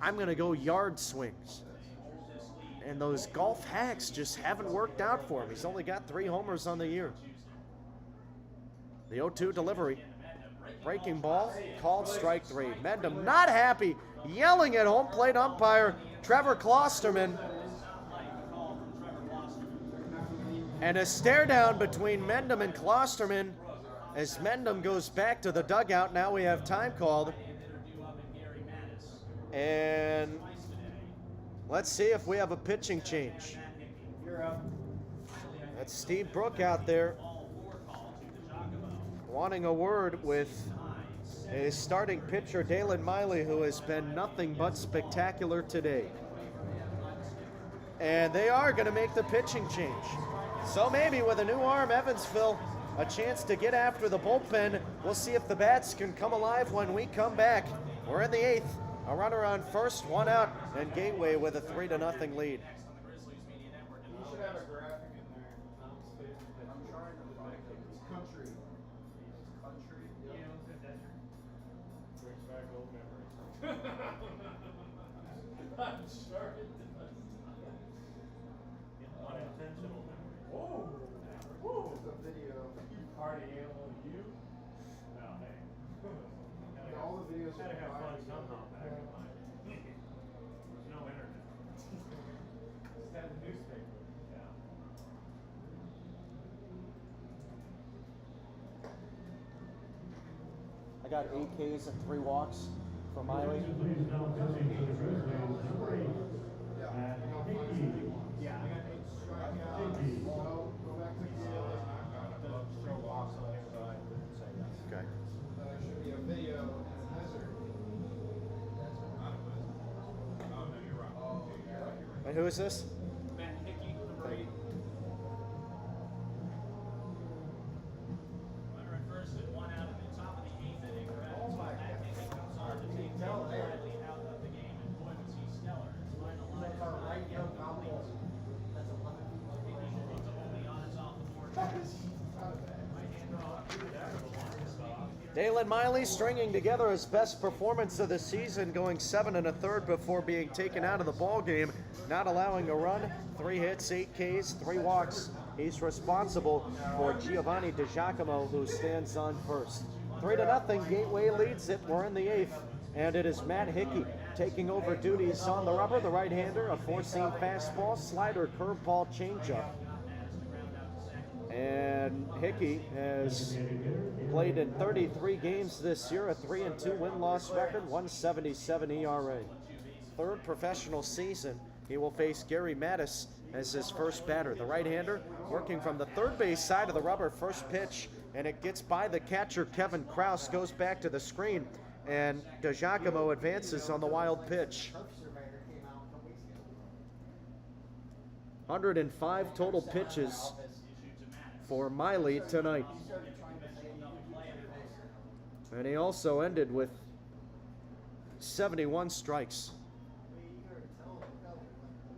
I'm going to go yard swings. And those golf hacks just haven't worked out for him. He's only got 3 homers on the year. The 0-2 delivery. Breaking ball, called strike 3. Mendham not happy, yelling at home plate umpire Trevor Klosterman. And a stare down between Mendham and Klosterman as Mendham goes back to the dugout. Now we have time called. And let's see if we have a pitching change. That's Steve Brook out there wanting a word with his starting pitcher, Dalen Miley, who has been nothing but spectacular today. And they are going to make the pitching change. So maybe with a new arm, Evansville, a chance to get after the bullpen. We'll see if the bats can come alive when we come back. We're in the 8th. A runner on first, 1 out, and Gateway with a 3-0 lead. You should have a graphic in there. I'm trying to find it. It's country. Country. Brings back old memories. I'm sure it does. Unintentional memories. Whoa. Whoa. It's a video. You party animal, you. Well, hey. All the videos Gotta have fun are somehow back in my day. There's no internet. Just had the newspaper. Yeah. I got 8 Ks and 3 walks for Miley. Please now pitching for the Grizzlies, number 8. Matt Hickey. Yeah, I got 8 strikeouts. Hickey. So go back to the ceiling. I'm gonna show walks on him, but I didn't say yes. Okay. There should be a video in the desert. Not a wizard. Oh, no, you're right. Oh, you're right. And who is this? Matt Hickey, number 8. Runner at first and 1 out at the top of the 8th inning. Oh my Matt Hickey comes on to take Tell Taylor there. Bradley out of the game, and boy was he stellar. His final line is Our not right yet young complete. combo. That's 11. Hickey moving to only odds off the board. Right-hander off to the back of the line. Dalen Miley stringing together his best performance of the season, going 7 1/3 before being taken out of the ball game, not allowing a run, 3 hits, 8 Ks, 3 walks. He's responsible for Giovanni DiGiacomo, who stands on first. 3-0, Gateway leads it. We're in the 8th, and it is Matt Hickey taking over duties on the rubber, the right-hander, a 4-seam fastball, slider, curveball, changeup. And Hickey has played in 33 games this year, a 3-2 win-loss record, 1.77 ERA. 3rd professional season. He will face Gary Mattis as his first batter. The right-hander working from the third base side of the rubber, first pitch, and it gets by the catcher Kevin Kraus, goes back to the screen, and DiGiacomo advances on the wild pitch. 105 total pitches for Miley tonight. And he also ended with 71 strikes.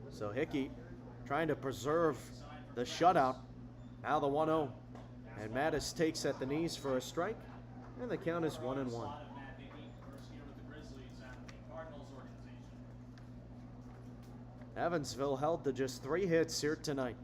So Hickey trying to preserve the shutout. Now the 1-0. And Mattis takes at the knees for a strike. And the count is 1-1. Evansville held to just 3 hits here tonight.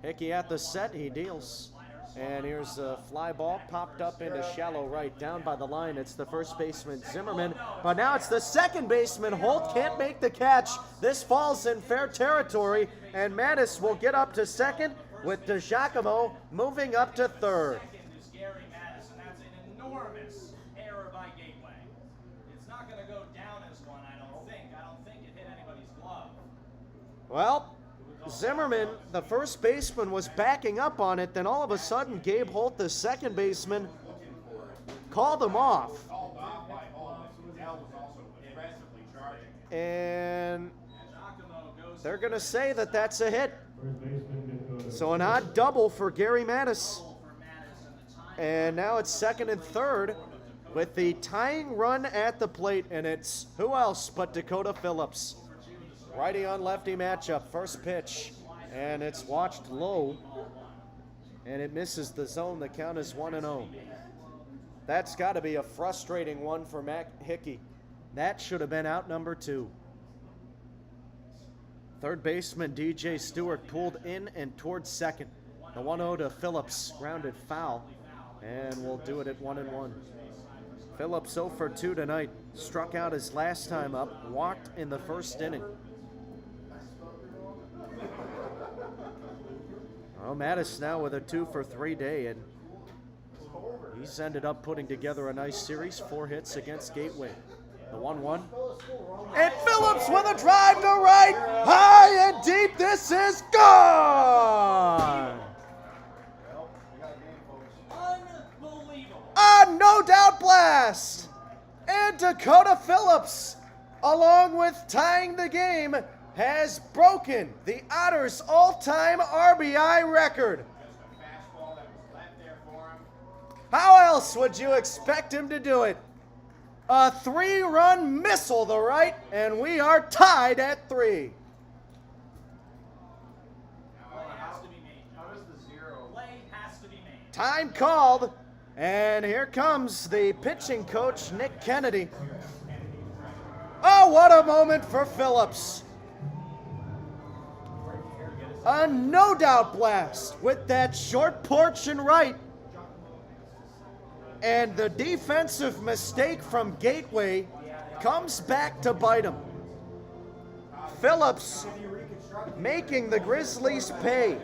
Hickey at the set, he deals. And here's a fly ball popped up into shallow right, down by the line. It's the first baseman, Zimmerman. But now it's the second baseman. Holt can't make the catch. This falls in fair territory, and Mattis will get up to second with DiGiacomo moving up to third. Second is Gary Mattis, and that's an enormous error by Gateway. It's not going to go down as one, I don't think. I don't think it hit anybody's glove. Well, Zimmerman, the first baseman, was backing up on it. Then all of a sudden, Gabe Holt, the second baseman, called him off. Called off by Hall. Dell was also aggressively charging. And Giacomo goes they're going to say that that's a hit. First baseman Dakota. So an odd double for Gary Mattis. For Mattis and the time And now it's second and third with the tying run at the plate, and it's who else but Dakota Phillips. Righty on lefty matchup, first pitch, and it's watched low, and it misses the zone. The count is 1-0. That's got to be a frustrating one for Matt Hickey. That should have been out number 2. Third baseman DJ Stewart pulled in and towards second. The 1-0 to Phillips, grounded foul, and we'll do it at 1-1. Phillips 0 for 2 tonight. Struck out his last time up, walked in the first inning. Oh, Mattis now with a 2 for 3 day, and he's ended up putting together a nice series. 4 hits against Gateway. The 1-1. And Phillips with a drive to right, high and deep. This is gone. unbelievable. A no doubt blast. And Dakota Phillips, along with tying the game, has broken the Otters' all-time RBI record. Fastball that was left there for him. How else would you expect him to do it? A 3-run missile to right, and we are tied at 3. Play has to be made. How does the zero? Play has to be made. Time called, and here comes the pitching coach, Nick Kennedy. Oh, what a moment for Phillips. A no doubt blast with that short porch and right. And the defensive mistake from Gateway comes back to bite him. Phillips making the Grizzlies pay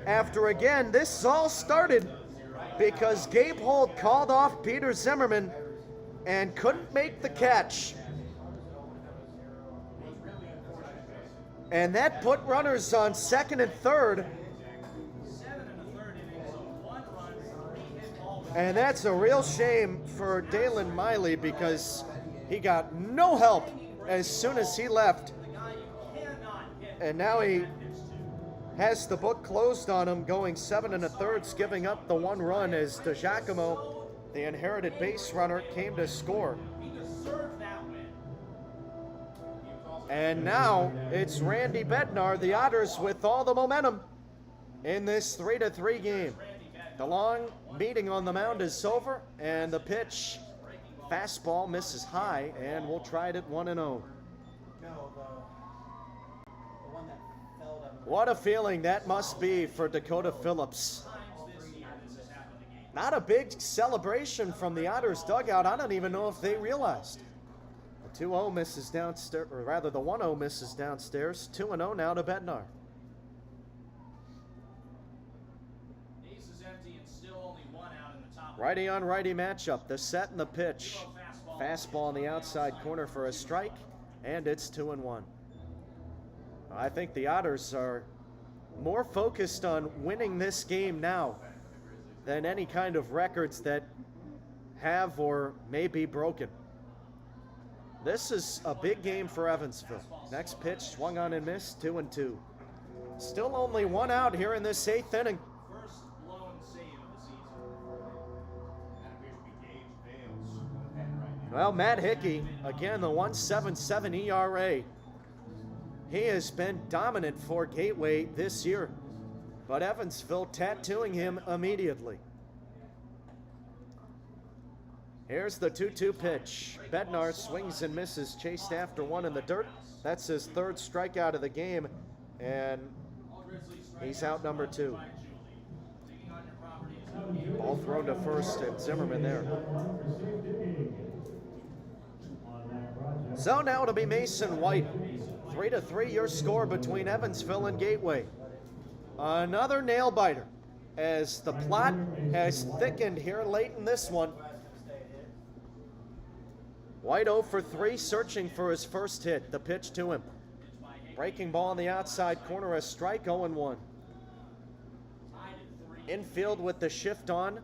after, again, this all started because Gabe Holt called off Peter Zimmerman and couldn't make the catch. And that put runners on second and third. 7 1/3 innings, a 1-run, 3-hit ball. And that's a real shame for Dalen Miley because he got no help as soon as he left. The guy you cannot hit. And now he has the book closed on him, going 7 1/3, giving up the 1 run as DeGiacomo, the inherited base runner, came to score. He deserved that win. And now it's Randy Bednar, the Otters, with all the momentum in this 3-3 game. The long meeting on the mound is over, and the pitch, fastball, misses high, and we'll try it at 1-0. No, the one that fell down. What a feeling that must be for Dakota Phillips. Times this year this has happened again. Not a big celebration from the Otters dugout. I don't even know if they realized. The 2-0 misses downstairs, or rather the 1-0 misses downstairs. 2-0 now to Bednar. Ace is empty and still only 1 out in the top. Righty on righty matchup. The set and the pitch. Fastball on the outside corner for a strike, and it's 2-1. I think the Otters are more focused on winning this game now than any kind of records that have or may be broken. This is a big game for Evansville. Next pitch swung on and missed, 2-2. Still only 1 out here in this 8th inning. First blown save of the season. That appears to be Gage Bales on the pen right now. Well, Matt Hickey, again, the 1.77 ERA. He has been dominant for Gateway this year, but Evansville tattooing him immediately. Here's the 2-2 pitch. Bednar swings and misses, chased after 1 in the dirt. That's his 3rd strikeout of the game, and he's out number 2. Ball thrown to first, and Zimmerman there. So now it'll be Mason White. 3-3 your score between Evansville and Gateway. Another nail biter as the plot has thickened here late in this one. White 0 for 3, searching for his first hit. The pitch to him. Breaking ball on the outside corner, a strike, 0-1. Infield with the shift on.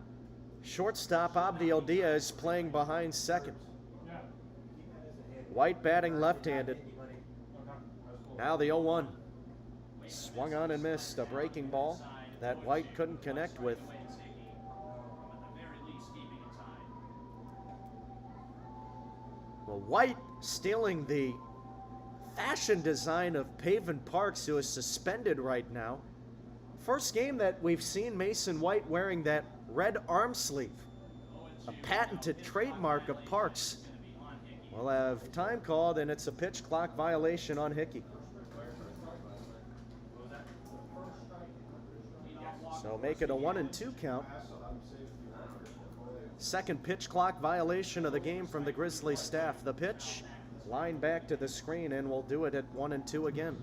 Shortstop Abdiel Diaz playing behind second. White batting left-handed. Now the 0-1. Swung on and missed a breaking ball that White couldn't connect with. Well, White stealing the fashion design of Paven Parks, who is suspended right now. First game that we've seen Mason White wearing that red arm sleeve, a patented trademark of Parks. We'll have time called, and it's a pitch clock violation on Hickey. So make it a 1-2 count. Second pitch clock violation of the game from the Grizzlies staff. The pitch, line back to the screen, and we'll do it at 1-2 again.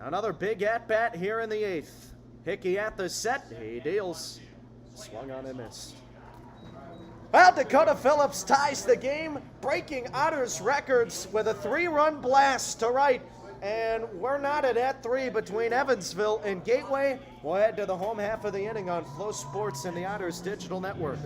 Another big at-bat here in the 8th. Hickey at the set. He deals. Swung on and missed. Well, Dakota Phillips ties the game, breaking Otters records with a 3-run blast to right. And we're knotted at 3 between Evansville and Gateway. We'll head to the home half of the inning on Flow Sports and the Otters Digital Network.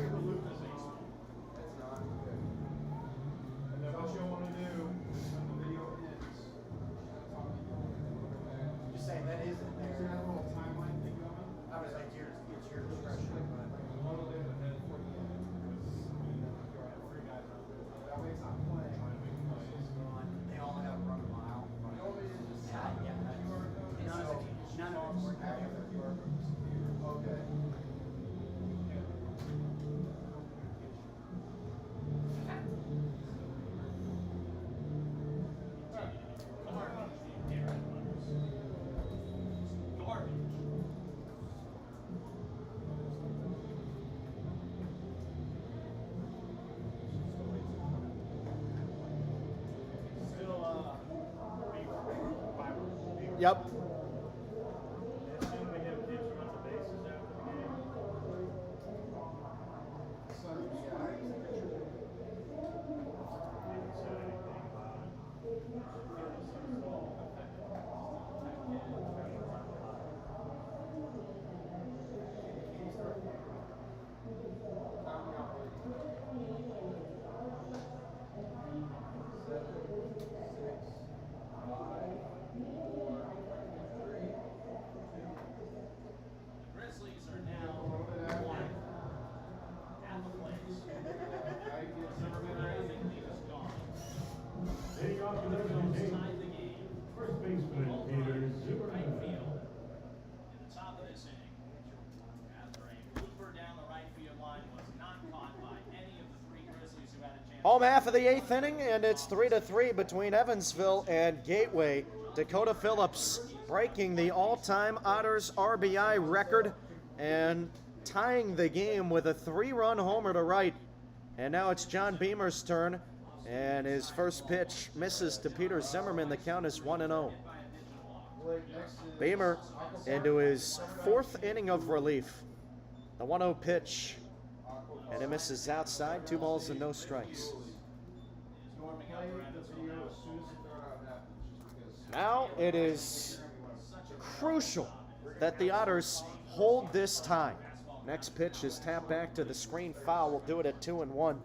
Yep. Home half of the 8th inning, and it's 3-3 between Evansville and Gateway. Dakota Phillips breaking the all-time Otters RBI record and tying the game with a 3-run homer to right. And now it's John Beamer's turn, and his first pitch misses to Peter Zimmerman. The count is 1-0. Beamer into his 4th inning of relief. The 1-0 pitch, and it misses outside. 2 balls and no strikes. Now it is crucial that the Otters hold this tie. Next pitch is tapped back to the screen foul. We'll do it at 2-1.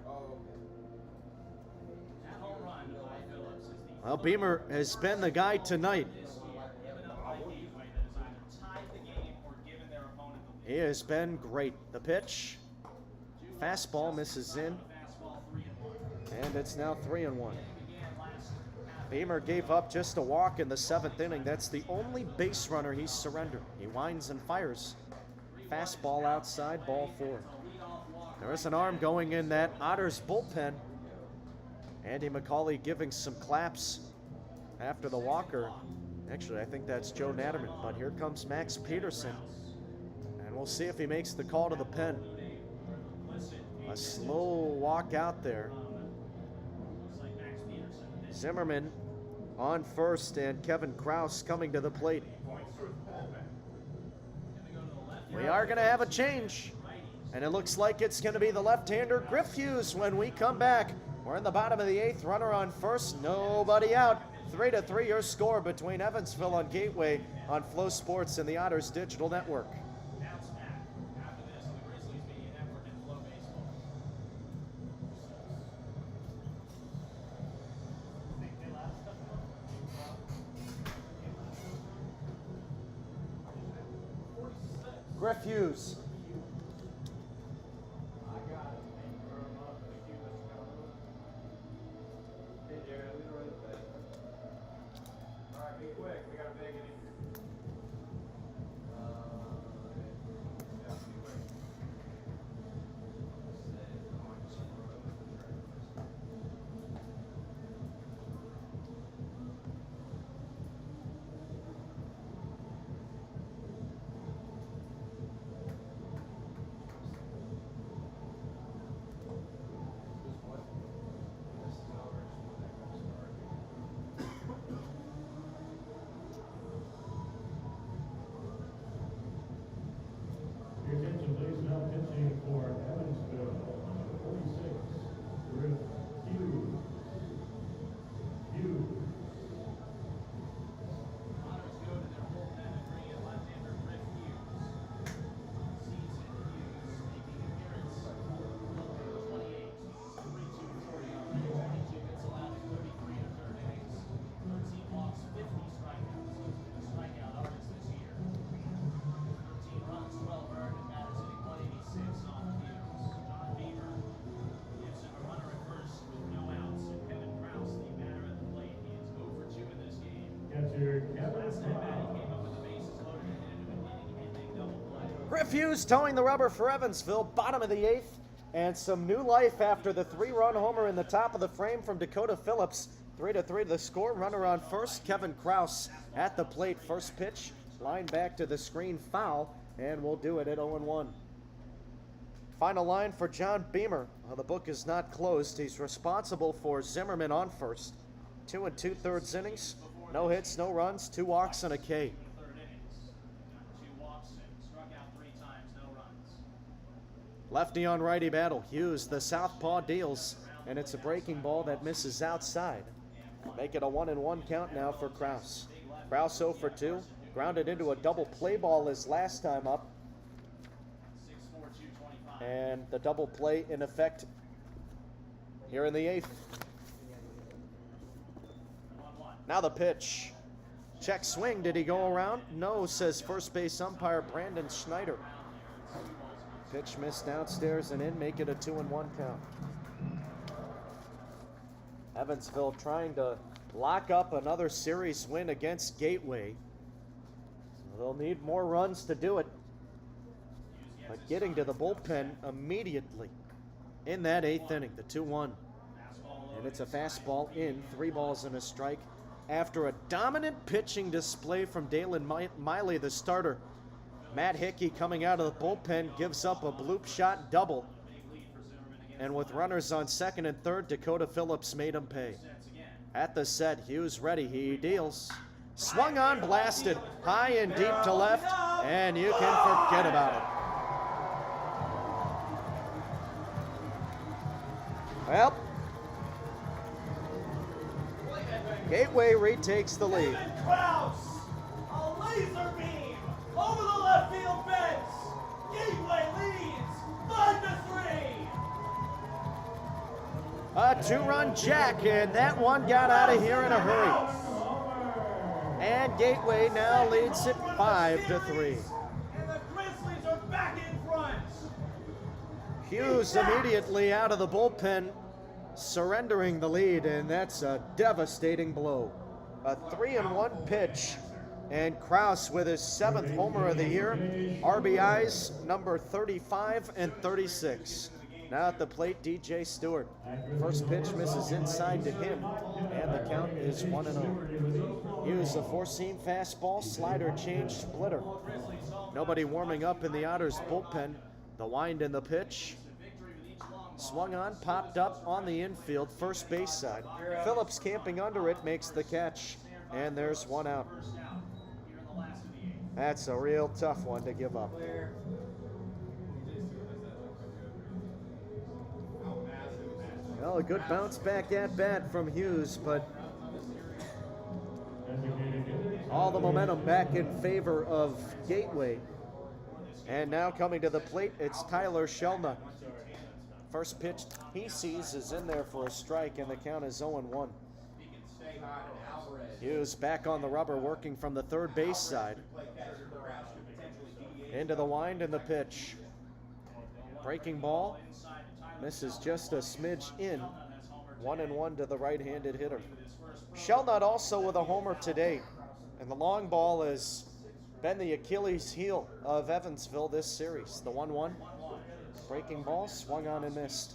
Well, Beamer has been the guy tonight. He has been great. The pitch, fastball misses in, and it's now 3-1. Beamer gave up just a walk in the 7th inning. That's the only base runner he's surrendered. He winds and fires. Fastball outside, ball 4. There is an arm going in that Otters bullpen. Andy McCauley giving some claps after the walker. Actually, I think that's Joe Natterman, but here comes Max Peterson. And we'll see if he makes the call to the pen. A slow walk out there. Zimmerman on first, and Kevin Krause coming to the plate. We are going to have a change, and it looks like it's going to be the left-hander Griff Hughes when we come back. We're in the bottom of the 8th, runner on first, nobody out. 3-3 your score between Evansville and Gateway on Flow Sports and the Otters Digital Network. Griff Hughes. Alright, be quick. We got a big inning. Yeah, be quick. Your attention, please. Now pitching for Evansville, number 46, Griff Hughes. Hughes. Otters go to their bullpen and bring in left-hander Griff Hughes. Season Hughes making appearance. 28, 42-40 already, 22 hits allowed in 33 and a third innings. 13 walks, 50 strikeouts. He's been a strikeout artist this year. 13 runs, 12 earned, and batters hitting 186 off Hughes. John Beamer gives him a runner at first with no outs, and Kevin Krause, the batter at the plate, he is 0 for 2 in this game. Catcher Kevin Last at bat, he Krause. came up with the bases loaded and hit into an inning-ending double play. Griff Hughes towing the rubber for Evansville, bottom of the 8th, and some new life after the 3-run homer in the top of the frame from Dakota Phillips. 3-3 to the score. Runner on first. Kevin Krause at the plate. First pitch, line back to the screen, foul, and we'll do it at 0-1. Final line for John Beamer. Well, the book is not closed. He's responsible for Zimmerman on first. 2 2/3 innings, no hits, no runs, 2 walks and a K. Third innings. Got 2 walks and struck out 3 times, no runs. Lefty on righty battle. Hughes, the southpaw deals, and it's a breaking ball that misses outside. Make it a 1-1 count now for Krause. Krause 0 for 2. Grounded into a double play ball his last time up, 6'4", 225. and the double play in effect here in the 8th. 1-1. Now the pitch. Check swing. Did he go around? No, says first base umpire Brandon Schneider. Pitch missed downstairs and in, make it a 2-1 count. Evansville trying to lock up another series win against Gateway. They'll need more runs to do it, but getting to the bullpen immediately in that 8th inning, the 2-1. And it's a fastball in, 3 balls and a strike. After a dominant pitching display from Dalen Miley, the starter, Matt Hickey coming out of the bullpen gives up a bloop shot double. And with runners on second and third, Dakota Phillips made him pay. At the set, Hughes ready, he deals. Swung on, blasted, high and deep to left, and you can forget about it. Well, Gateway retakes the lead. Kevin Krause, a laser beam over the left field fence. Gateway leads 5-3. A 2-run jack, and that one got out of here in a hurry. And Gateway now leads it 5-3. And the Grizzlies are back in front. Hughes immediately out of the bullpen, surrendering the lead, and that's a devastating blow. A 3-1 pitch, and Krause with his 7th homer of the year. RBIs number 35 and 36. Now at the plate, DJ Stewart. First pitch misses inside to him, and the count is 1-0. Hughes a 4-seam fastball, slider change, splitter. Nobody warming up in the Otters bullpen. The wind and the pitch. Swung on, popped up on the infield, first base side. Phillips camping under it, makes the catch, and there's 1 out. That's a real tough one to give up. Well, a good bounce back at bat from Hughes, but all the momentum back in favor of Gateway. And now coming to the plate, it's Tyler Shelna. First pitch he sees is in there for a strike, and the count is 0-1. Hughes back on the rubber, working from the third base side. Into the wind and the pitch. Breaking ball. Misses just a smidge in. 1-1 to the right-handed hitter. Shelnut also with a homer today. And the long ball has been the Achilles heel of Evansville this series. The 1-1. Breaking ball swung on and missed.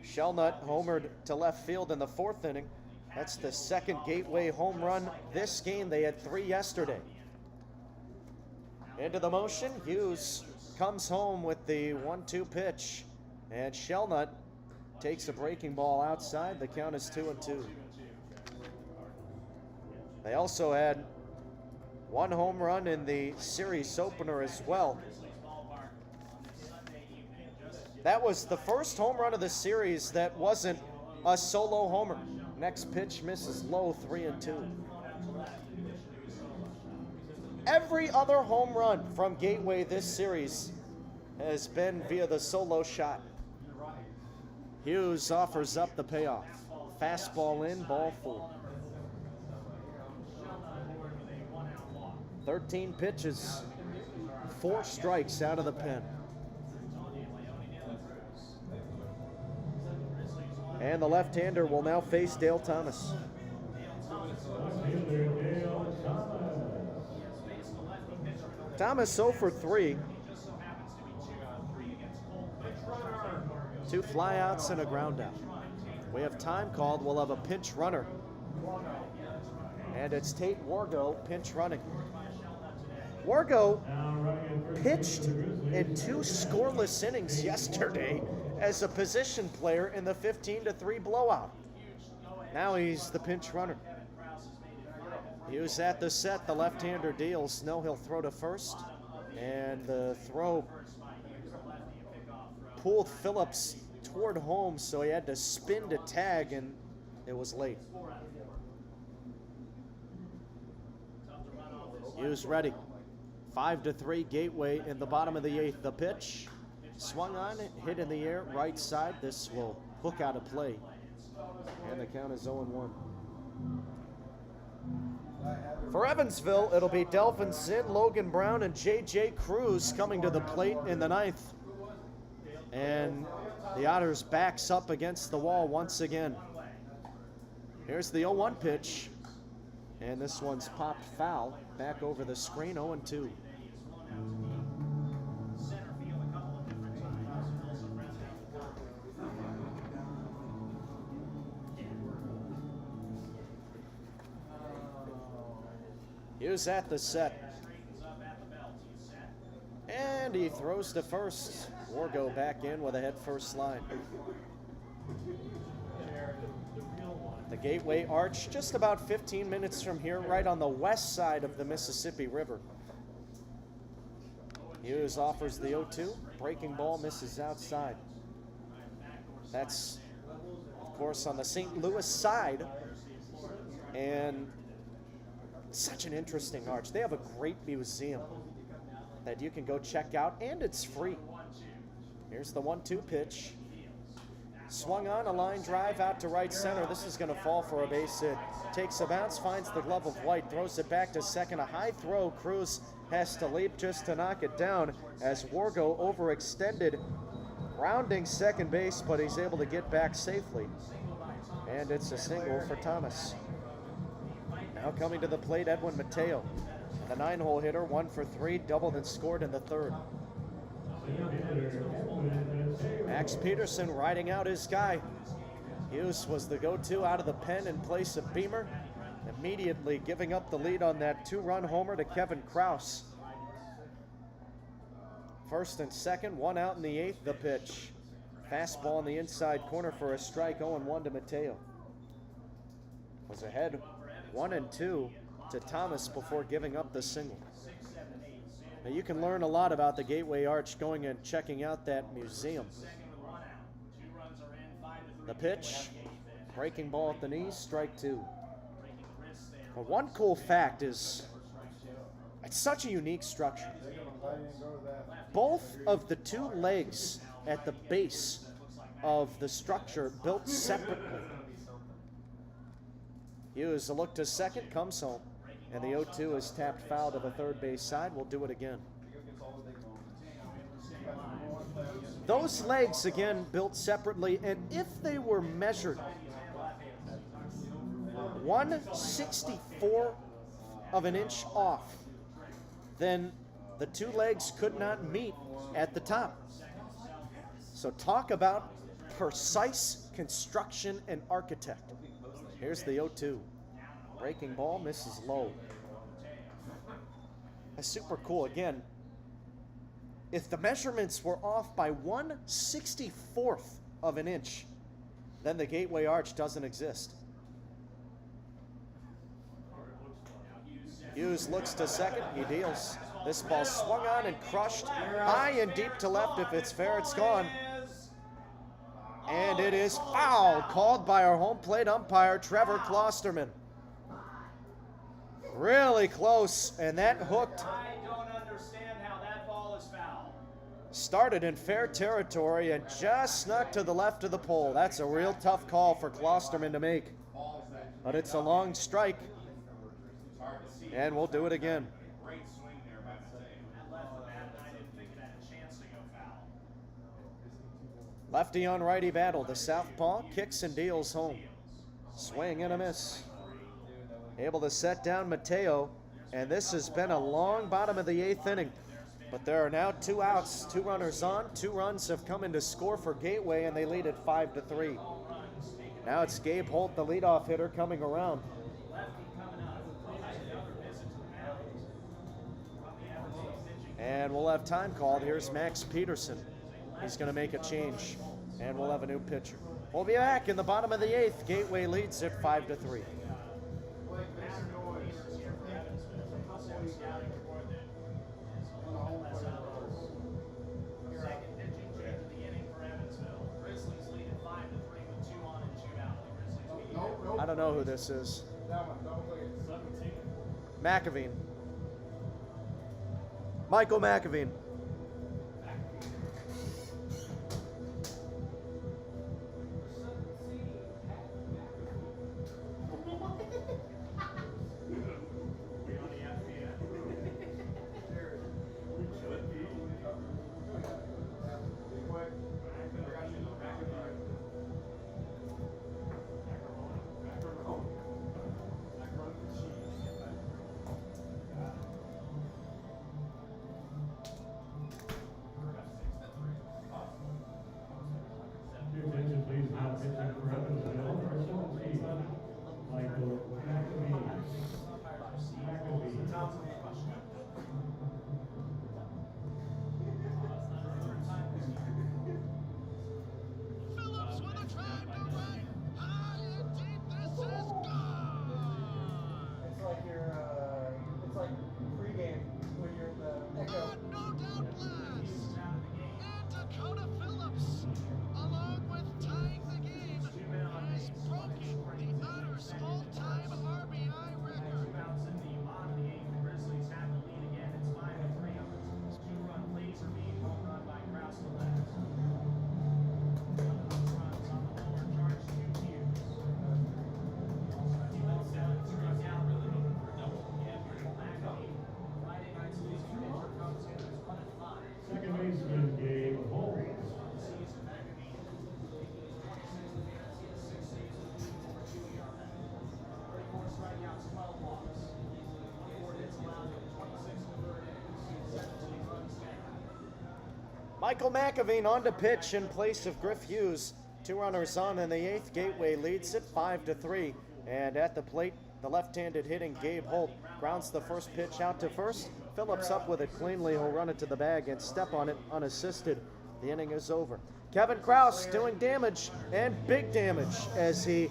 Shelnut homered to left field in the 4th inning. That's the second Gateway home run this game. They had 3 yesterday. Into the motion. Hughes comes home with the 1-2 pitch. And Shelnut takes a breaking ball outside. The count is 2-2. They also had 1 home run in the series opener as well. That was the first home run of the series that wasn't a solo homer. Next pitch misses low, 3-2. Every other home run from Gateway this series has been via the solo shot. Hughes offers up the payoff. Fastball in, ball 4. 13 pitches, 4 strikes out of the pen. And the left-hander will now face Dale Thomas. Thomas 0 for 3. 2 flyouts and a ground out. We have time called. We'll have a pinch runner. And it's Tate Wargo pinch running. Wargo pitched in 2 scoreless innings yesterday as a position player in the 15-3 blowout. Now he's the pinch runner. He was at the set. The left-hander deals. No, he'll throw to first. And the throw pulled Phillips toward home, so he had to spin to tag, and it was late. Hughes ready. 5-3 Gateway in the bottom of the 8th. The pitch swung on, hit in the air, right side. This will hook out of play. And the count is 0-1. For Evansville, it'll be Delvin Zinn, Logan Brown, and J.J. Cruz coming to the plate in the 9th. And the Otters backs up against the wall once again. Here's the 0-1 pitch. And this one's popped foul. Back over the screen, 0-2. Hughes at the set. And he throws to first. Wargo back in with a head-first slide. The Gateway Arch, just about 15 minutes from here, right on the west side of the Mississippi River. Hughes offers the 0-2. Breaking ball misses outside. That's, of course, on the St. Louis side. And such an interesting arch. They have a great museum that you can go check out, and it's free. Here's the 1-2 pitch. Swung on, a line drive out to right center. This is going to fall for a base hit. Takes a bounce, finds the glove of White, throws it back to second. A high throw. Cruz has to leap just to knock it down as Wargo overextended, rounding second base, but he's able to get back safely. And it's a single for Thomas. Now coming to the plate, Edwin Mateo. The 9-hole hitter, 1 for 3, doubled and scored in the 3rd. Max Peterson riding out his guy. Hughes was the go-to out of the pen in place of Beamer, immediately giving up the lead on that 2-run homer to Kevin Krause. First and second, 1 out in the 8th, the pitch. Fastball in the inside corner for a strike, 0-1 to Mateo. Was ahead 1-2 to Thomas before giving up the single. Now you can learn a lot about the Gateway Arch going and checking out that museum. The pitch, breaking ball at the knees, strike 2. Well, one cool fact is it's such a unique structure. Both of the 2 legs at the base of the structure built separately. Hughes a look to second, comes home. And the 0-2 is tapped foul to the third base side. We'll do it again. Those legs, again, built separately, and if they were measured 1/64 of an inch off, then the two legs could not meet at the top. So talk about precise construction and architect. Here's the 0-2. Breaking ball, misses low. That's super cool. Again, if the measurements were off by 1/64 of an inch, then the gateway arch doesn't exist. Hughes looks to second. He deals. This ball swung on and crushed high and deep to left. If it's fair, it's gone. And it is foul called by our home plate umpire, Trevor Klosterman. Really close, and that hooked. I don't understand how that ball is foul. Started in fair territory and just snuck to the left of the pole. That's a real tough call for Klosterman to make. But it's a long strike, and we'll do it again. Great swing there by Mateo. That left the bat, and I didn't think it had a chance to go foul. Lefty on righty battle. The southpaw kicks and deals home. Swing and a miss. Able to set down Mateo, and this has been a long bottom of the 8th inning. But there are now 2 outs, 2 runners on. 2 runs have come in to score for Gateway, and they lead at 5-3. Now it's Gabe Holt, the leadoff hitter, coming around. And we'll have time called. Here's Max Peterson. He's going to make a change, and we'll have a new pitcher. We'll be back in the bottom of the 8th. Gateway leads at 5-3. Second pitching change of the inning for Evansville. Grizzlies lead at 5-3 with 2 on and 2 out. The Grizzlies beat I don't know who this is. McAveen. Michael McAveen. Your attention, please. Now pitching for Evansville, number 17, Michael McAveen. Phillips with a drive to right. High and deep. This is gone. It's like it's like pregame when you're in the echo. No doubt blast. And Dakota Phillips, along with tying the game, has broken the Otters' all-time RBI record. outs in the bottom of the 8th. The Grizzlies have the lead again. It's 5-3 on the 2-run laser beam home run by Krause to left. One of those runs on the lower charge to Hughes. He lets down and struck out really looking for a double. Yeah, McAfee. Friday night's leading pitcher comes in as 1-5. Second baseman, Gabe Holt. Season McAfee taking his 26th appearance. He has 6 saves and over 2 ERA. 34 strikeouts, 12 walks. 24 hits allowed in 26 in the third innings. 17 runs down. Michael McAveen on to pitch in place of Griff Hughes. 2 runners on in the 8th. Gateway leads at 5-3. And at the plate, the left-handed hitting Gabe Holt grounds the first pitch out to first. Phillips up with it cleanly. He'll run it to the bag and step on it unassisted. The inning is over. Kevin Krause doing damage, and big damage, as he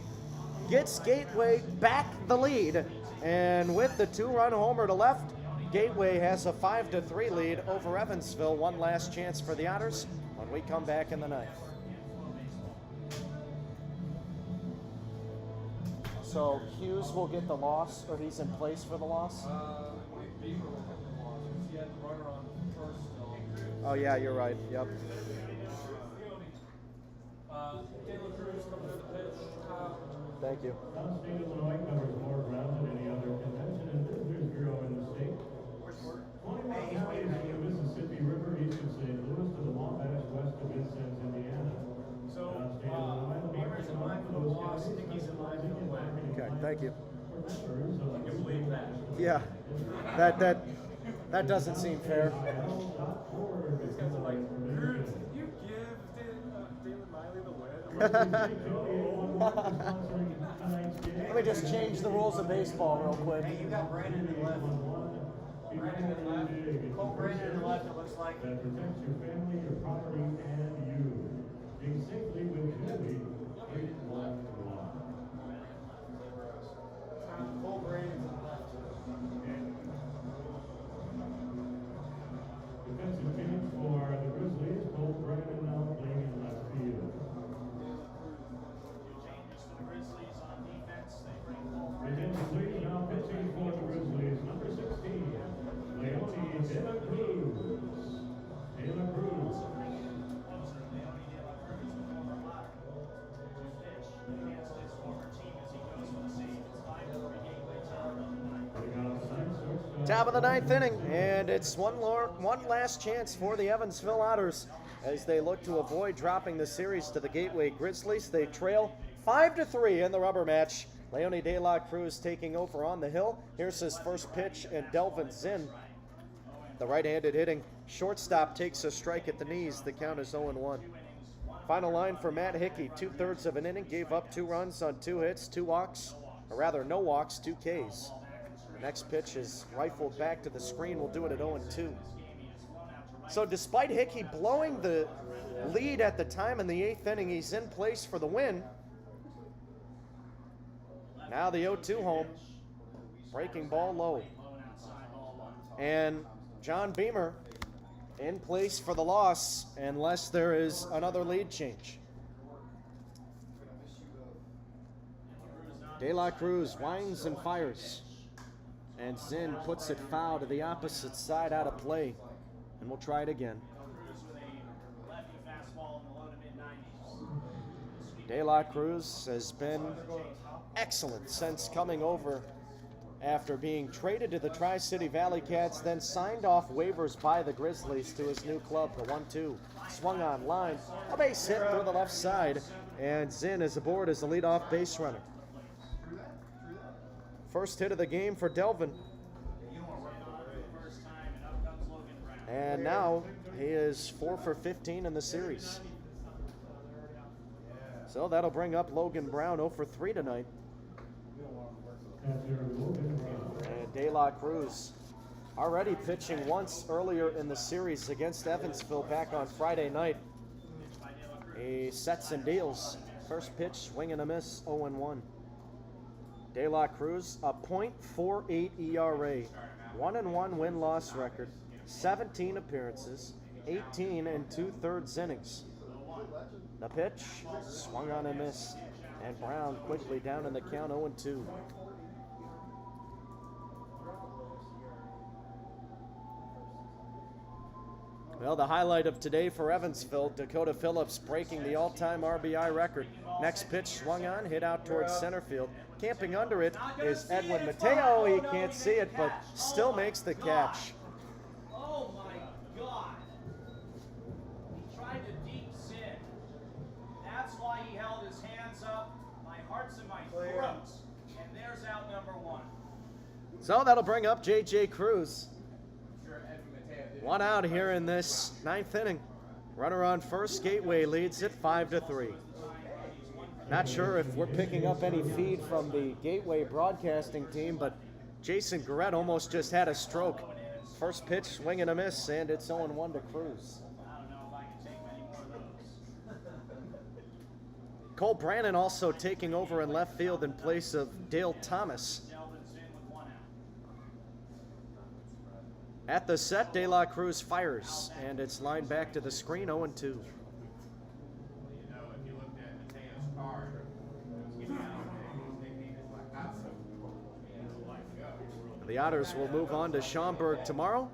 gets Gateway back the lead. And with the 2-run homer to left, Gateway has a 5-3 lead over Evansville. One last chance for the Otters when we come back in the 9th. So Hughes will get the loss, or he's in place for the loss? Oh yeah, you're right. Yep. Thank you. Downstate Illinois covers more ground than any other convention in this hero in the state. 21 counties from the Mississippi River east of St. Louis to the Wabash west of Vincennes, Indiana. So, Beavers in line for the loss, Nicky's in line for the win. Okay, thank you. Can you believe that? Yeah, that doesn't seem fair. These guys are like, you give David Miley the win? Let me just change the rules of baseball real quick. Hey, you got Brandon in the left. Brandon in the left. Cole Brandon in the left, it looks like. That protects your family, your property, and you. Being safely with Julie, 8-1-1. Cole Brandon's in the left. Defensive change for the Grizzlies. Cole Brandon now playing in left field. Changes for the Grizzlies on defense. They bring Cole Defensive lead now pitching for the Grizzlies. Number 16, Leone De La Cruz. De La Cruz. closer. Leone De La Cruz, the former Otter, to pitch against his former team as he goes for the save. It's 5-3 Gateway top of the ninth. Putting out the ninth, shortstop. Top of the ninth inning, and it's one last chance for the Evansville Otters as they look to avoid dropping the series to the Gateway Grizzlies. They trail 5-3 in the rubber match. Leone De La Cruz taking over on the hill. Here's his first pitch, and Delvin Zinn, the right-handed hitting shortstop, takes a strike at the knees. The count is 0-1. Final line for Matt Hickey, 2/3 of an inning, gave up 2 runs on 2 hits, 2 walks, or rather no walks, 2 Ks. The next pitch is rifled back to the screen. We'll do it at 0-2. So despite Hickey blowing the lead at the time in the 8th inning, he's in place for the win. Now the 0-2 home. Breaking ball low. And John Beamer in place for the loss unless there is another lead change. De La Cruz winds and fires. And Zinn puts it foul to the opposite side, out of play. And we'll try it again. Cruz with a lefty fastball in the low to mid-90s. De La Cruz has been excellent since coming over after being traded to the Tri-City Valley Cats, then signed off waivers by the Grizzlies to his new club. The 1-2 swung on line, a base hit through the left side, and Zinn is aboard as the leadoff base runner. First hit of the game for Delvin. And now he is 4 for 15 in the series. So that'll bring up Logan Brown, 0 for 3 tonight. And De La Cruz already pitching once earlier in the series against Evansville back on Friday night. He sets and deals. First pitch, swing and a miss, 0-1. De La Cruz, a .48 ERA, 1-1 win-loss record, 17 appearances, 18 and 2/3 innings. The pitch, swung on and missed, and Brown quickly down in the count, 0-2. Well, the highlight of today for Evansville, Dakota Phillips breaking the all-time RBI record. Next pitch swung on, hit out towards center field. Camping under it is Edwin Mateo. He can't see it, but still makes the catch. Oh my God. He tried to deep sin. That's why he held his hands up. My heart's in my throat. And there's out number 1. So that'll bring up J.J. Cruz. One out here in this 9th inning. Runner on first, Gateway leads it 5-3. Not sure if we're picking up any feed from the Gateway broadcasting team, but Jason Garrett almost just had a stroke. First pitch, swing and a miss, and it's 0-1 to Cruz. I don't know if I can take many more of those. Cole Brannon also taking over in left field in place of Dale Thomas. Delvin's in with 1 out. At the set, De La Cruz fires, and it's lined back to the screen, 0-2. You know, if you looked at Mateo's card, it was getting out of his nickname is like Casa. The Otters will move on to Schaumburg tomorrow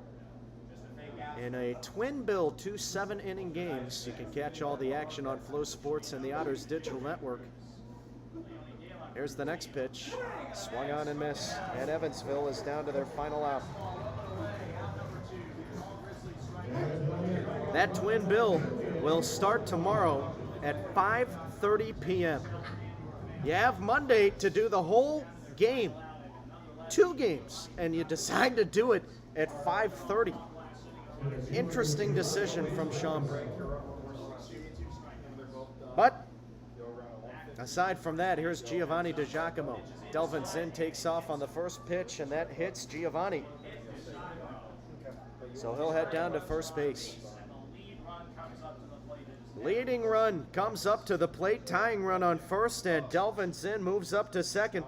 in a twin bill 2 7-inning games. You can catch all the action on Flow Sports and the Otters Digital Network. Leone De La Here's the next pitch. Swung on and missed. And Evansville is down to their final out. That twin bill will start tomorrow at 5:30 p.m. You have Monday to do the whole game, 2 games, and you decide to do it at 5:30. Interesting decision from Schaumburg. But aside from that, here's Giovanni DiGiacomo. Delvin Zinn takes off on the first pitch, and that hits Giovanni. So he'll head down to first base. Leading run comes up to the plate, tying run on first, and Delvin Zinn moves up to second.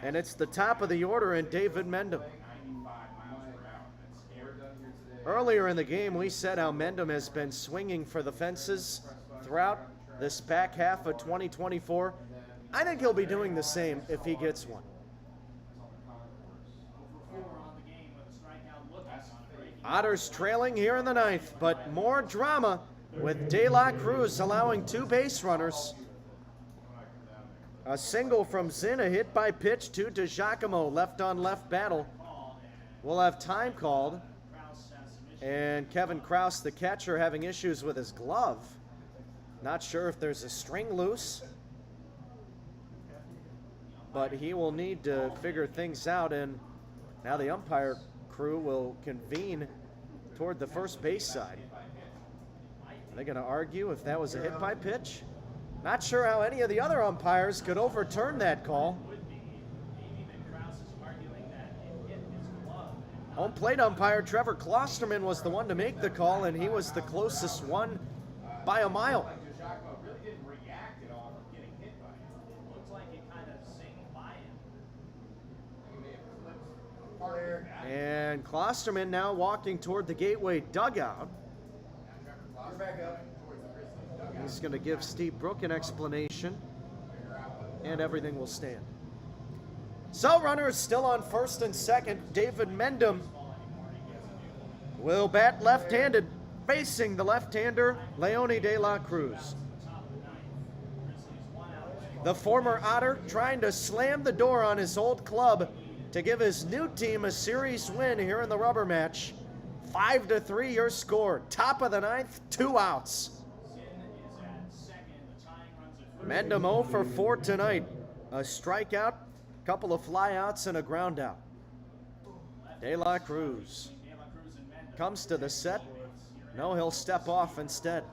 And it's the top of the order in David Mendham. Earlier in the game, we said how Mendham has been swinging for the fences throughout this back half of 2024. I think he'll be doing the same if he gets one. Otters trailing here in the 9th, but more drama with De La Cruz allowing 2 base runners. A single from Zinn, a hit by pitch to DiGiacomo, left-on-left battle. We'll have time called. And Kevin Kraus, the catcher, having issues with his glove. Not sure if there's a string loose, but he will need to figure things out, and now the umpire crew will convene toward the first base side. Are they going to argue if that was a hit by pitch? Not sure how any of the other umpires could overturn that call. Home plate umpire Trevor Klosterman was the one to make the call, and he was the closest one by a mile. Really didn't react at all from getting hit by it. Looks like it kind of singed by him. And Klosterman now walking toward the Gateway dugout. He's going to give Steve Brook an explanation, and everything will stand. So runners still on first and second. David Mendham will bat left-handed, facing the left-hander, Leone De La Cruz. The former Otter trying to slam the door on his old club to give his new team a series win here in the rubber match. 5-3 your score. Top of the 9th, 2 outs. Mendham 0 for 4 tonight. A strikeout, couple of flyouts, and a ground out. De La Cruz comes to the set. No, he'll step off instead.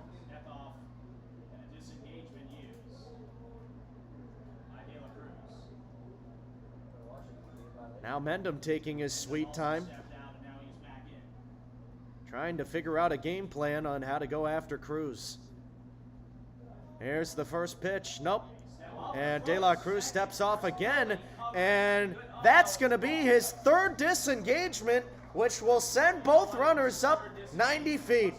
Now Mendham taking his sweet time, trying to figure out a game plan on how to go after Cruz. Here's the first pitch. Nope. And De La Cruz steps off again, and that's going to be his 3rd disengagement, which will send both runners up 90 feet.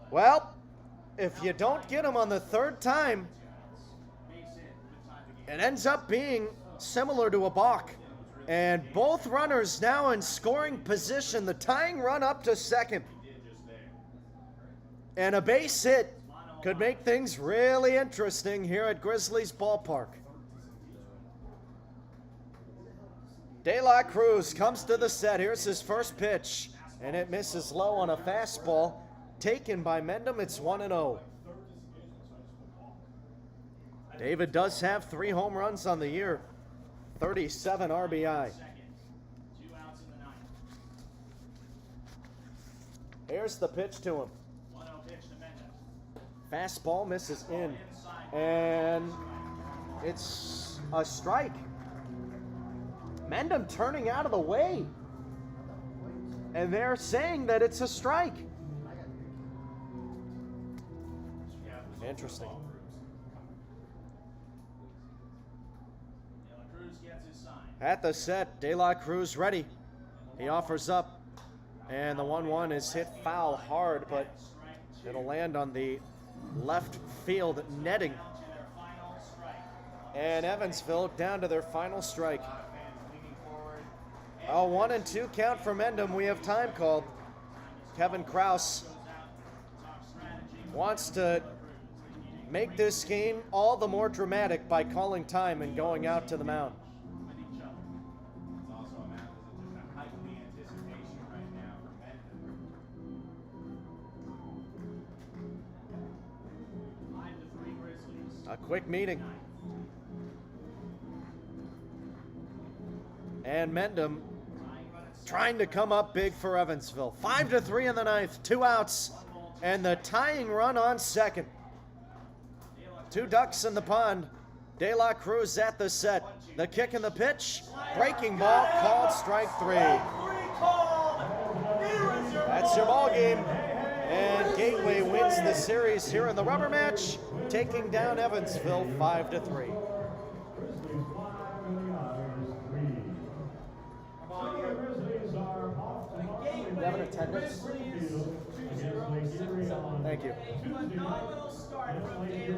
Well, if you don't get him on the 3rd time, it ends up being similar to a balk. And both runners now in scoring position, the tying run up to second. And a base hit could make things really interesting here at Grizzlies ballpark. De La Cruz comes to the set. Here's his first pitch, and it misses low on a fastball taken by Mendham. It's 1-0. David does have 3 home runs on the year, 37 RBI. Here's the pitch to him. Fastball misses in, and it's a strike. Mendham turning out of the way, and they're saying that it's a strike. Interesting. At the set, De La Cruz ready. He offers up, and the 1-1 is hit foul hard, but it'll land on the left field netting. And Evansville down to their final strike. A 1-2 count for Mendham. We have time called. Kevin Kraus wants to make this game all the more dramatic by calling time and going out to the mound. It's also a mound that's just a heightened anticipation right now for Mendon. 5-3 Grizzlies. A quick meeting. And Mendham trying to come up big for Evansville. 5-3 in the ninth, 2 outs, and the tying run on second. 2 ducks in the pond. De La Cruz at the set. The kick and the pitch. Breaking ball called strike 3. That's your ball game. And Gateway wins the series here in the rubber match, taking down Evansville 5-3. Grizzlies 5 and the Otters 3. So the Grizzlies are off to You have an attendance? Thank you. Phenomenal start from Gateway.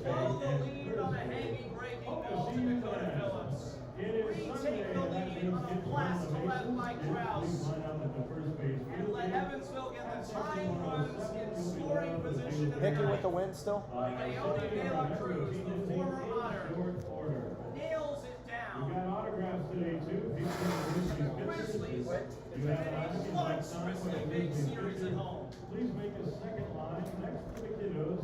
Follow the lead on a hanging breaking ball to Dakota Phillips. Retake the lead on a blast to left by Krause. And let Evansville get the tying runs in scoring position. Hickey with the win still? Leone De La Cruz, the former Otter, nails it We down. got autographs today too. Featuring the Grizzlies pitchers. You have an autograph Clutch signed for by the the big Grizzlies series at pitchers. home. Please make a second line next to the kiddos,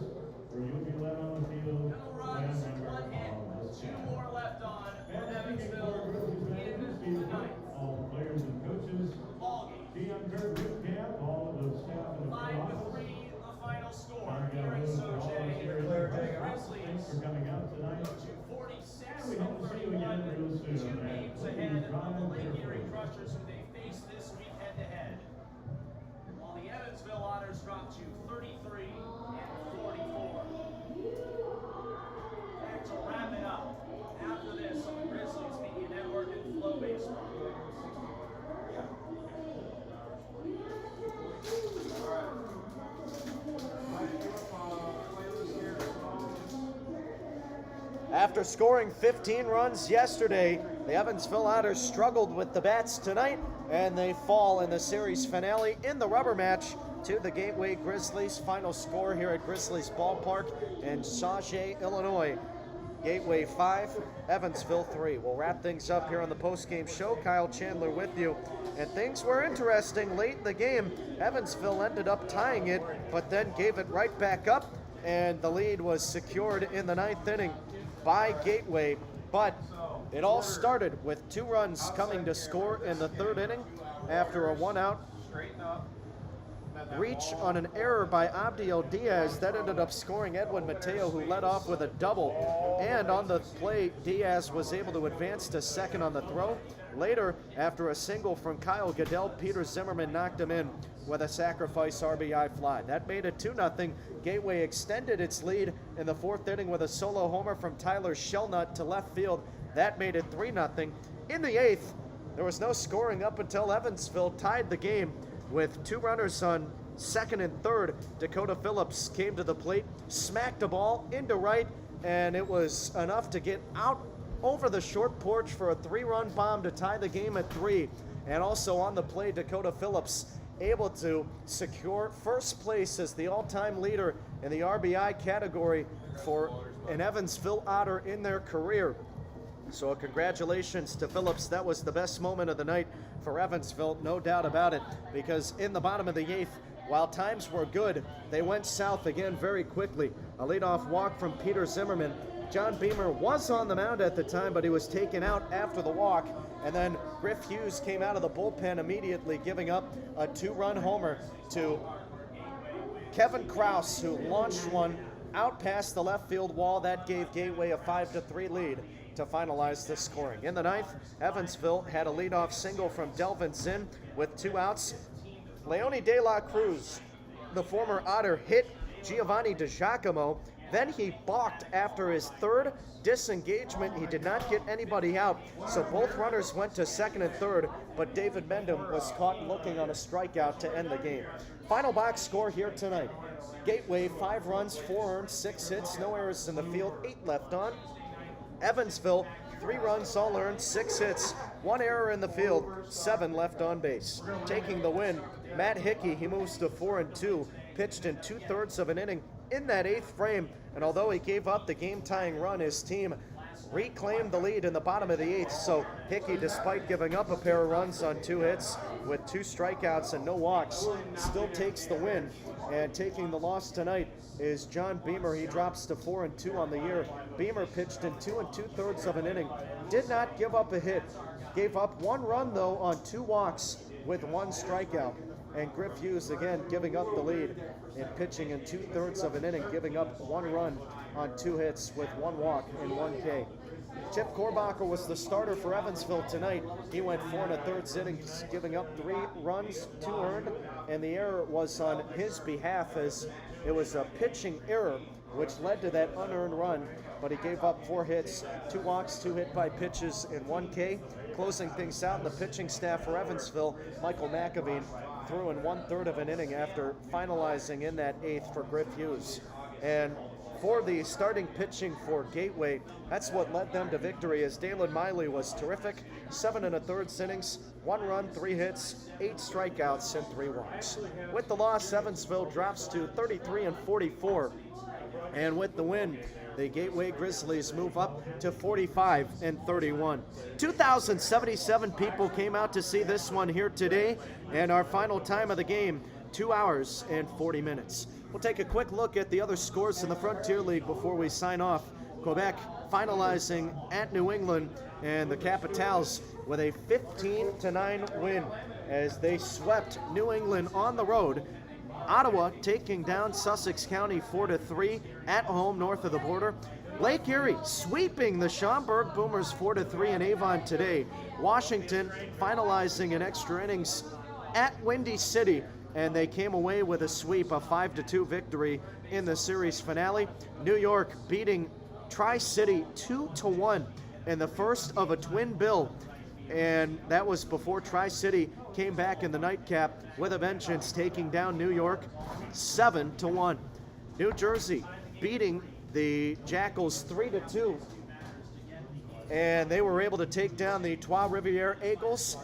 or you'll be led on the field No by a runs, member 1 hit, of the 2 staff. more left on for And speaking for Evansville Grizzlies in managers, the ninth. all the players and coaches, Ball game. T.M. Kirk boot camp, all of the staff in the front 5-3, office. the final score. I'm Here in Gavin, for all of us Soche, here the in the front office. Grizzlies Thanks for coming out tonight. go to 46 And we hope to see you again real soon. 2 And games please ahead of drive the Lake carefully. Erie Crushers, who they face this week head-to-head. While the Evansville Otters drop to 33 and 44. Back to wrap it up after this on the Grizzlies Media Network and Flow Baseball. After scoring 15 runs yesterday, the Evansville Otters struggled with the bats tonight, and they fall in the series finale in the rubber match to the Gateway Grizzlies. Final score here at Grizzlies Ballpark in Sauget, Illinois. Gateway 5, Evansville 3. We'll wrap things up here on the postgame show. Kyle Chandler with you. And things were interesting late in the game. Evansville ended up tying it, but then gave it right back up, and the lead was secured in the ninth inning by Gateway. But it all started with 2 runs coming to score in the third inning after a 1-out reach on an error by Abdiel Diaz that ended up scoring Edwin Mateo, who led off with a double. And on the play, Diaz was able to advance to second on the throw. Later, after a single from Kyle Goodell, Peter Zimmerman knocked him in with a sacrifice RBI fly. That made it 2-0. Gateway extended its lead in the fourth inning with a solo homer from Tyler Shellnut to left field. That made it 3-0. In the eighth, there was no scoring up until Evansville tied the game with 2 runners on second and third. Dakota Phillips came to the plate, smacked a ball into right, and it was enough to get out over the short porch for a 3-run bomb to tie the game at 3. And also on the play, Dakota Phillips able to secure first place as the all-time leader in the RBI category for an Evansville Otter in their career. So congratulations to Phillips. That was the best moment of the night for Evansville, no doubt about it, because in the bottom of the eighth, while times were good, they went south again very quickly. A leadoff walk from Peter Zimmerman. John Beamer was on the mound at the time, but he was taken out after the walk. And then Griff Hughes came out of the bullpen immediately, giving up a 2-run homer to Kevin Krause, who launched one out past the left field wall. That gave Gateway a 5-3 lead to finalize the scoring. In the ninth, Evansville had a leadoff single from Delvin Zinn with 2 outs. Leone De La Cruz, the former Otter, hit Giovanni DiGiacomo. Then he balked after his third disengagement. He did not get anybody out, so both runners went to second and third, but David Mendham was caught looking on a strikeout to end the game. Final box score here tonight. Gateway, 5 runs, 4 earned, 6 hits, no errors in the field, 8 left on. Evansville, 3 runs, all earned, 6 hits, 1 error in the field, 7 left on base. Taking the win, Matt Hickey, he moves to 4-2, pitched in 2/3 of an inning, in that 8th frame, and although he gave up the game-tying run, his team reclaimed the lead in the bottom of the 8th. So Hickey, despite giving up a pair of runs on 2 hits with 2 strikeouts and no walks, still takes the win. And taking the loss tonight is John Beamer. He drops to 4-2 on the year. Beamer pitched in 2 2/3 of an inning, did not give up a hit, gave up 1 run though on 2 walks with 1 strikeout. And Griff Hughes again giving up the lead in pitching in 2/3 of an inning, giving up 1 run on 2 hits with 1 walk and 1 K. Chip Korbacher was the starter for Evansville tonight. He went 4 1/3 innings, giving up 3 runs, 2 earned, and the error was on his behalf as it was a pitching error which led to that unearned run, but he gave up 4 hits, 2 walks, 2 hit by pitches, and 1 K. Closing things out, the pitching staff for Evansville, Michael McAveen, threw in 1/3 of an inning after finalizing in that 8th for Griff Hughes. And for the starting pitching for Gateway, that's what led them to victory, as Dalen Miley was terrific. 7 1/3 innings, 1 run, 3 hits, 8 strikeouts, and 3 walks. With the loss, Evansville drops to 33-44. And with the win, the Gateway Grizzlies move up to 45-31. 2,077 people came out to see this one here today, and our final time of the game, 2 hours and 40 minutes. We'll take a quick look at the other scores in the Frontier League before we sign off. Quebec finalizing at New England, and the Capitals with a 15-9 win as they swept New England on the road. Ottawa taking down Sussex County 4-3 at home north of the border. Lake Erie sweeping the Schaumburg Boomers 4-3 in Avon today. Washington finalizing in extra innings at Windy City, and they came away with a sweep, a 5-2 victory in the series finale. New York beating Tri-City 2-1 in the first of a twin bill, and that was before Tri-City came back in the nightcap with a vengeance, taking down New York 7-1. New Jersey beating the Jackals 3-2, and they were able to take down the Trois Rivières Eagles.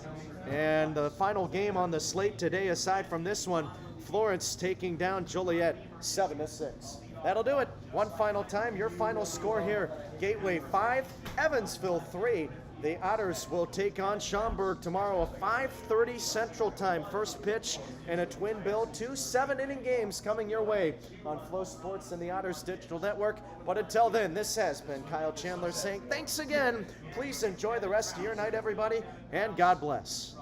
And the final game on the slate today, aside from this one, Florence taking down Joliet 7-6. That'll do it. One final time, your final score here: Gateway 5, Evansville 3. The Otters will take on Schaumburg tomorrow at 5:30 Central Time. First pitch in a twin bill. 2 7-inning games coming your way on Flow Sports and the Otters Digital Network. But until then, this has been Kyle Chandler saying thanks again. Please enjoy the rest of your night, everybody, and God bless.